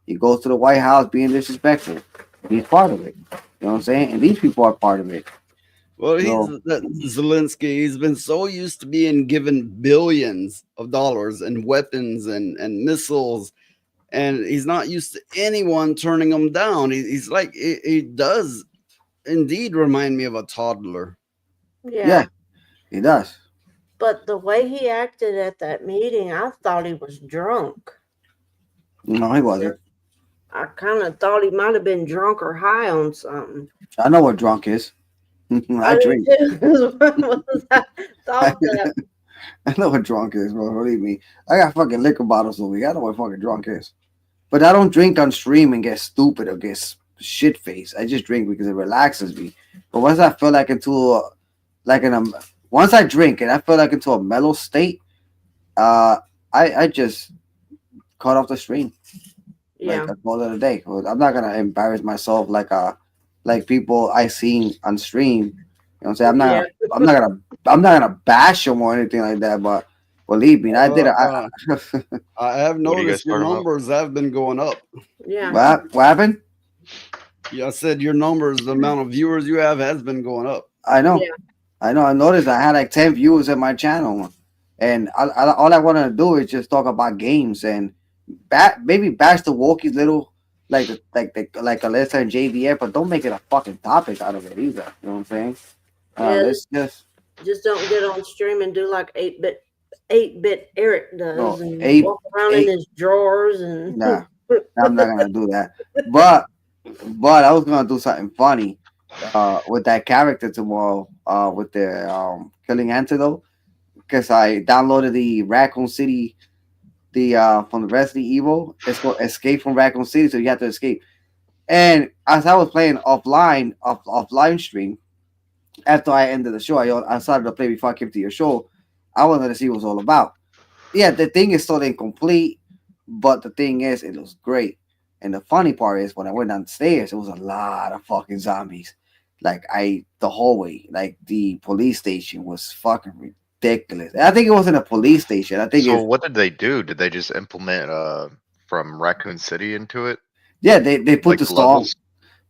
He goes to the White House being disrespectful. He's part of it. You know what I'm saying? And these people are part of it. Well, So, Zelensky. He's been so used to being given billions of dollars and weapons and missiles, and he's not used to anyone turning him down. He's like he does indeed remind me of a toddler. yeah, he does. But the way he acted at that meeting, I thought he was drunk. No, he wasn't. I kind of thought he might have been drunk or high on something. I know what drunk is. I drink. Thought that. I know what drunk is, bro. Believe me. I got fucking liquor bottles over here. I know what fucking drunk is. But I don't drink on stream and get stupid or get shit faced. I just drink because it relaxes me. But once I feel like once I drink and I feel like into a mellow state, I just cut off the stream. Yeah. Like I call it a day. I'm not gonna embarrass myself like people I seen on stream. You know what I'm saying? I'm not gonna bash them or anything like that, but believe me, I did I have noticed your numbers have been going up. Yeah. What happened? Yeah, I said your numbers, the amount of viewers you have has been going up. I know. Yeah. I know. I noticed I had like 10 viewers in my channel, and all I wanted to do is just talk about games and maybe bash the Wookiees little like Alyssa and JVF, but don't make it a fucking topic out of it either. You know what I'm saying? Let's just don't get on stream and do like 8-bit Eric does and walk around in his drawers and. Nah, I'm not gonna do that. But I was gonna do something funny with that character tomorrow with the killing antidote, because I downloaded the Raccoon City from the Resident Evil. It's called Escape from Raccoon City, so you have to escape. And as I was playing offline stream, after I ended the show, I started to play before I came to your show. I wanted to see what it was all about. Yeah, the thing is still incomplete, but the thing is, it was great. And the funny part is, when I went downstairs, it was a lot of fucking zombies. Like the hallway, like the police station was fucking ridiculous. I think it wasn't a police station. I think. So what did they do? Did they just implement from Raccoon City into it? Yeah, they put like the song. levels?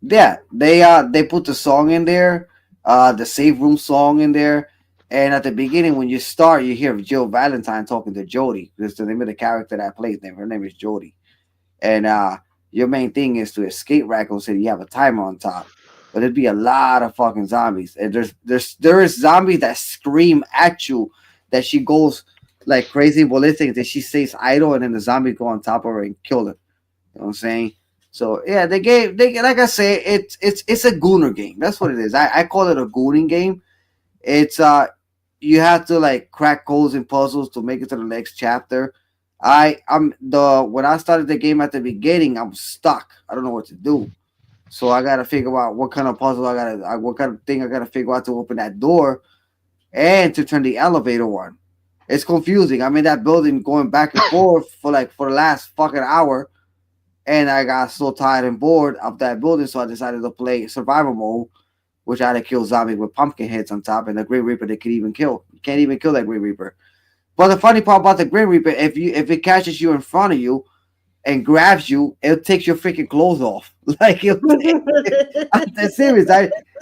Yeah, they put the song in there, the save room song in there. And at the beginning, when you start, you hear Jill Valentine talking to Jody. That's the name of the character that plays them. Her name is Jody. And your main thing is to escape Raccoon City. You have a timer on top, but it'd be a lot of fucking zombies. And there is zombies that scream at you, that she goes like crazy ballistic, that she stays idle, and then the zombies go on top of her and kill her. You know what I'm saying? So yeah, they like I say, it's a gooner game. That's what it is. I call it a gooning game. It's you have to like crack codes and puzzles to make it to the next chapter. When I started the game at the beginning, I'm stuck. I don't know what to do. So I gotta figure out what kind of puzzle what kind of thing I gotta figure out to open that door and to turn the elevator on. It's confusing. I'm in that building going back and forth for the last fucking hour, and I got so tired and bored of that building, so I decided to play survival mode, which I had to kill zombies with pumpkin heads on top, and the Grim Reaper they could even kill. You can't even kill that Grim Reaper. But the funny part about the Grim Reaper, if it catches you in front of you and grabs you, it takes your freaking clothes off. Like I'm serious.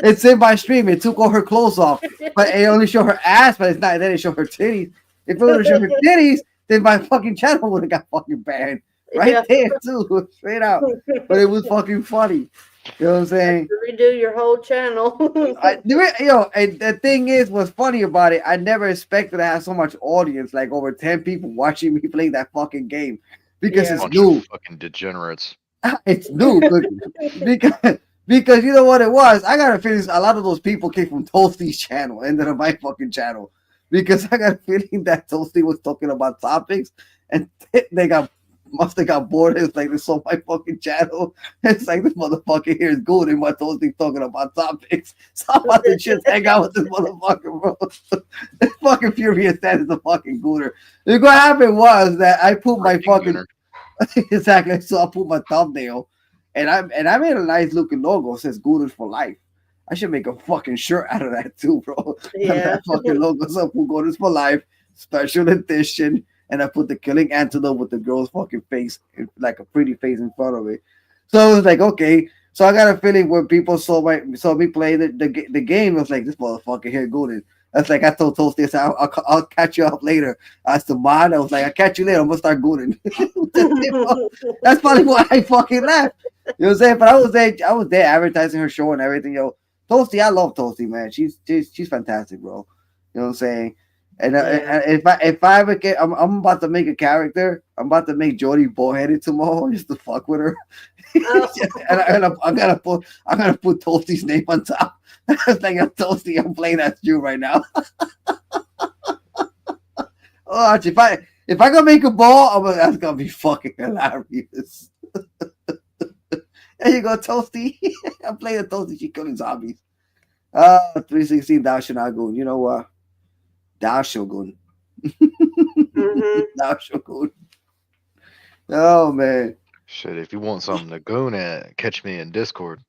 It's in my stream. It took all her clothes off, but it only showed her ass. But it's not. It didn't show her titties. If it would have showed her titties, then my fucking channel would have got fucking banned right there too, straight out. But it was fucking funny. You know what I'm saying? Redo your whole channel. And the thing is, what's funny about it, I never expected to have so much audience, like over 10 people watching me play that fucking game, because it's new. Fucking degenerates. It's new because you know what it was. I gotta finish. A lot of those people came from Toasty's channel, ended up my fucking channel, because I got a feeling that Toasty was talking about topics, and they must have got bored. It's like they saw my fucking channel. It's like this motherfucker here is good and my Toasty talking about topics. So I'm about to just hang out with this motherfucker, bro. This fucking furious that is a fucking gooner. And what happened was that I put my fucking exactly. So I put my thumbnail, and I made a nice looking logo. It says "Gooners for Life." I should make a fucking shirt out of that too, bro. Yeah. That fucking logo. So I put "Gooners for Life" special edition. and I put the killing antidote with the girl's fucking face, like a pretty face in front of it. So it was like, okay. So I got a feeling when people saw me play the game, it was like, this motherfucker here golden. That's like I told Toasty, I said, I'll catch you up later. I was the mod. I was like, I'll catch you later. I'm gonna start golden. That's probably why I fucking left. You know what I'm saying? But I was there advertising her show and everything, yo. Toasty, I love Toasty, man. She's fantastic, bro. You know what I'm saying? And if I ever get, I'm about to make a character. I'm about to make Jody bullheaded tomorrow just to fuck with her. and I'm gonna put Toasty's name on top. It's like, I'm Toasty. I'm playing as you right now. Oh, if I gonna make a ball, that's gonna be fucking hilarious. There you go, Toasty. I'm playing a Toasty. She killing zombies. 316 Thou shall not go. You know what? Thou shall go. Thou shall go. Oh man. Shit, if you want something to goon at, catch me in Discord.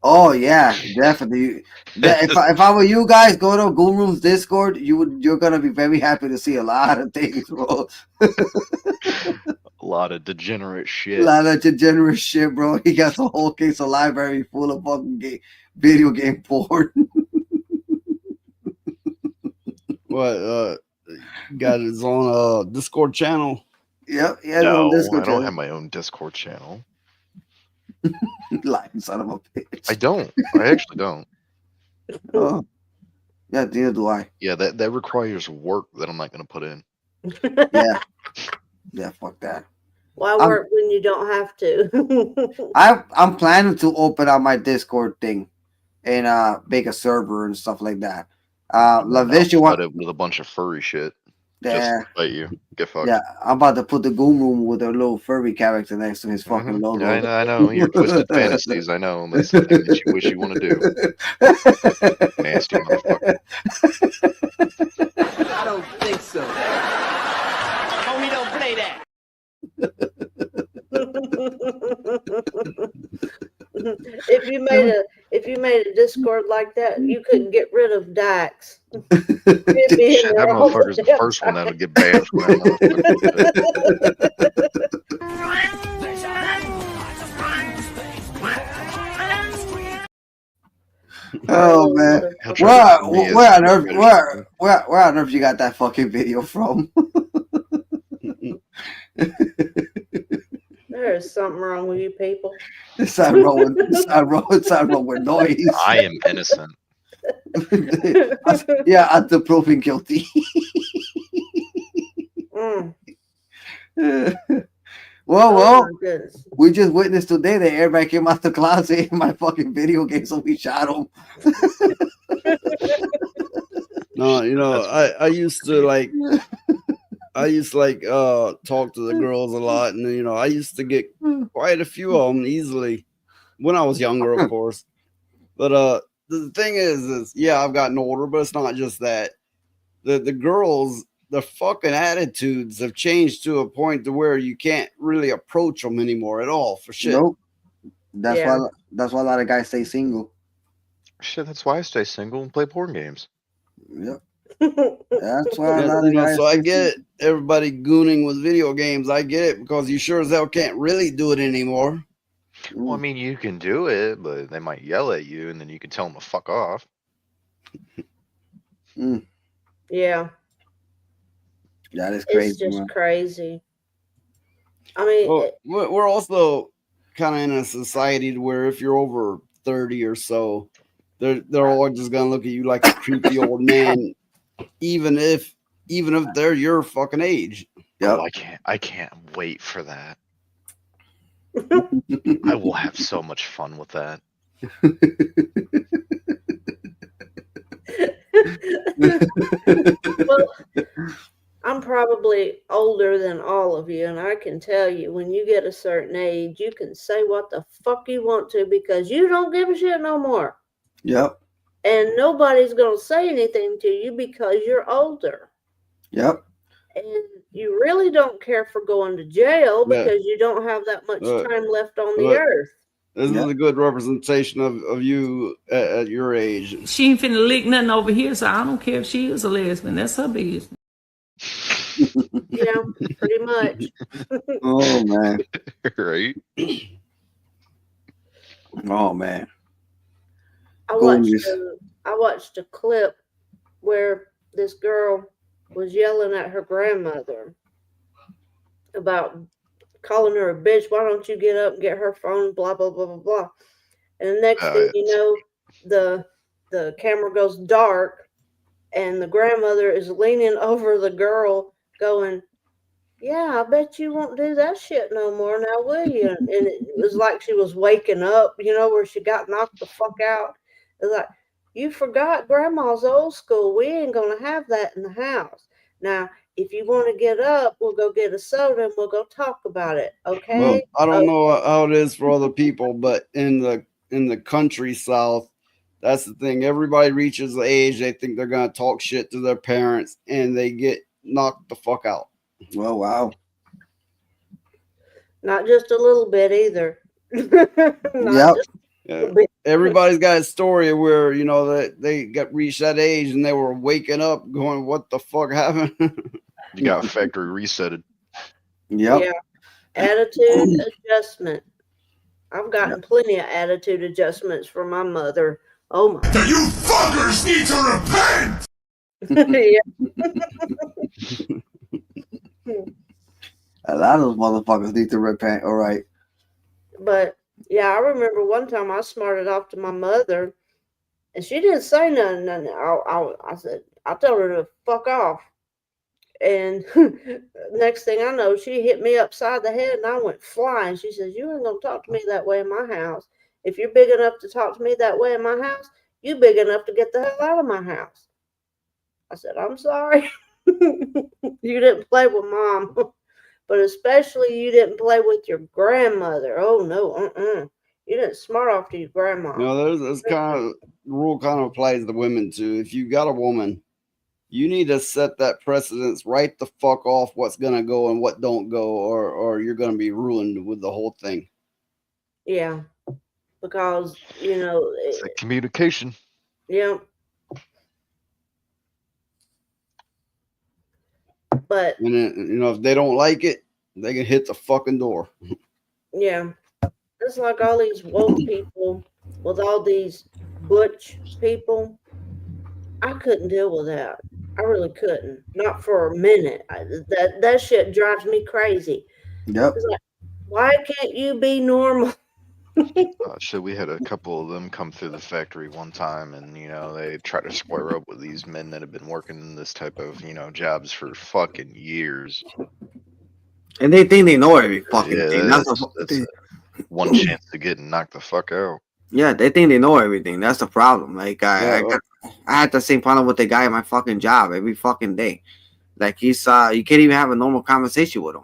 Oh yeah, definitely. If I were you guys, go to Goon Room's Discord. You're gonna be very happy to see a lot of things, bro. A lot of degenerate shit. A lot of degenerate shit, bro. He got a whole case of library full of fucking video game porn. What? Got his own Discord channel. Yep. Yeah. No, I don't have my own Discord channel. Lying son of a bitch. I don't. I actually don't. Oh. Yeah, neither do I. Yeah, that requires work that I'm not going to put in. Yeah. Yeah, fuck that. Why work when you don't have to? I'm planning to open up my Discord thing and make a server and stuff like that. Lavish, you want it with a bunch of furry shit. Yeah. Just fight you. Get fucked. Yeah, I'm about to put the Goon Room with a little furry character next to his fucking logo. Yeah, I know. Your twisted fantasies. I know. That's the thing that you wish you want to do. Nasty motherfucker. I don't think so. Homie, don't play that. If you made a Discord like that, you couldn't get rid of Dax. That motherfucker's the first one that'll get banned from that Oh man, where on earth you got that fucking video from? There's something wrong with you people. It's not wrong with noise. I am innocent. Yeah, I'm the proven guilty. Well, we just witnessed today that everybody came out the closet in my fucking video game, so we shot him. No, you know, I used to like talk to the girls a lot, and you know, I used to get quite a few of them easily when I was younger, of course. But the thing is yeah, I've gotten older, but it's not just that. The girls, the fucking attitudes have changed to a point to where you can't really approach them anymore at all for shit. Nope. That's why a lot of guys stay single. Shit, that's why I stay single and play porn games. Yep. That's why a lot of guys. So I get it. Everybody gooning with video games. I get it because you sure as hell can't really do it anymore. Well, I mean, you can do it, but they might yell at you, and then you can tell them to fuck off. Yeah. That is crazy. It's just crazy. I mean, well, we're also kind of in a society where if you're over 30 or so, they're all just gonna look at you like a creepy old man, even if they're your fucking age. Yeah, oh, I can't wait for that. I will have so much fun with that. Well, I'm probably older than all of you, and I can tell you, when you get a certain age, you can say what the fuck you want to because you don't give a shit no more. Yep. And nobody's going to say anything to you because you're older. Yep. And you really don't care for going to jail because you don't have that much time left on the earth. This is a good representation of you at your age. She ain't finna lick nothing over here, so I don't care if she is a lesbian. That's her business. Yeah, pretty much. Oh man. Right? Oh man. I watched a clip where this girl was yelling at her grandmother about calling her a bitch. Why don't you get up and get her phone? Blah blah blah blah blah. And the next thing you know, the camera goes dark, and the grandmother is leaning over the girl, going, "Yeah, I bet you won't do that shit no more, now will you?" And it was like she was waking up, where she got knocked the fuck out. It's like, you forgot Grandma's old school. We ain't gonna have that in the house. Now, if you want to get up, we'll go get a soda and we'll go talk about it. Okay? Well, I don't know how it is for other people, but in the country South, that's the thing. Everybody reaches the age they think they're gonna talk shit to their parents, and they get knocked the fuck out. Well, wow. Not just a little bit either. Yep. Everybody's got a story where that they got reached that age and they were waking up going, "What the fuck happened?" You got factory resetted. Yep. Yeah. Attitude adjustment. I've gotten plenty of attitude adjustments from my mother. Oh my! You fuckers need to repent. A lot of those motherfuckers need to repent. All right. But yeah, I remember one time I smarted off to my mother, and she didn't say nothing. I said, I told her to fuck off. And next thing I know, she hit me upside the head, and I went flying. She says, "You ain't gonna talk to me that way in my house. If you're big enough to talk to me that way in my house, you big enough to get the hell out of my house." I said, "I'm sorry. You didn't play with Mom, but especially you didn't play with your grandmother. Oh no, you didn't smart off to your grandma." There's kind of rule kind of applies to women too. If you got a woman, you need to set that precedence right the fuck off what's gonna go and what don't go, or you're gonna be ruined with the whole thing. Yeah, because it's like communication. Yeah. But and then, if they don't like it, they can hit the fucking door. Yeah, it's like all these woke people with all these butch people. I couldn't deal with that. I really couldn't. Not for a minute. That shit drives me crazy. Yep. It's like, why can't you be normal? So we had a couple of them come through the factory one time, and they try to square up with these men that have been working in this type of jobs for fucking years. And they think they know every fucking thing. That's one chance to get knocked the fuck out. Yeah, they think they know everything. That's the problem. Like I had the same problem with the guy at my fucking job every fucking day. Like you can't even have a normal conversation with him.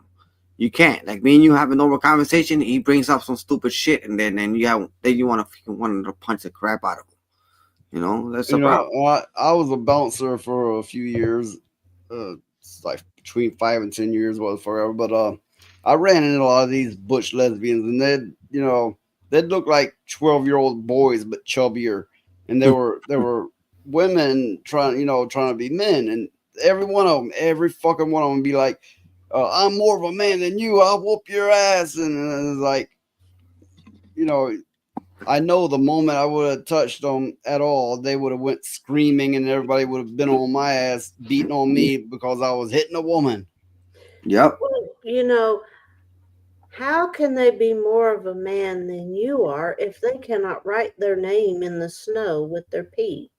You can't. Like me and you have a normal conversation, he brings up some stupid shit, and then you want to punch the crap out of him. That's the problem. I was a bouncer for a few years, like between 5 and 10 years, was forever. But I ran into a lot of these butch lesbians, and they'd look like 12-year-old boys but chubbier, and they were women trying to be men, and every fucking one of them be like, "I'm more of a man than you. I'll whoop your ass." And it's like, I know the moment I would have touched them at all, they would have went screaming, and everybody would have been on my ass, beating on me because I was hitting a woman. Yep. Well, how can they be more of a man than you are if they cannot write their name in the snow with their pee?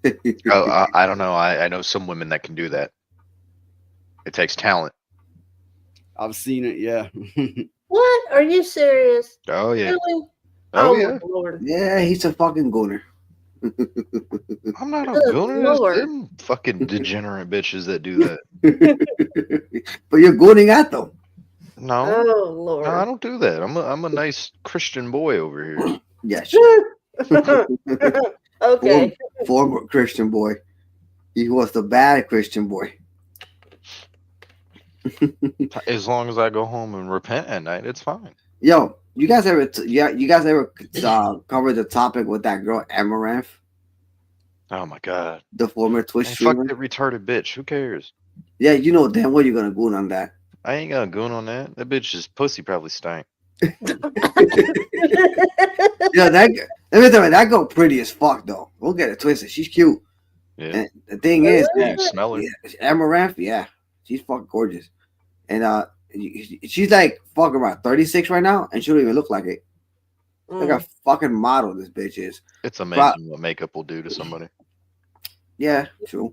I don't know. I know some women that can do that. It takes talent. I've seen it, yeah. What? Are you serious? Oh yeah. Really? Oh yeah. Lord. Yeah, he's a fucking gooner. I'm not a gooner. It's them fucking degenerate bitches that do that. But you're gooning at them. No. Oh Lord. No, I don't do that. I'm a nice Christian boy over here. Yeah, sure. Okay. Former Christian boy. He was the bad Christian boy. As long as I go home and repent at night, it's fine. Yo, you guys ever covered the topic with that girl Amaranth? Oh my god. The former Twitch streamer. Fuck that retarded bitch. Who cares? Yeah, you know damn well you're gonna goon on that. I ain't gonna goon on that. That bitch's pussy probably stank. Yeah, that let me tell you, that girl pretty as fuck though. We'll get it twisted. She's cute. Yeah. And the thing Oh, is, is You smell her. yeah, Amaranth, yeah, she's fucking gorgeous. And she's like fucking around 36 right now, and she don't even look like it. Like a fucking model, this bitch is. It's amazing what makeup will do to somebody. Yeah, true.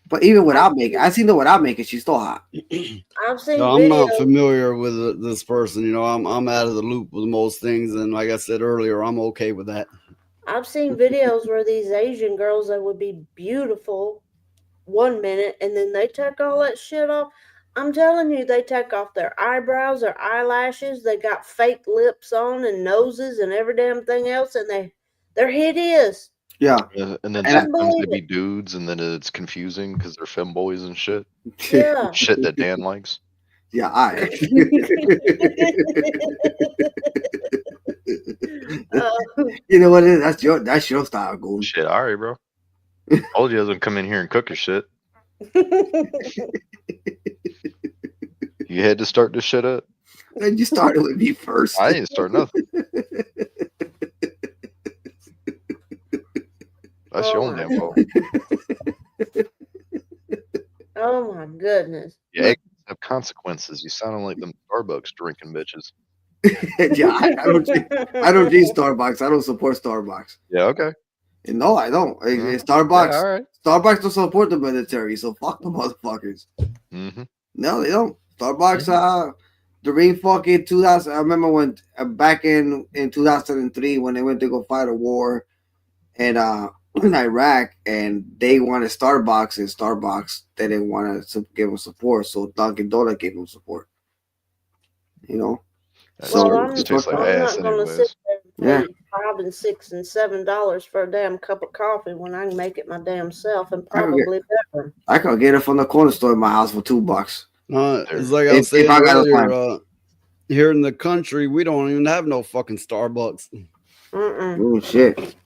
But even without makeup, I seen her without makeup, she's still hot. I've seen No, I'm videos. not familiar with this person. You know, I'm out of the loop with most things, and like I said earlier, I'm okay with that. I've seen videos where these Asian girls that would be beautiful 1 minute and then they take all that shit off. I'm telling you, they take off their eyebrows, their eyelashes, they got fake lips on and noses and every damn thing else, and they're hideous. Yeah. And then I sometimes believe they be dudes, and then it's confusing because they're femboys and shit. Yeah. Shit that Dan likes. Yeah, I. You know what it is? That's your style, Goon. Shit, all right, bro. Told you I was gonna come in here and cook your shit. You had to start this shit up. And you started with me first. I didn't start nothing. That's your own damn fault. Oh my goodness. Your actions have consequences. You sound like them Starbucks drinking bitches. Yeah, I don't drink Starbucks. I don't support Starbucks. Yeah, okay. And no, I don't. Starbucks. Yeah, all right. Starbucks don't support the military, so fuck the motherfuckers. Mm-hmm. No, they don't. Starbucks. During fucking 2000, I remember when back in 2003 when they went to go fight a war, and in Iraq, and they wanted Starbucks, and Starbucks they didn't want to give them support, so Dunkin' Donuts gave them support. You know. Well, I'm not going to sit there and pay $5 and $6 and $7 for a damn cup of coffee when I can make it my damn self and probably better. I could get it from the corner store in my house for $2. It's like I was saying earlier, here in the country, we don't even have no fucking Starbucks. Oh shit!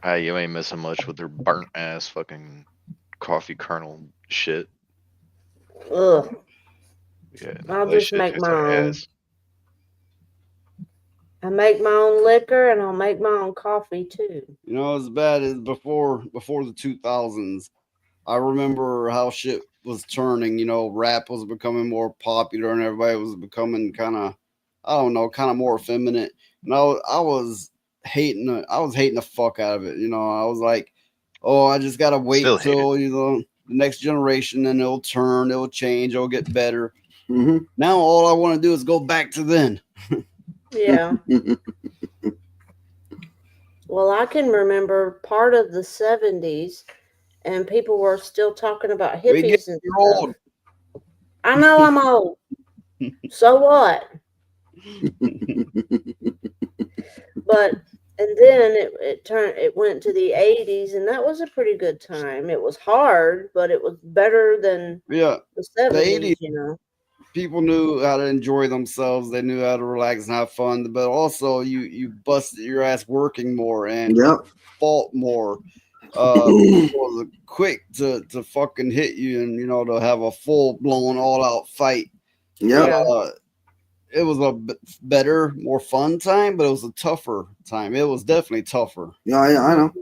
Hey, you ain't missing much with their burnt ass fucking coffee kernel shit. Ugh. Yeah, I'll just make my own. I make my own liquor and I'll make my own coffee too. You know, as bad as before the 2000s, I remember how shit was turning. You know, rap was becoming more popular and everybody was becoming kind of, I don't know, kind of more effeminate. And I was hating the fuck out of it. You know, I was like, oh, I just gotta wait till the next generation, and it'll turn, it'll change, it'll get better. Mm-hmm. Now all I want to do is go back to then. Yeah. Well, I can remember part of the 70s, and people were still talking about hippies and stuff. Old. I know I'm old. So what? But and then it went to the 80s, and that was a pretty good time. It was hard, but it was better than the 70s, the 80s, you know. People knew how to enjoy themselves. They knew how to relax and have fun. But also, you busted your ass working more and fought more. Was quick to fucking hit you and to have a full blown all out fight. Yeah. It was a better, more fun time, but it was a tougher time. It was definitely tougher. Yeah, I know.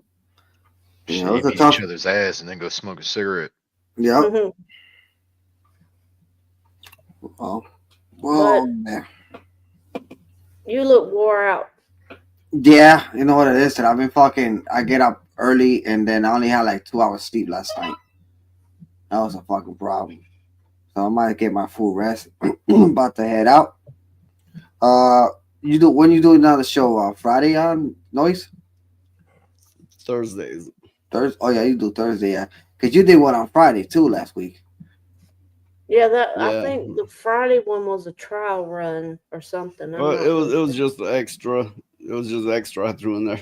Yeah, it was beat each other's ass and then go smoke a cigarette. Yeah. Mm-hmm. Well, man. You look wore out. Yeah, you know what it is. I've been I get up early and then I only had like 2 hours sleep last night. That was a fucking problem. So I might get my full rest. I'm about to head out. When you do another show? Friday on Noise? Thursdays. Thursday? Oh yeah, you do Thursday. Yeah, because you did one on Friday too last week. Yeah, I think the Friday one was a trial run or something. Well, it was just extra. It was just extra I threw in there.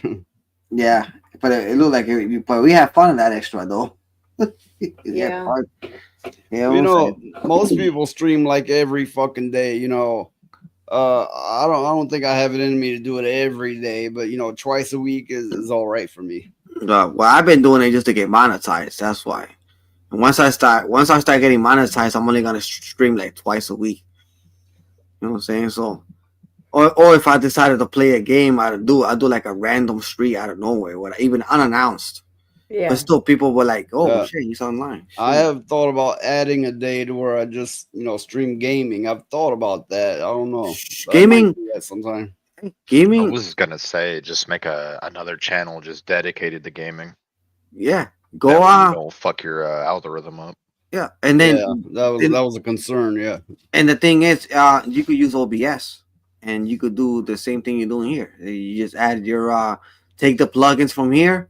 Yeah, but it looked like but we had fun in that extra though. Yeah. Most people stream like every fucking day. I don't think I have it in me to do it every day, but twice a week is all right for me. Well, I've been doing it just to get monetized. That's why. And once I start getting monetized, I'm only gonna stream like twice a week. You know what I'm saying? So, or if I decided to play a game, I do like a random stream out of nowhere, even unannounced. Yeah. But still, people were like, "Oh shit, he's online." I have thought about adding a day to where I just, stream gaming. I've thought about that. I don't know. But I might do that sometime. I was gonna say just make another channel just dedicated to gaming. Yeah, That way you don't fuck your algorithm up. Yeah, and then that was a concern. Yeah, and the thing is, you could use OBS, and you could do the same thing you're doing here. You just add your take the plugins from here,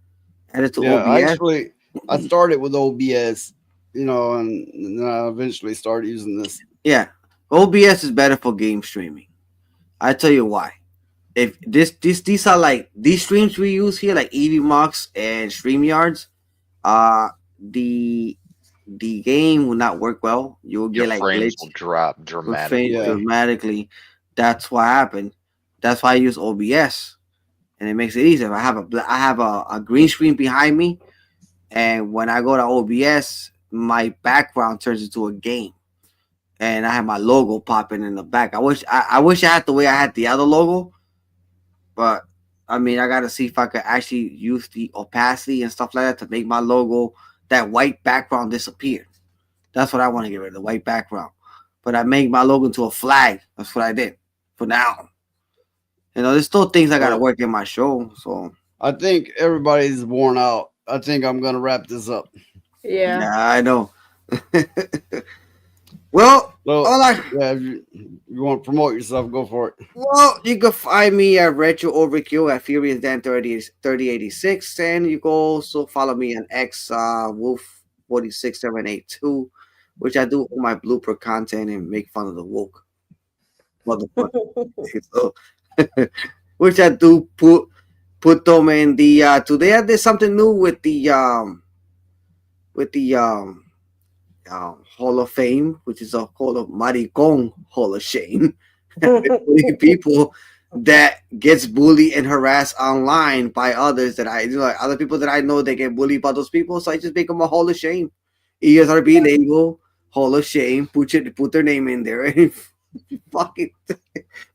add it to OBS. I started with OBS, and then I eventually started using this. Yeah, OBS is better for game streaming. I tell you why. If these are like these streams we use here, like EVMux and StreamYards, the game will not work well. You will get Your frames will drop dramatically. That's what happened. That's why I use OBS, and it makes it easier. I have a green screen behind me, and when I go to OBS, my background turns into a game, and I have my logo popping in the back. I wish I had the way I had the other logo, but I mean, I gotta see if I could actually use the opacity and stuff like that to make my logo, that white background, disappear. That's what I want to get rid of, the white background. But I make my logo into a flag. That's what I did for now. There's still things I gotta work in my show. So I think everybody's worn out. I think I'm gonna wrap this up. Yeah, I know. Well, if you want to promote yourself, go for it. Well, you can find me at Retro Overkill at Furious Dan 3086, and you can also follow me on X Wolf 46782, which I do all my blooper content and make fun of the woke motherfucker. So, which I do put them in the today. There's something new with the Hall of Fame, which is a Hall of Maricon Hall of Shame. People that gets bullied and harassed online by others that other people that I know, they get bullied by those people. So I just make them a Hall of Shame. ESRB label, Hall of Shame, put their name in there. And fucking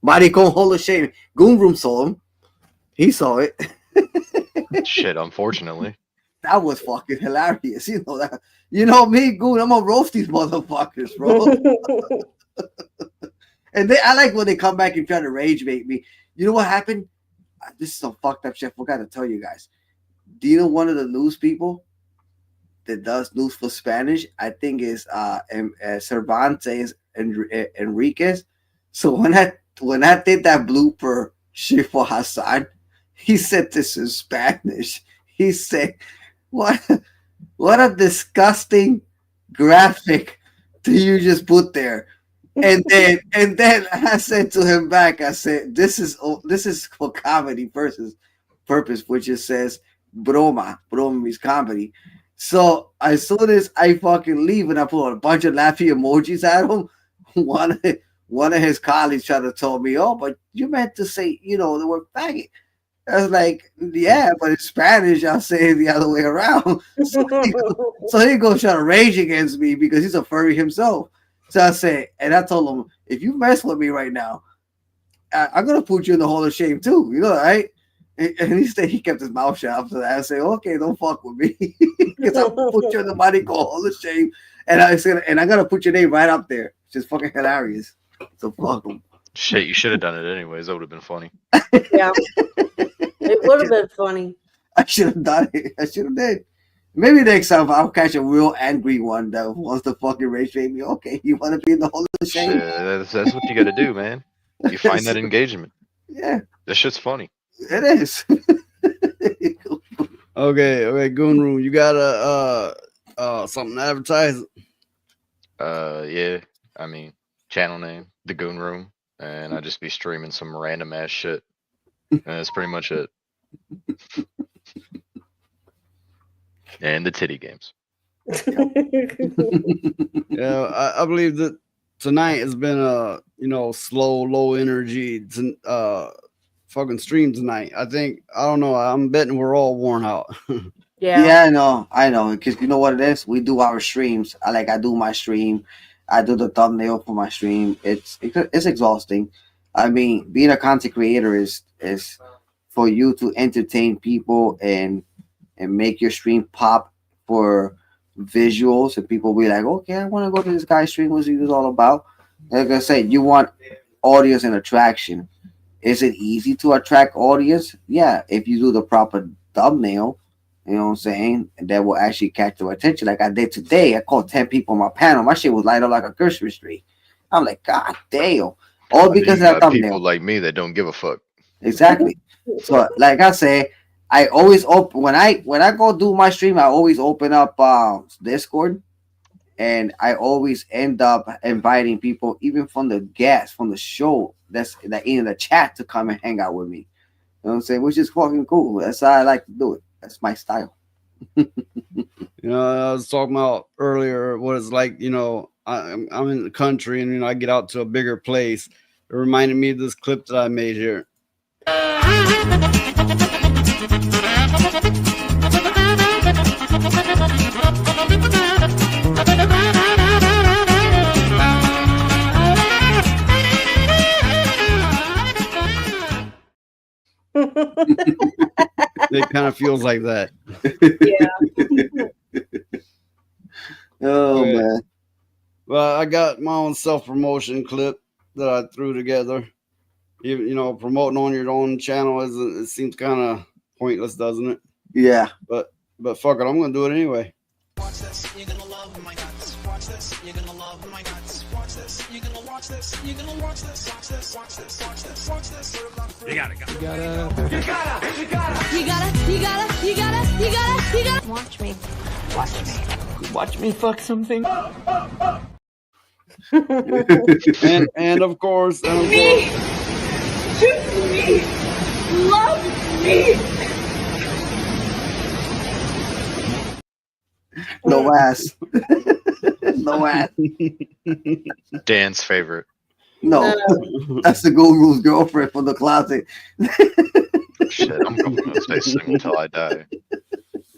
Maricon Hall of Shame. Goon Room saw him. He saw it. Shit, unfortunately. That was fucking hilarious. That. You know me, Goon. I'm gonna roast these motherfuckers, bro. And I like when they come back and try to rage bait me. You know what happened? This is some fucked up shit. I forgot to tell you guys. Do you know one of the news people that does news for Spanish? I think is Cervantes Enriquez. So when I did that blooper shit for Hassan, he said this in Spanish. He said, What a disgusting graphic do you just put there? And then I said to him back, I said, this is for comedy purpose, which it says broma means comedy. So as soon as I fucking leave and I put a bunch of laughy emojis at him, one of his colleagues tried to tell me, "Oh, but you meant to say, the word faggot." I was like, yeah, but in Spanish, I'll say it the other way around. So he goes try to rage against me because he's a furry himself. So I said, and I told him, if you mess with me right now, I'm going to put you in the Hall of Shame too. Right? And he kept his mouth shut after that. I said, okay, don't fuck with me. Because I'll put you in the body called Hall of Shame. And I said, and I'm going to put your name right up there. It's just fucking hilarious. So fuck him. Shit, you should have done it anyways. That would have been funny. Yeah. It would have been funny. I should have done it. I should have did. Maybe next time I'll catch a real angry one that wants to fucking rage bait me. Okay, you want to be in the Hall of Shame? Shit, that's what you got to do, man. You find that engagement. Yeah. That shit's funny. It is. Okay, Goon Room, you got something to advertise? Yeah. I mean, channel name, The Goon Room, and I just be streaming some random ass shit. And that's pretty much it. And the titty games. Yeah, I believe that tonight has been a slow, low energy fucking stream tonight. I don't know. I'm betting we're all worn out. Yeah, I know, because you know what it is. We do our streams. I do my stream. I do the thumbnail for my stream. It's exhausting. I mean, being a content creator is for you to entertain people and make your stream pop for visuals, and people be like, okay, I want to go to this guy's stream. What's he was all about? Like I said, you want audience and attraction. Is it easy to attract audience? Yeah, if you do the proper thumbnail, you know what I'm saying, and that will actually catch their attention. Like I did today, I called 10 people on my panel. My shit was light up like a Christmas tree. I'm like, God damn! All because of that thumbnail. People like me that don't give a fuck. Exactly. So, like I say, I always open when I go do my stream. I always open up Discord, and I always end up inviting people, even from the guests from the show that's in the chat, to come and hang out with me. You know what I'm saying? Which is fucking cool. That's how I like to do it. That's my style. I was talking about earlier what it's like. I'm in the country, and I get out to a bigger place. It reminded me of this clip that I made here. It kind of feels like that. Yeah. Oh man. Well, I got my own self-promotion clip that I threw together. Promoting on your own channel it seems kind of pointless, doesn't it? Yeah. But fuck it, I'm gonna do it anyway. Watch this, you're gonna love my nuts. Watch this, you're gonna love my nuts. Watch this, you're gonna watch this. You're gonna watch this. Watch this, watch this, watch this, watch this. You gotta Watch me. watch me fuck something. and of course, Choose me. Love me. No ass. No ass. Dan's favorite. No, that's the Guru's girlfriend from the closet. Shit, I'm going to stay single until I die.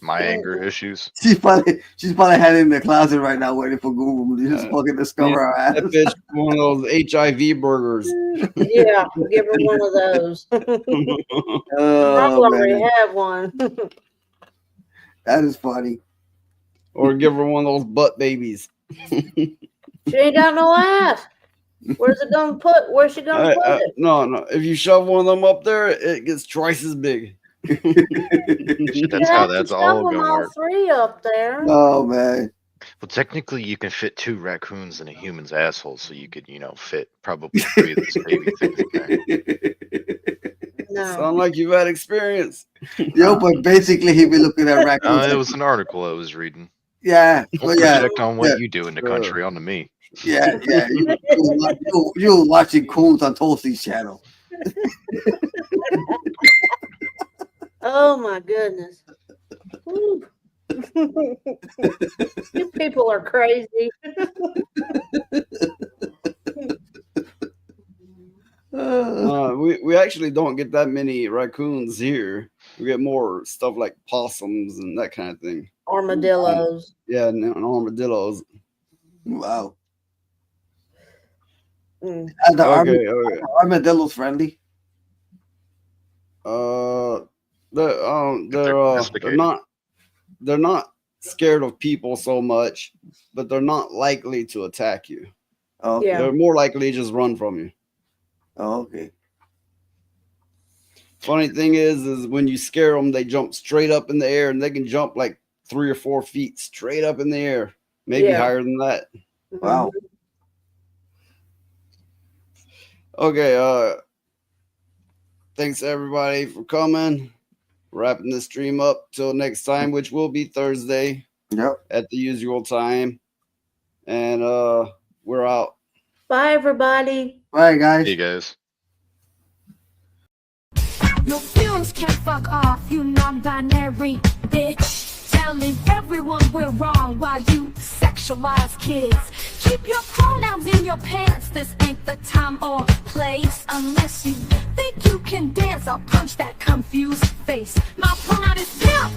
My anger issues. She's probably had it in the closet right now, waiting for Guru to just fucking discover her ass. That bitch, one of those HIV burgers. Yeah, give her one of those. Probably already have one. That is funny. Or give her one of those butt babies. She ain't got no ass. Where's she gonna put it? No. If you shove one of them up there, it gets twice as big. That's how that's all going to work. 3 up there. Oh man. Well, technically, you can fit 2 raccoons in a human's asshole, so you could, fit probably 3 of those baby things in there. No. Sound like you've had experience. Yo, but basically he be looking at raccoons. It was an article I was reading. Yeah. Don't project on what you do in the country onto me. Yeah. You watching coons on Toasty's channel. Oh my goodness. You people are crazy. We actually don't get that many raccoons here. We get more stuff like possums and that kind of thing. Armadillos. Yeah, and armadillos. Wow. Okay. Armadillos friendly. They're not scared of people so much, but they're not likely to attack you. Oh, yeah. They're more likely to just run from you. Oh, okay. Funny thing is when you scare them, they jump straight up in the air, and they can jump like 3 or 4 feet straight up in the air, maybe higher than that. Wow. Okay. Thanks everybody for coming. Wrapping the stream up till next time, which will be Thursday. Yep. At the usual time. And we're out. Bye everybody. Bye guys. Hey guys. Your feelings can fuck off, you non-binary bitch. Telling everyone we're wrong while you sexualize kids. Keep your pronouns in your pants, this ain't the time or place. Unless you think you can dance, I'll punch that confused face. My pronoun is pimp.